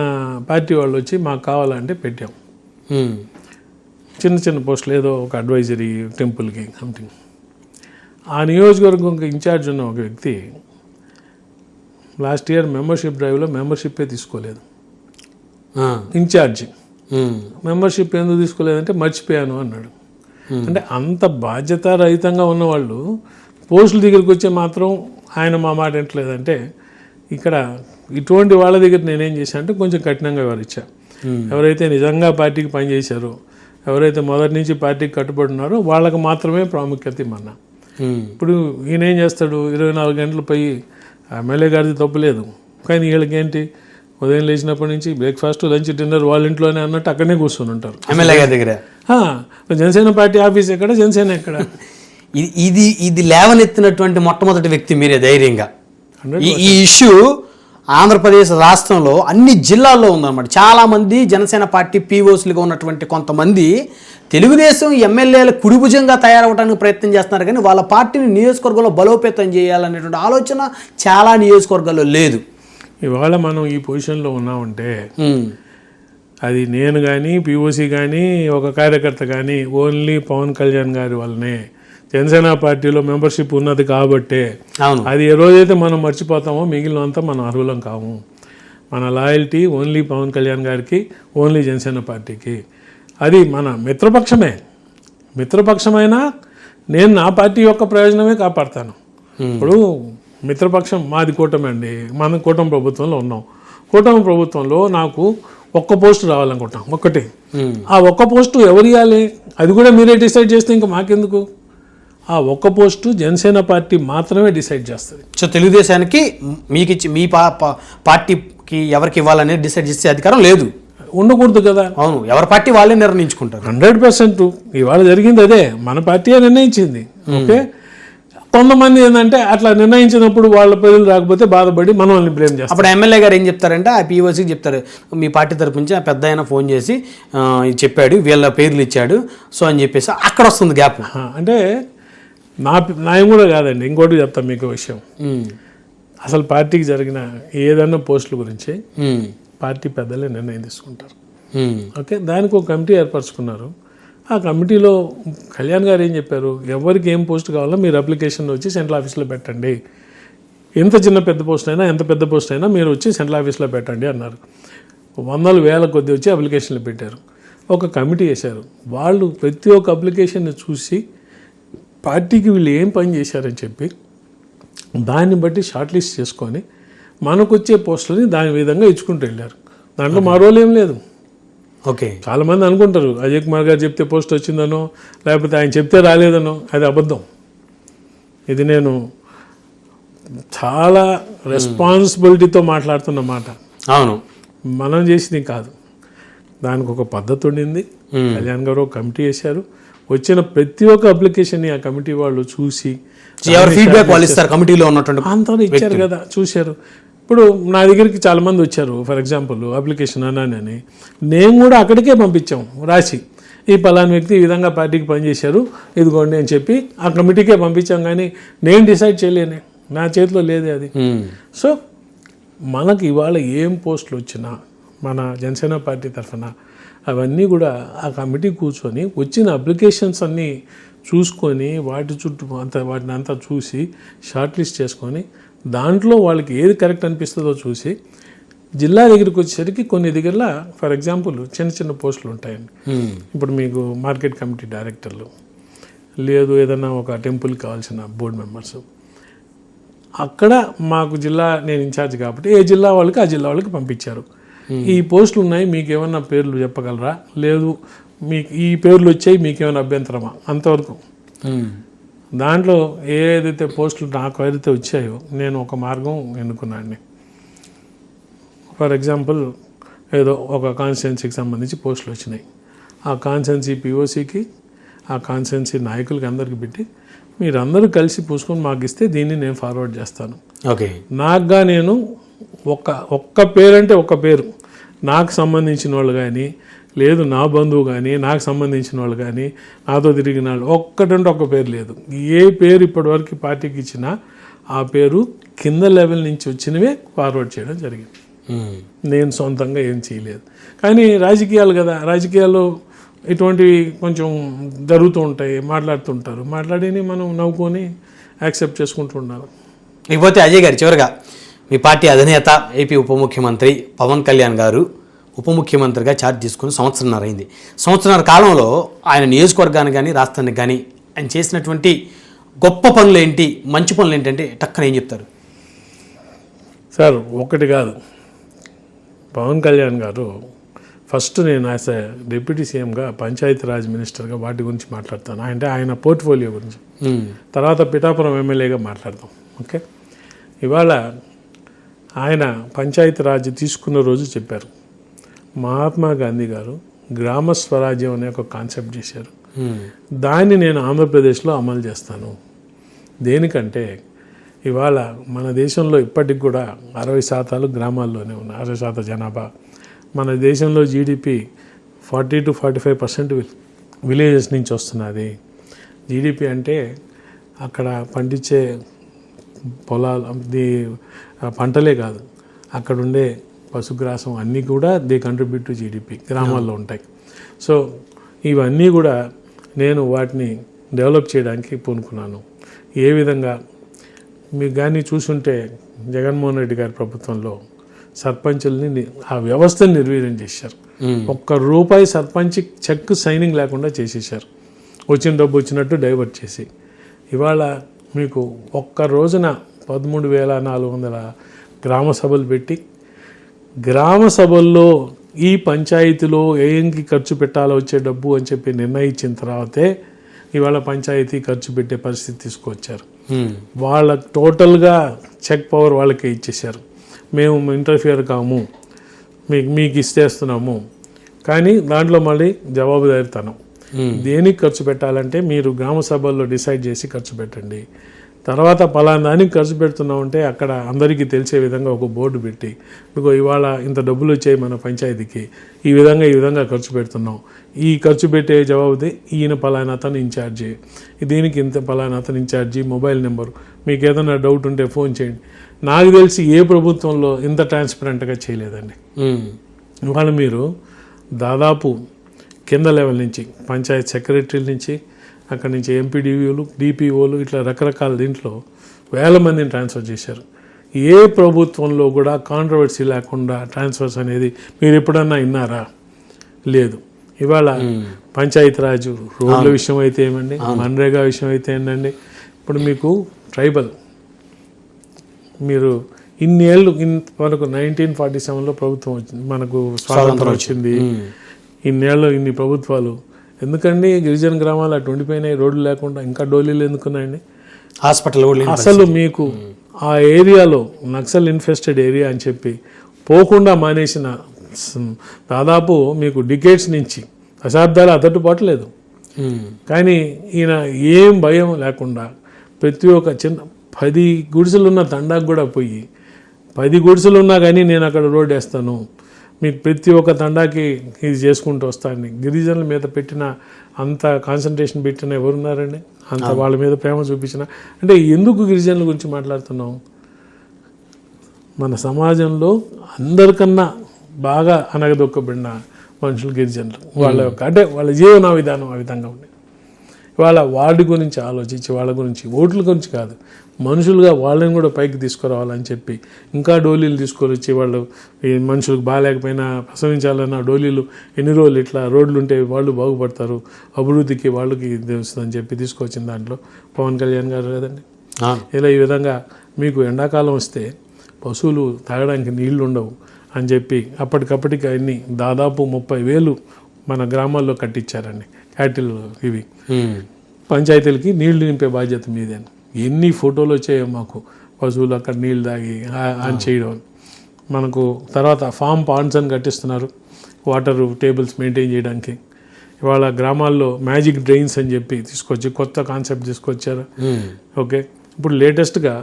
B: పార్టీ వాళ్ళు వచ్చి మాకు కావాలంటే పెట్టాం. చిన్న చిన్న పోస్టులు, ఏదో ఒక అడ్వైజరీ టెంపుల్కి సంథింగ్. ఆ నియోజకవర్గం ఇన్ఛార్జ్ ఉన్న ఒక వ్యక్తి లాస్ట్ ఇయర్ మెంబర్షిప్ డ్రైవ్లో మెంబర్షిప్పే తీసుకోలేదు. ఇన్ఛార్జి మెంబర్షిప్ ఎందుకు తీసుకోలేదంటే మర్చిపోయాను అన్నాడు. అంటే అంత బాధ్యత రహితంగా ఉన్నవాళ్ళు పోస్టుల దగ్గరికి వచ్చే మాత్రం ఆయన మా మాట వింటలేదంటే, ఇక్కడ ఇటువంటి వాళ్ళ దగ్గర నేనేం చేశాను అంటే కొంచెం కఠినంగా వివరించా. ఎవరైతే నిజంగా పార్టీకి పనిచేశారో, ఎవరైతే మొదటి నుంచి పార్టీకి కట్టుబడి ఉన్నారో వాళ్ళకి మాత్రమే ప్రాముఖ్యత ఇమ్మన్నా. ఇప్పుడు ఈయన ఏం చేస్తాడు, 24 గంటలు పోయి ఎమ్మెల్యే గారిది తప్పులేదు, కానీ వీళ్ళకి ఏంటి, ఉదయం లేచినప్పటి నుంచి బ్రేక్ఫాస్ట్, లంచ్, డిన్నర్ వాళ్ళ ఇంట్లోనే అన్నట్టు అక్కడనే కూర్చొని ఉంటారు
A: ఎమ్మెల్యే గారి దగ్గర.
B: జనసేన పార్టీ ఆఫీస్ ఎక్కడ, జనసేన ఎక్కడ?
A: ఇది లేవనెత్తినటువంటి మొట్టమొదటి వ్యక్తి మీరే ధైర్యంగా. ఈ ఇష్యూ ఆంధ్రప్రదేశ్ రాష్ట్రంలో అన్ని జిల్లాల్లో ఉందన్నమాట. చాలామంది జనసేన పార్టీ పీఓస్లుగా ఉన్నటువంటి కొంతమంది తెలుగుదేశం ఎమ్మెల్యేల కుడిభుజంగా తయారవడానికి ప్రయత్నం చేస్తున్నారు, కానీ వాళ్ళ పార్టీని నియోజకవర్గంలో బలోపేతం చేయాలనేటువంటి ఆలోచన చాలా నియోజకవర్గాల్లో లేదు.
B: ఇవాళ మనం ఈ పొజిషన్లో ఉన్నామంటే అది నేను కానీ, పీఓసీ కానీ, ఒక కార్యకర్త కానీ, ఓన్లీ పవన్ కళ్యాణ్ గారి వల్లనే. జనసేన పార్టీలో మెంబర్షిప్ ఉన్నది కాబట్టే. అది ఏ రోజైతే మనం మర్చిపోతామో మిగిలినంతా మనం అర్హులం కాము. మన లాయల్టీ ఓన్లీ పవన్ కళ్యాణ్ గారికి, ఓన్లీ జనసేన పార్టీకి. అది మన మిత్రపక్షమైనా నేను నా పార్టీ యొక్క ప్రయోజనమే కాపాడతాను. ఇప్పుడు మిత్రపక్షం మాది కూటమి అండి, మనం కూటమి ప్రభుత్వంలో ఉన్నాం. కూటమి ప్రభుత్వంలో నాకు ఒక్క పోస్ట్ రావాలనుకుంటాం ఒక్కటి. ఆ ఒక్క పోస్టు ఎవరు ఇవ్వాలి అది కూడా మీరే డిసైడ్ చేస్తే ఇంకా మాకెందుకు? ఆ ఒక్క పోస్టు జనసేన పార్టీ మాత్రమే డిసైడ్ చేస్తుంది.
A: సో తెలుగుదేశానికి మీకు ఇచ్చి మీ పార్టీకి ఎవరికి ఇవ్వాలనేది డిసైడ్ చేసే అధికారం లేదు,
B: ఉండకూడదు కదా.
A: అవును, ఎవరి పార్టీ వాళ్ళే నిర్ణయించుకుంటారు.
B: 100% ఇవాళ జరిగింది అదే, మన పార్టీయే నిర్ణయించింది. ఓకే, కొంతమంది ఏంటంటే అట్లా నిర్ణయించినప్పుడు వాళ్ళ పేర్లు రాకపోతే బాధపడి మనల్ని బ్లేమ్ చేస్తారు.
A: అప్పుడు ఎమ్మెల్యే గారు ఏం చెప్తారంటే ఆ పీఓసీకి చెప్తారు, మీ పార్టీ తరపు నుంచి ఆ పెద్ద ఆయన ఫోన్ చేసి చెప్పాడు, వీళ్ళ పేర్లు ఇచ్చాడు, సో అని చెప్పేసి అక్కడ వస్తుంది గ్యాప్.
B: అంటే నాయం కూడా కాదండి. ఇంకోటి చెప్తాను మీకు విషయం. అసలు పార్టీకి జరిగిన ఏదన్నా పోస్టుల గురించి పార్టీ పెద్దలే నిర్ణయం తీసుకుంటారు. ఓకే, దానికి ఒక కమిటీ ఏర్పరచుకున్నారు. ఆ కమిటీలో కళ్యాణ్ గారు ఏం చెప్పారు, ఎవరికి ఏం పోస్ట్ కావాలో మీరు అప్లికేషన్ వచ్చి సెంట్రల్ ఆఫీస్లో పెట్టండి, ఎంత చిన్న పెద్ద పోస్ట్ అయినా ఎంత పెద్ద పోస్ట్ అయినా మీరు వచ్చి సెంట్రల్ ఆఫీస్లో పెట్టండి అన్నారు. వందలు వేల కొద్ది వచ్చి అప్లికేషన్లు పెట్టారు. ఒక కమిటీ వేశారు. వాళ్ళు ప్రతి ఒక్క అప్లికేషన్ని చూసి పార్టీకి వీళ్ళు ఏం పని చేశారని చెప్పి దాన్ని బట్టి షార్ట్ లిస్ట్ చేసుకొని మనకు వచ్చే పోస్టులని దాని విధంగా ఇచ్చుకుంటూ వెళ్ళారు. దాంట్లో మా రోల్ ఏం లేదు.
A: ఓకే,
B: చాలామంది అనుకుంటారు అజయ్ కుమార్ గారు చెప్తే పోస్ట్ వచ్చిందనో లేకపోతే ఆయన చెప్తే రాలేదనో, అది అబద్ధం. ఇది నేను చాలా రెస్పాన్సిబిలిటీతో మాట్లాడుతున్న మాట.
A: అవును,
B: మనం చేసింది కాదు, దానికి ఒక పద్ధతి ఉండింది. కళ్యాణ్ గారు ఒక కమిటీ వేశారు. వచ్చిన ప్రతి ఒక్క అప్లికేషన్ని ఆ కమిటీ వాళ్ళు చూసి
A: ఫీడ్బ్యాక్ వాళ్ళు ఇస్తారు. కమిటీలో ఉన్నటువంటి
B: అంతా ఇచ్చారు కదా, చూశారు. ఇప్పుడు నా దగ్గరికి చాలామంది వచ్చారు. ఫర్ ఎగ్జాంపుల్ అప్లికేషన్ అన్నానని నేను కూడా అక్కడికే పంపించాం రాసి, ఈ పలానా వ్యక్తి ఈ విధంగా పార్టీకి పనిచేశారు ఇదిగోండి అని చెప్పి ఆ కమిటీకే పంపించాం. కానీ నేను డిసైడ్ చేయలేనే, నా చేతిలో లేదే అది. సో మనకి ఇవాళ ఏం పోస్టులు వచ్చినా మన జనసేన పార్టీ తరఫున అవన్నీ కూడా ఆ కమిటీ కూర్చొని వచ్చిన అప్లికేషన్స్ అన్నీ చూసుకొని వాటి చుట్టూ వాటిని అంతా చూసి షార్ట్ లిస్ట్ చేసుకొని దాంట్లో వాళ్ళకి ఏది కరెక్ట్ అనిపిస్తుందో చూసి జిల్లా దగ్గరికి వచ్చేసరికి కొన్ని దగ్గర ఫర్ ఎగ్జాంపుల్ చిన్న చిన్న పోస్టులు ఉంటాయండి. ఇప్పుడు మీకు మార్కెట్ కమిటీ డైరెక్టర్లు, లేదు ఏదైనా ఒక టెంపుల్కి కావాల్సిన బోర్డు మెంబర్స్, అక్కడ మాకు జిల్లా నేను ఇన్ఛార్జ్ కాబట్టి ఏ జిల్లా వాళ్ళకి ఆ జిల్లా వాళ్ళకి పంపించారు. ఈ పోస్టులు ఉన్నాయి, మీకు ఏమన్నా పేర్లు చెప్పగలరా, లేదు మీకు ఈ పేర్లు వచ్చాయి మీకేమైనా అభ్యంతరమా, అంతవరకు. దాంట్లో ఏదైతే పోస్టులు నాకు ఏదైతే వచ్చాయో నేను ఒక మార్గం ఎన్నుకున్నాను. ఫర్ ఎగ్జాంపుల్ ఏదో ఒక కాన్స్టిట్యున్సీకి సంబంధించి పోస్టులు వచ్చినాయి. ఆ కాన్స్టిట్యున్సీ పిఓసికి ఆ కాన్స్టిట్యున్సీ నాయకులకి అందరికి పెట్టి మీరందరూ కలిసి పూసుకొని మాకు ఇస్తే దీన్ని నేను ఫార్వర్డ్ చేస్తాను.
A: ఓకే,
B: నాకుగా నేను ఒక్క పేరు అంటే ఒక్క పేరు నాకు సంబంధించిన వాళ్ళు కానీ, లేదు నా బంధువు కానీ, నాకు సంబంధించిన వాళ్ళు కానీ, నాతో తిరిగిన వాళ్ళు ఒక్కటంటే ఒక్క పేరు లేదు. ఏ పేరు ఇప్పటివరకు పార్టీకి ఇచ్చినా ఆ పేరు కింద లెవెల్ నుంచి వచ్చినవే ఫార్వర్డ్ చేయడం జరిగింది. నేను సొంతంగా ఏం చేయలేదు. కానీ రాజకీయాలు కదా, రాజకీయాల్లో ఇటువంటివి కొంచెం జరుగుతూ ఉంటాయి, మాట్లాడుతుంటారు. మాట్లాడిని మనం నవ్వుకొని యాక్సెప్ట్ చేసుకుంటూ ఉండాలి.
A: ఇకపోతే అజయ్ గారు, చివరిగా మీ పార్టీ అధినేత ఏపీ ఉప ముఖ్యమంత్రి పవన్ కళ్యాణ్ గారు ఉప ముఖ్యమంత్రిగా ఛార్జ్ తీసుకుని సంవత్సరంన్నర అయింది. సంవత్సరంన్నర కాలంలో ఆయన నియోజకవర్గానికి కానీ రాష్ట్రానికి కానీ ఆయన చేసినటువంటి గొప్ప పనులు ఏంటి, మంచి పనులు ఏంటంటే టక్కన ఏం చెప్తారు?
B: సార్ ఒకటి కాదు, పవన్ కళ్యాణ్ గారు ఫస్ట్ నేను యాజ్ ఎ డిప్యూటీ సీఎంగా పంచాయతీరాజ్ మినిస్టర్గా వాటి గురించి మాట్లాడతాను, అంటే ఆయన పోర్ట్ఫోలియో గురించి. తర్వాత పిఠాపురం ఎమ్మెల్యేగా మాట్లాడతాం. ఓకే, ఇవాళ ఆయన పంచాయతీరాజ్ తీసుకున్న రోజు చెప్పారు, మహాత్మా గాంధీ గారు గ్రామ స్వరాజ్యం అనే ఒక కాన్సెప్ట్ చేశారు. దాన్ని నేను ఆంధ్రప్రదేశ్లో అమలు చేస్తాను. దేనికంటే ఇవాళ మన దేశంలో ఇప్పటికి కూడా 60% గ్రామాల్లోనే ఉన్నాయి, 60% జనాభా. మన దేశంలో జీడిపి 40 to 45% విలేజెస్ నుంచి వస్తున్నది. జీడిపి అంటే అక్కడ పండించే పొలాలు పంటలే కాదు, అక్కడ ఉండే పశుగ్రాసం అన్నీ కూడా దే కంట్రిబ్యూట్ టు జీడిపి గ్రామాల్లో ఉంటాయి. సో ఇవన్నీ కూడా నేను వాటిని డెవలప్ చేయడానికి పూనుకున్నాను. ఏ విధంగా మీకు కానీ చూసుంటే జగన్మోహన్ రెడ్డి గారి ప్రభుత్వంలో సర్పంచుల్ని ఆ వ్యవస్థను నిర్వీర్యం చేశారు. ₹1 సర్పంచ్ చెక్ సైనింగ్ లేకుండా చేసేసారు. వచ్చిన డబ్బు వచ్చినట్టు డైవర్ట్ చేసి ఇవాళ మీకు ఒక్క రోజున 13,400 గ్రామ సభలు పెట్టి గ్రామ సభల్లో ఈ పంచాయతీలో ఏంకి ఖర్చు పెట్టాలో వచ్చే డబ్బు అని చెప్పి నిర్ణయించిన తర్వాతే ఇవాళ పంచాయతీ ఖర్చు పెట్టే పరిస్థితి తీసుకొచ్చారు. వాళ్ళ టోటల్గా చెక్ పవర్ వాళ్ళకే ఇచ్చేశారు. మేము ఇంటర్ఫియర్ కాము, మీకు ఇస్తేస్తున్నాము, కానీ దాంట్లో మళ్ళీ జవాబుదారీతనం. దేనికి ఖర్చు పెట్టాలంటే మీరు గ్రామ సభల్లో డిసైడ్ చేసి ఖర్చు పెట్టండి. తర్వాత పలానా దానికి ఖర్చు పెడుతున్నామంటే అక్కడ అందరికీ తెలిసే విధంగా ఒక బోర్డు పెట్టి, మీకు ఇవాళ ఇంత డబ్బులు వచ్చాయి మన పంచాయతీకి, ఈ విధంగా ఖర్చు పెడుతున్నాం, ఈ ఖర్చు పెట్టే జవాబుది ఈయన పలానా అతను ఇన్ఛార్జి, దీనికి ఇంత పలానా అతను ఇన్ఛార్జి, మొబైల్ నెంబరు, మీకు ఏదైనా డౌట్ ఉంటే ఫోన్ చేయండి. నాకు తెలిసి ఏ ప్రభుత్వంలో ఇంత ట్రాన్స్పరెంట్గా చేయలేదండి. ఇవాళ మీరు దాదాపు కింద లెవెల్ నుంచి పంచాయత్ సెక్రటరీల నుంచి, అక్కడి నుంచి ఎంపీడీఓలు, డిపిఓలు, ఇట్లా రకరకాల దీంట్లో వేల మందిని ట్రాన్స్ఫర్ చేశారు. ఏ ప్రభుత్వంలో కూడా కాంట్రవర్సీ లేకుండా ట్రాన్స్ఫర్స్ అనేది మీరు ఎప్పుడన్నా విన్నారా? లేదు. ఇవాళ పంచాయతీరాజ్ రోడ్ల విషయం అయితే ఏమండి, మన్రేగా విషయం అయితే ఏంటండి, ఇప్పుడు మీకు ట్రైబల్, మీరు ఇన్నేళ్ళు మనకు 1947లో ప్రభుత్వం వచ్చింది, మనకు స్వాతంత్రం వచ్చింది. ఇన్నేళ్ళు ఇన్ని ప్రభుత్వాలు ఎందుకండి గిరిజన గ్రామాలు అటు ఉండిపోయినాయి, రోడ్లు లేకుండా? ఇంకా డోలీలు ఎందుకున్నాయండి?
A: హాస్పిటల్
B: అసలు మీకు ఆ ఏరియాలో నక్సల్ ఇన్ఫెస్టెడ్ ఏరియా అని చెప్పి పోకుండా మానేసిన దాదాపు మీకు డికేట్స్ నుంచి దశాబ్దాలు అదట్టుబాటు లేదు. కానీ ఈయన ఏం భయం లేకుండా ప్రతి ఒక్క చిన్న 10 గుడిసెలున్న తండాకు కూడా పోయి 10 గుడిసెలు ఉన్నా కానీ నేను అక్కడ రోడ్డు వేస్తాను, మీకు ప్రతి ఒక్క తండాకి ఇది చేసుకుంటూ వస్తాను. గిరిజనుల మీద పెట్టిన అంత కాన్సన్ట్రేషన్ పెట్టిన ఎవరున్నారండి? అంత వాళ్ళ మీద ప్రేమ చూపించిన. అంటే ఎందుకు గిరిజనుల గురించి మాట్లాడుతున్నాం? మన సమాజంలో అందరికన్నా బాగా అనగదొక్కబడిన మనుషులు గిరిజనులు. వాళ్ళ యొక్క అంటే వాళ్ళ జీవన విధానం ఆ విధంగా ఉంది. వాళ్ళ వార్డు గురించి ఆలోచించి, వాళ్ళ గురించి, ఓట్ల గురించి కాదు, మనుషులుగా వాళ్ళని కూడా పైకి తీసుకురావాలని చెప్పి ఇంకా డోలీలు తీసుకొని వచ్చి వాళ్ళు ఈ మనుషులకు బాగాలేకపోయినా ప్రసవించాలన్న డోలీలు ఎన్ని రోజులు ఇట్లా రోడ్లు ఉంటే వాళ్ళు బాగుపడతారు, అభివృద్ధికి వాళ్ళకి తెలుస్తుందని చెప్పి తీసుకొచ్చిన దాంట్లో పవన్ కళ్యాణ్ గారు కదండి. ఇలా ఈ విధంగా మీకు ఎండాకాలం వస్తే పశువులు తాగడానికి నీళ్లు ఉండవు అని చెప్పి అప్పటికప్పటికి అన్ని దాదాపు 30,000 మన గ్రామాల్లో కట్టించారండి క్యాటిల్ ఇవి. పంచాయతీలకి నీళ్లు నింపే బాధ్యత మీదే. ఎన్ని ఫోటోలు వచ్చాయో మాకు, పశువులు అక్కడ నీళ్ళు తాగి ఆన్ చేయడం. మనకు తర్వాత ఫామ్ పాండ్స్ అని కట్టిస్తున్నారు వాటర్ టేబుల్స్ మెయింటైన్ చేయడానికి. ఇవాళ గ్రామాల్లో మ్యాజిక్ డ్రైన్స్ అని చెప్పి తీసుకొచ్చి కొత్త కాన్సెప్ట్ తీసుకొచ్చారు. ఓకే, ఇప్పుడు లేటెస్ట్గా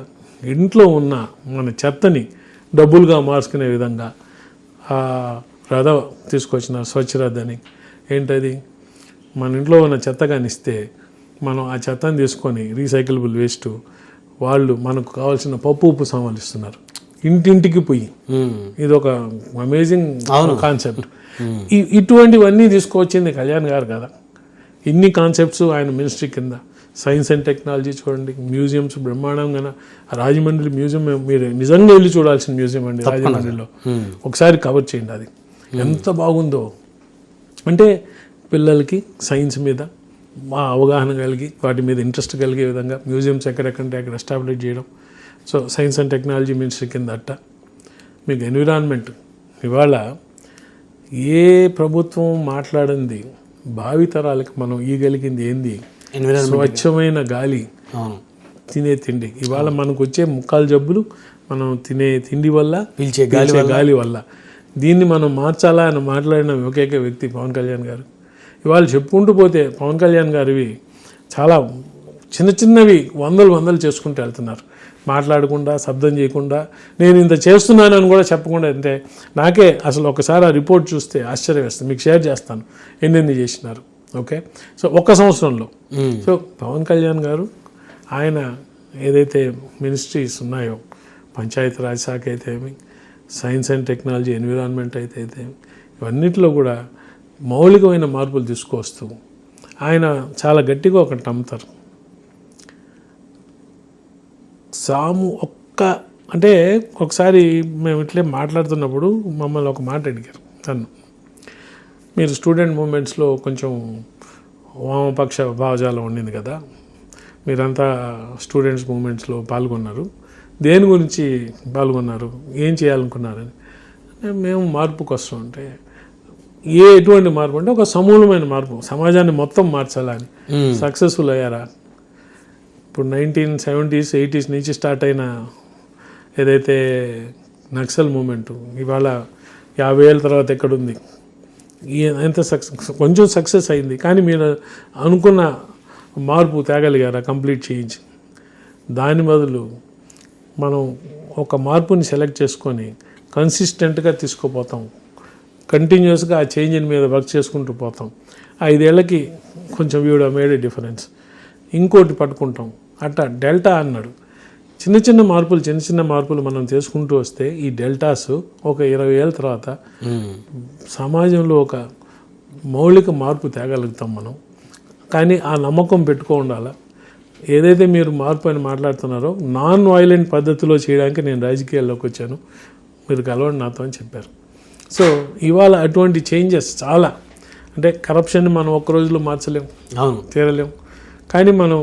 B: ఇంట్లో ఉన్న మన చెత్తని డబ్బులుగా మార్చుకునే విధంగా రథ తీసుకొచ్చినారు, స్వచ్ఛ రథ అని. ఏంటది? మన ఇంట్లో ఉన్న చెత్త కానిస్తే మనం ఆ చెత్తని తీసుకొని రీసైకిలబుల్ వేస్ట్ వాళ్ళు మనకు కావాల్సిన పప్పు ఉప్పు సామాన్లు ఇస్తున్నారు ఇంటింటికి పోయి. ఇది ఒక అమేజింగ్ కాన్సెప్ట్. ఇటువంటివన్నీ తీసుకొచ్చింది కళ్యాణ్ గారు కదా. ఇన్ని కాన్సెప్ట్స్ ఆయన మినిస్ట్రీ కింద. సైన్స్ అండ్ టెక్నాలజీ చూడండి, మ్యూజియంస్ బ్రహ్మాండంగా. రాజమండ్రి మ్యూజియం మీరు నిజంగా వెళ్ళి చూడాల్సిన మ్యూజియం అండి రాజమండ్రిలో. ఒకసారి కవర్ చేయండి, అది ఎంత బాగుందో. అంటే పిల్లలకి సైన్స్ మీద అవగాహన కలిగి వాటి మీద ఇంట్రెస్ట్ కలిగే విధంగా మ్యూజియంస్ ఎక్కడెక్కడంటే అక్కడ ఎస్టాబ్లిష్ చేయడం. So science and technology ministry కింద అట్ట. మీకు ఎన్విరాన్మెంట్, ఇవాళ ఏ ప్రభుత్వం మాట్లాడింది భావితరాలకు మనం ఇవ్వగలిగింది ఏంది? స్వచ్ఛమైన గాలి, తినే తిండి. ఇవాళ మనకు వచ్చే ముక్కాలు జబ్బులు మనం తినే తిండి వల్ల, పీల్చే గాలి వల్ల. దీన్ని మనం మార్చాలా అని మాట్లాడిన ఒకేక వ్యక్తి పవన్ కళ్యాణ్ గారు. ఇవాళ చెప్పుకుంటూ పోతే పవన్ కళ్యాణ్ గారివి చాలా చిన్న చిన్నవి వందలు చేసుకుంటూ వెళ్తున్నారు. మాట్లాడకుండా, శబ్దం చేయకుండా, నేను ఇంత చేస్తున్నానని కూడా చెప్పకుండా. అంటే నాకే అసలు ఒకసారి ఆ రిపోర్ట్ చూస్తే ఆశ్చర్యం వేస్తుంది. మీకు షేర్ చేస్తాను ఎన్నెన్ని చేసినారు. ఓకే, సో ఒక్క సంవత్సరంలో. సో పవన్ కళ్యాణ్ గారు ఆయన ఏదైతే మినిస్ట్రీస్ ఉన్నాయో, పంచాయతీరాజ్ శాఖ అయితే ఏమి, సైన్స్ అండ్ టెక్నాలజీ, ఎన్విరాన్మెంట్ అయితే ఇవన్నిటిలో కూడా మౌలికమైన మార్పులు తీసుకొస్తూ ఆయన చాలా గట్టిగా ఒకటి నమ్ముతారు. అంటే ఒకసారి మేము ఇట్లే మాట్లాడుతున్నప్పుడు మమ్మల్ని ఒక మాట అడిగారు నన్ను. మీరు స్టూడెంట్ మూమెంట్స్లో కొంచెం వామపక్ష భావజాలం ఉండింది కదా, మీరంతా స్టూడెంట్స్ మూమెంట్స్లో పాల్గొన్నారు, దేని గురించి పాల్గొన్నారు, ఏం చేయాలనుకున్నారని. మేము మార్పు కోసం అంటే ఎటువంటి మార్పు అంటే ఒక సమూలమైన మార్పు, సమాజాన్ని మొత్తం మార్చాలని. సక్సెస్ఫుల్ అయ్యారా? ఇప్పుడు 1970s 80s నుంచి స్టార్ట్ అయిన ఏదైతే నక్సల్ మూమెంటు ఇవాళ 50 ఏళ్ళ తర్వాత ఎక్కడుంది? ఎంత కొంచెం సక్సెస్ అయింది, కానీ మీరు అనుకున్న మార్పు తేగలిగారా కంప్లీట్ చేయించి? దాని బదులు మనం ఒక మార్పుని సెలెక్ట్ చేసుకొని కన్సిస్టెంట్గా తీసుకుపోతాం, కంటిన్యూస్గా ఆ చేంజ్ని మీద వర్క్ చేసుకుంటూ పోతాం. 5 ఏళ్ళకి కొంచెం వీడు మేడ్ ఏ డిఫరెన్స్, ఇంకోటి పట్టుకుంటాం. అట్లా డెల్టా అన్నాడు. చిన్న చిన్న మార్పులు మనం చేసుకుంటూ వస్తే ఈ డెల్టాస్ ఒక 20 ఏళ్ళ తర్వాత సమాజంలో ఒక మౌలిక మార్పు తేగలుగుతాం మనం. కానీ ఆ నమ్మకం పెట్టుకో ఉండాలా. ఏదైతే మీరు మార్పు అని మాట్లాడుతున్నారో నాన్ వైలెంట్ పద్ధతిలో చేయడానికి నేను రాజకీయాల్లోకి వచ్చాను, మీరు కలవండి నాతో అని చెప్పారు. సో ఇవాళ అటువంటి చేంజెస్ చాలా, అంటే కరప్షన్ని మనం ఒక్క రోజులో మార్చలేం, తీరలేం. కానీ మనం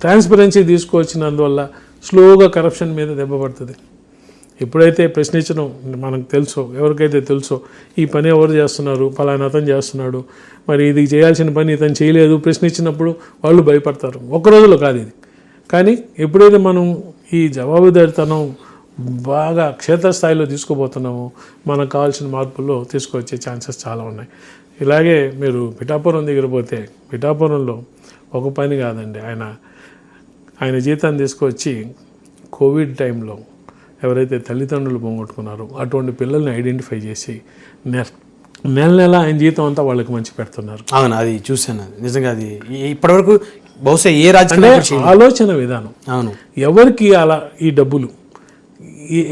B: ట్రాన్స్పరెన్సీ తీసుకువచ్చినందువల్ల స్లోగా కరప్షన్ మీద దెబ్బ పడుతుంది. ఎప్పుడైతే ప్రశ్నించడం మనకు తెలుసో, ఎవరికైతే తెలుసో ఈ పని ఎవరు చేస్తున్నారు, ఫలానా అతను చేస్తున్నాడు, మరి ఇది చేయాల్సిన పని ఇతను చేయలేదు, ప్రశ్నించినప్పుడు వాళ్ళు భయపడతారు. ఒక్క రోజులో కాదు ఇది. కానీ ఎప్పుడైతే మనం ఈ జవాబుదారితనం బాగా క్షేత్రస్థాయిలో తీసుకుపోతున్నామో మనకు కావాల్సిన మార్పుల్లో తీసుకొచ్చే ఛాన్సెస్ చాలా ఉన్నాయి. ఇలాగే మీరు పిఠాపురం దగ్గర పోతే, పిఠాపురంలో ఒక పని కాదండి, ఆయన జీతాన్ని తీసుకొచ్చి కోవిడ్ టైంలో ఎవరైతే తల్లిదండ్రులు పోగొట్టుకున్నారో అటువంటి పిల్లల్ని ఐడెంటిఫై చేసి నెల ఆయన జీతం అంతా వాళ్ళకి మంచి పెడుతున్నారు.
A: అవును, అది చూశాను. నిజంగా అది ఇప్పటివరకు బహుశా ఏ రాజకీయ
B: ఆలోచన విధానం.
A: అవును,
B: ఎవరికి అలా ఈ డబ్బులు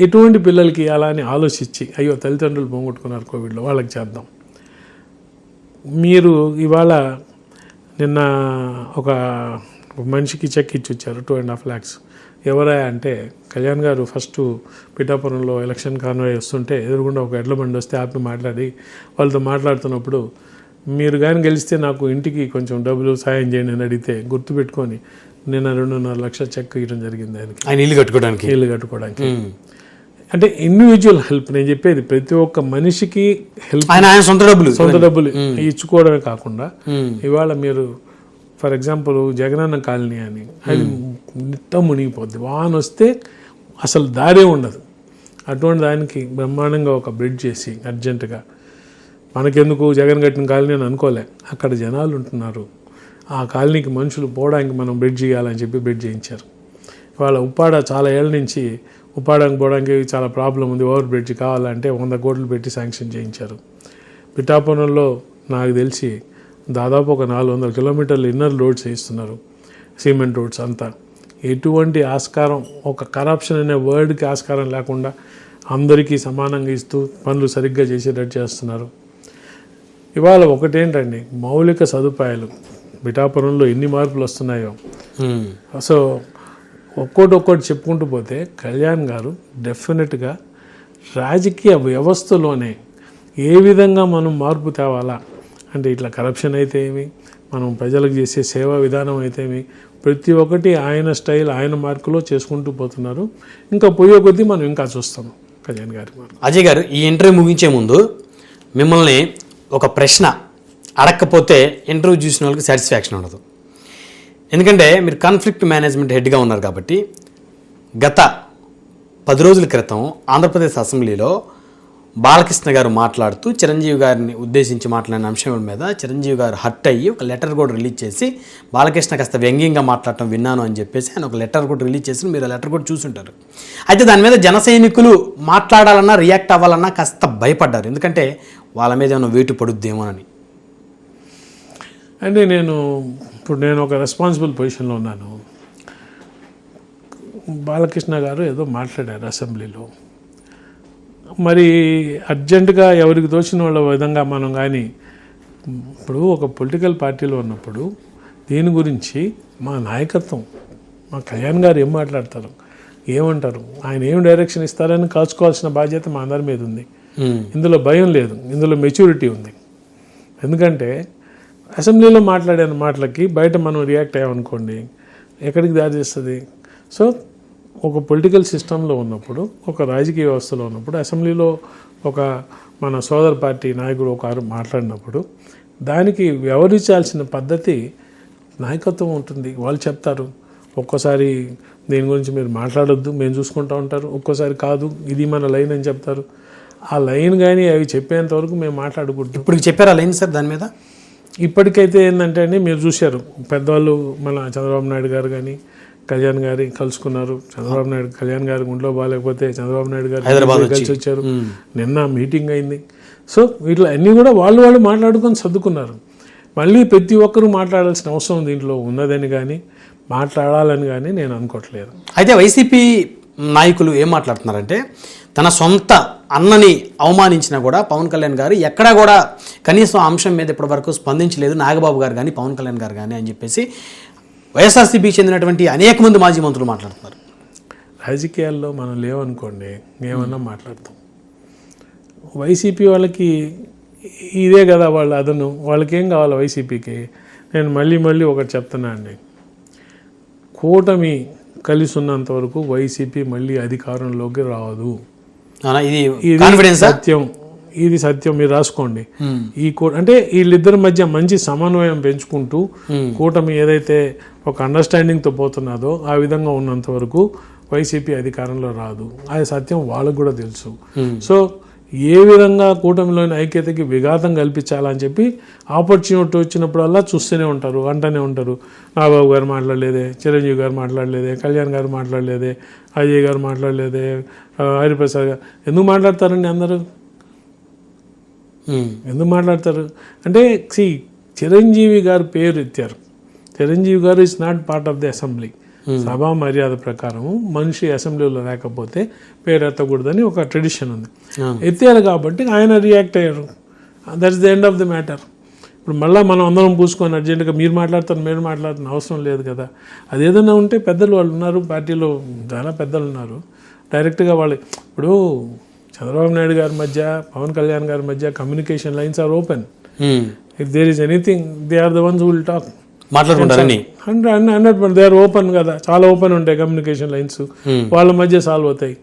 B: ఎటువంటి పిల్లలకి అలా అని ఆలోచించి అయ్యో తల్లిదండ్రులు పోగొట్టుకున్నారు కోవిడ్లో వాళ్ళకి చేద్దాం. మీరు ఇవాళ నిన్న ఒక మనిషికి చెక్ ఇచ్చి వచ్చారు 2.5 lakhs. ఎవరా అంటే కళ్యాణ్ గారు ఫస్ట్ పిఠాపురంలో ఎలక్షన్ కాన్వాయ్ వస్తుంటే ఎదురుగుండా ఒక ఎడ్ల బండి వస్తే ఆపి మాట్లాడి వాళ్ళతో మాట్లాడుతున్నప్పుడు మీరు కానీ గెలిస్తే నాకు ఇంటికి కొంచెం డబ్బులు సాయం చేయండి అని అడిగితే గుర్తుపెట్టుకొని నిన్న 2.5 లక్షల చెక్ ఇవ్వడం జరిగింది ఆయన ఇల్లు కట్టుకోవడానికి. అంటే ఇండివిజువల్ హెల్ప్. నేను చెప్పేది ప్రతి ఒక్క మనిషికి హెల్ప్,
A: ఆయన సొంత డబ్బులు
B: ఇచ్చుకోవడమే కాకుండా ఇవాళ మీరు ఫర్ ఎగ్జాంపుల్ జగనన్న కాలనీ అని అది నిట్ట మునిగిపోద్ది, వాన వస్తే అసలు దారే ఉండదు. అటువంటి దానికి బ్రహ్మాండంగా ఒక బ్రిడ్జ్ చేసి అర్జెంటుగా, మనకెందుకు జగన్ కట్టిన కాలనీ అని అనుకోలే, అక్కడ జనాలు ఉంటున్నారు, ఆ కాలనీకి మనుషులు పోవడానికి మనం బ్రిడ్జ్ చేయాలని చెప్పి బ్రిడ్జ్ చేయించారు. ఇవాళ ఉప్పాడ చాలా ఏళ్ళ నుంచి ఉప్పాడానికి పోవడానికి చాలా ప్రాబ్లం ఉంది, ఓవర్ బ్రిడ్జ్ కావాలంటే 100 కోట్లు పెట్టి శాంక్షన్ చేయించారు. పిఠాపురంలో నాకు తెలిసి దాదాపు ఒక 400 కిలోమీటర్లు ఇన్నర్ రోడ్స్ వేస్తున్నారు, సిమెంట్ రోడ్స్ అంతా. ఎటువంటి ఆస్కారం, ఒక కరప్షన్ అనే వర్డ్కి ఆస్కారం లేకుండా అందరికీ సమానంగా ఇస్తూ పనులు సరిగ్గా చేసేటట్టు చేస్తున్నారు. ఇవాళ ఒకటేంటండి, మౌలిక సదుపాయాలు పిఠాపురంలో ఎన్ని మార్పులు వస్తున్నాయో. సో ఒక్కోటి చెప్పుకుంటూ పోతే కళ్యాణ్ గారు డెఫినెట్గా రాజకీయ వ్యవస్థలోనే ఏ విధంగా మనం మార్పు తేవాలా అంటే, ఇట్లా కరప్షన్ అయితే ఏమి, మనం ప్రజలకు చేసే సేవా విధానం అయితే ఏమి, ప్రతి ఒక్కటి ఆయన స్టైల్ ఆయన మార్కులో చేసుకుంటూ పోతున్నారు. ఇంకా పోయే కొద్దీ మనం ఇంకా చూస్తాం కళ్యాణ్ గారి మార్పు.
A: అజయ్ గారు, ఈ ఇంటర్వ్యూ ముగించే ముందు మిమ్మల్ని ఒక ప్రశ్న అడగకపోతే ఇంటర్వ్యూ చూసిన వాళ్ళకి సాటిస్ఫాక్షన్ ఉండదు. ఎందుకంటే మీరు కాన్ఫ్లిక్ట్ మేనేజ్మెంట్ హెడ్గా ఉన్నారు కాబట్టి, గత 10 రోజుల క్రితం ఆంధ్రప్రదేశ్ అసెంబ్లీలో బాలకృష్ణ గారు మాట్లాడుతూ చిరంజీవి గారిని ఉద్దేశించి మాట్లాడిన అంశం మీద చిరంజీవి గారు హర్ట్ అయ్యి ఒక లెటర్ కూడా రిలీజ్ చేసి, బాలకృష్ణ కాస్త వ్యంగ్యంగా మాట్లాడటం విన్నాను అని చెప్పేసి ఆయన ఒక లెటర్ కూడా రిలీజ్ చేసి మీరు ఆ లెటర్ కూడా చూసుంటారు. అయితే దాని మీద జన సైనికులు మాట్లాడాలన్నా రియాక్ట్ అవ్వాలన్నా కాస్త భయపడ్డారు, ఎందుకంటే వాళ్ళ మీద ఏమైనా వేటు పడుద్దేమోనని.
B: అంటే నేను ఒక రెస్పాన్సిబుల్ పొజిషన్లో ఉన్నాను. బాలకృష్ణ గారు ఏదో మాట్లాడారు అసెంబ్లీలో, మరి అర్జెంటుగా ఎవరికి తోచిన వాళ్ళ విధంగా మనం కానీ, ఇప్పుడు ఒక పొలిటికల్ పార్టీలో ఉన్నప్పుడు దీని గురించి మా నాయకత్వం, మా కళ్యాణ్ గారు ఏం మాట్లాడతారు, ఏమంటారు, ఆయన ఏం డైరెక్షన్ ఇస్తారని కాచుకోవాల్సిన బాధ్యత మా అందరి మీద ఉంది. ఇందులో భయం లేదు, ఇందులో మెచ్యూరిటీ ఉంది. ఎందుకంటే అసెంబ్లీలో మాట్లాడిన మాటలకి బయట మనం రియాక్ట్ అయ్యామనుకోండి ఎక్కడికి దారి చేస్తుంది. సో ఒక పొలిటికల్ సిస్టంలో ఉన్నప్పుడు, ఒక రాజకీయ వ్యవస్థలో ఉన్నప్పుడు, అసెంబ్లీలో ఒక మన సోదర పార్టీ నాయకుడు ఒకరు మాట్లాడినప్పుడు దానికి వ్యవహరించాల్సిన పద్ధతి నాయకత్వం ఉంటుంది. వాళ్ళు చెప్తారు, ఒక్కోసారి దీని గురించి మీరు మాట్లాడొద్దు, మేము చూసుకుంటూ ఉంటారు. ఒక్కోసారి కాదు, ఇది మన లైన్ అని చెప్తారు. ఆ లైన్ కానీ అవి చెప్పేంత వరకు మేము మాట్లాడకూడదు.
A: ఇప్పుడు చెప్పారా లైన్ సార్ దాని మీద?
B: ఇప్పటికైతే ఏంటంటే అండి, మీరు చూశారు పెద్దవాళ్ళు మన చంద్రబాబు నాయుడు గారు కానీ కళ్యాణ్ గారి కలుసుకున్నారు. చంద్రబాబు నాయుడు కళ్యాణ్ గారి గుంట్లో బాగాలేకపోతే చంద్రబాబు నాయుడు గారు
A: హైదరాబాద్
B: కలిసి వచ్చారు. నిన్న మీటింగ్ అయింది. సో వీటిలో అన్నీ కూడా వాళ్ళు మాట్లాడుకొని సర్దుకున్నారు. మళ్ళీ ప్రతి ఒక్కరూ మాట్లాడాల్సిన అవసరం దీంట్లో ఉన్నదని కానీ మాట్లాడాలని కానీ నేను అనుకోవట్లేదు.
A: అయితే వైసీపీ నాయకులు ఏం మాట్లాడుతున్నారంటే, తన సొంత అన్నని అవమానించినా కూడా పవన్ కళ్యాణ్ గారు ఎక్కడా కూడా కనీసం అంశం మీద ఇప్పటివరకు స్పందించలేదు, నాగబాబు గారు కానీ పవన్ కళ్యాణ్ గారు కానీ అని చెప్పేసి వైఎస్ఆర్సీపీకి చెందినటువంటి అనేక మంది మాజీ మంత్రులు మాట్లాడుతున్నారు.
B: రాజకీయాల్లో మనం లేవనుకోండి, ఏమన్నా మాట్లాడతాం. వైసీపీ వాళ్ళకి ఇదే కదా వాళ్ళ అదను. వాళ్ళకి ఏం కావాలి వైసీపీకి? నేను మళ్ళీ ఒకటి చెప్తున్నా అండి, కూటమి కలిసి ఉన్నంత వరకు వైసీపీ మళ్ళీ అధికారంలోకి రాదు. ఇది సత్యం, ఇది సత్యం. మీరు రాసుకోండి. ఈ అంటే వీళ్ళిద్దరి మధ్య మంచి సమన్వయం పెంచుకుంటూ కూటమి ఏదైతే ఒక అండర్స్టాండింగ్తో పోతున్నదో ఆ విధంగా ఉన్నంత వరకు వైసీపీ అధికారంలో రాదు. అది సత్యం వాళ్ళకు కూడా తెలుసు. సో ఏ విధంగా కూటమిలోని ఐక్యతకి విఘాతం కల్పించాలని చెప్పి ఆపర్చునిటీ వచ్చినప్పుడల్లా చూస్తూనే ఉంటారు, అంటూనే ఉంటారు. నాగబాబు గారు మాట్లాడలేదే, చిరంజీవి గారు మాట్లాడలేదే, కళ్యాణ్ గారు మాట్లాడలేదే, అజయ్ గారు మాట్లాడలేదే, హరిప్రసాద్ గారు. ఎందుకు మాట్లాడతారండి అందరూ? ఎందుకు మాట్లాడతారు అంటే, చిరంజీవి గారు పేరు ఎత్తారు. చిరంజీవి గారు is not part of the assembly. సభా మర్యాద ప్రకారం మనిషి అసెంబ్లీలో లేకపోతే పేరు ఎత్తకూడదని ఒక ట్రెడిషన్ ఉంది. ఎత్తారు కాబట్టి ఆయన రియాక్ట్ అయ్యారు. That's the end of the matter. ఇప్పుడు మళ్ళీ మనం అందరం పూసుకొని అర్జెంటుగా మీరు మాట్లాడుతున్న అవసరం లేదు కదా. అది ఏదైనా ఉంటే పెద్దలు వాళ్ళు ఉన్నారు, పార్టీలో చాలా పెద్దలు ఉన్నారు. డైరెక్ట్గా వాళ్ళు ఇప్పుడు చంద్రబాబు నాయుడు గారి మధ్య పవన్ కళ్యాణ్ గారి మధ్య communication lines are open. If there is anything they are the ones who will talk.
A: మాట్లాడుకుంటారని
B: 100% దే ఆర్ ఓపెన్ కదా, చాలా ఓపెన్ ఉంటాయి కమ్యూనికేషన్ లైన్స్. వాళ్ళ మధ్య సాల్వ్ అవుతాయి.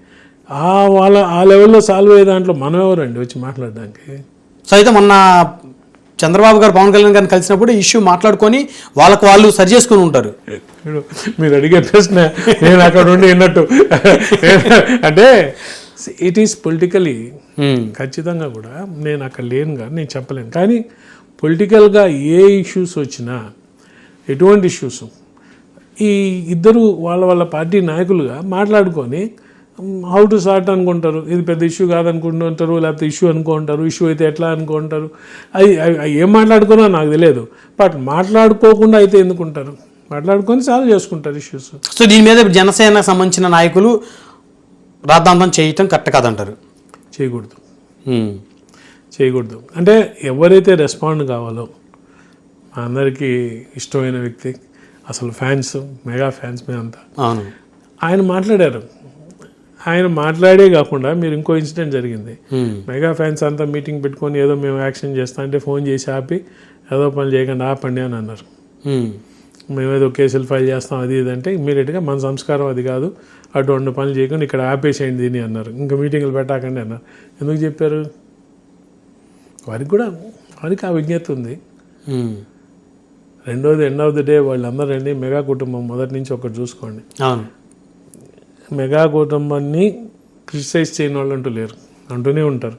B: ఆ లెవెల్లో సాల్వ్ అయ్యే దాంట్లో మనం ఎవరండి వచ్చి మాట్లాడడానికి?
A: సో అయితే మొన్న చంద్రబాబు గారు పవన్ కళ్యాణ్ గారిని కలిసినప్పుడు ఇష్యూ మాట్లాడుకొని వాళ్ళకు వాళ్ళు సరి చేసుకుని ఉంటారు.
B: మీరు అడిగే ప్రశ్న నేను అక్కడ ఉండి విన్నట్టు అంటే ఇట్ ఈస్ పొలిటికలీ ఖచ్చితంగా కూడా నేను అక్కడ లేనుగా నేను చెప్పలేను. కానీ పొలిటికల్గా ఏ ఇష్యూస్ వచ్చినా, ఎటువంటి ఇష్యూస్, ఈ ఇద్దరు వాళ్ళ పార్టీ నాయకులుగా మాట్లాడుకొని హౌ టు సార్ట్ అనుకుంటారు. ఇది పెద్ద ఇష్యూ కాదనుకుంటుంటారు, లేకపోతే ఇష్యూ అనుకుంటారు. ఇష్యూ అయితే ఎట్లా అనుకుంటారు, అది ఏం మాట్లాడుకున్నా నాకు తెలియదు. బట్ మాట్లాడుకోకుండా అయితే ఎందుకుంటారు? మాట్లాడుకొని సాల్వ్ చేసుకుంటారు ఇష్యూస్.
A: సో దీని మీద జనసేనకు సంబంధించిన నాయకులు రాద్ధాంతం చేయటం కరెక్ట్ కాదంటారు?
B: చేయకూడదు. అంటే ఎవరైతే రెస్పాండ్ కావాలో, మా అందరికీ ఇష్టమైన వ్యక్తి, అసలు ఫ్యాన్స్, మెగా ఫ్యాన్స్ మేమంతా, ఆయన మాట్లాడారు. ఆయన మాట్లాడే కాకుండా మీరు ఇంకో ఇన్సిడెంట్ జరిగింది. మెగా ఫ్యాన్స్ అంతా మీటింగ్ పెట్టుకొని ఏదో మేము యాక్షన్ చేస్తా అంటే ఫోన్ చేసి ఆపి ఏదో పని చేయకుండా ఆపండి అని అన్నారు. మేమేదో కేసులు ఫైల్ చేస్తాం అది ఇది అంటే ఇమ్మీడియట్గా మన సంస్కారం అది కాదు, అటువంటి పనులు చేయకుండా ఇక్కడ ఆపేసేయండి దీన్ని అన్నారు. ఇంకా మీటింగ్లు పెట్టాకండి అన్నారు. ఎందుకు చెప్పారు? వారికి ఆ విజ్ఞత ఉంది. రెండోది ఎండ్ ఆఫ్ ది డే వాళ్ళందరూ రండి, మెగా కుటుంబం మొదటి నుంచి ఒకటి చూసుకోండి. మెగా కుటుంబాన్ని క్రిటిసైజ్ చేయని వాళ్ళు అంటూ లేరు, అంటూనే ఉంటారు.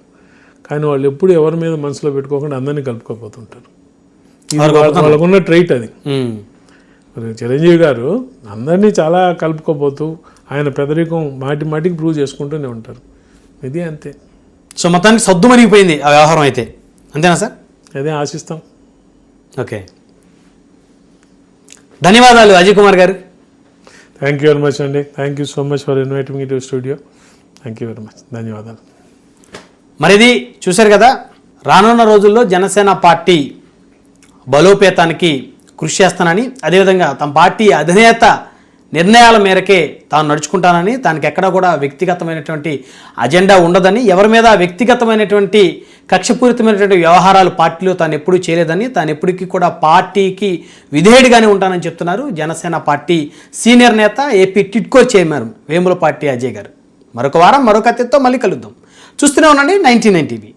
B: కానీ వాళ్ళు ఎప్పుడు ఎవరి మీద మనసులో పెట్టుకోకుండా అందరినీ కలుపుకోపోతుంటారు. వాళ్ళకున్న ట్రైట్ అది. చిరంజీవి గారు అందరినీ చాలా కలుపుకోపోతూ ఆయన పెదరికం మాటికి ప్రూవ్ చేసుకుంటూనే ఉంటారు. ఇది అంతే.
A: సో మొత్తానికి సద్దు మరిగిపోయింది ఆ వ్యవహారం అయితే, అంతేనా సార్?
B: అదే ఆశిస్తాం.
A: ఓకే, ధన్యవాదాలు అజయ్ కుమార్ గారు.
B: థ్యాంక్ యూ వెరీ మచ్ అండి. Thank you so much for inviting me to studio. Thank you very much. ధన్యవాదాలు.
A: మరిది చూశారు కదా, రానున్న రోజుల్లో జనసేన పార్టీ బలోపేతానికి కృషి చేస్తానని, అదేవిధంగా తమ పార్టీ అధినేత నిర్ణయాల మేరకే తాను నడుచుకుంటానని, దానికి ఎక్కడా కూడా వ్యక్తిగతమైనటువంటి అజెండా ఉండదని, ఎవరి మీద వ్యక్తిగతమైనటువంటి కక్షపూరితమైనటువంటి వ్యవహారాలు పార్టీలో తాను ఎప్పుడూ చేయలేదని, తాను ఎప్పటికీ కూడా పార్టీకి విధేయుడిగానే ఉంటానని చెప్తున్నారు జనసేన పార్టీ సీనియర్ నేత, ఏపీ టిడ్కో చైర్మన్ వేములపాటి అజయ్ గారు. మరొక వారం మరొక అతిథితో మళ్ళీ కలుద్దాం. చూస్తూనే ఉండండి 99 టీవీ.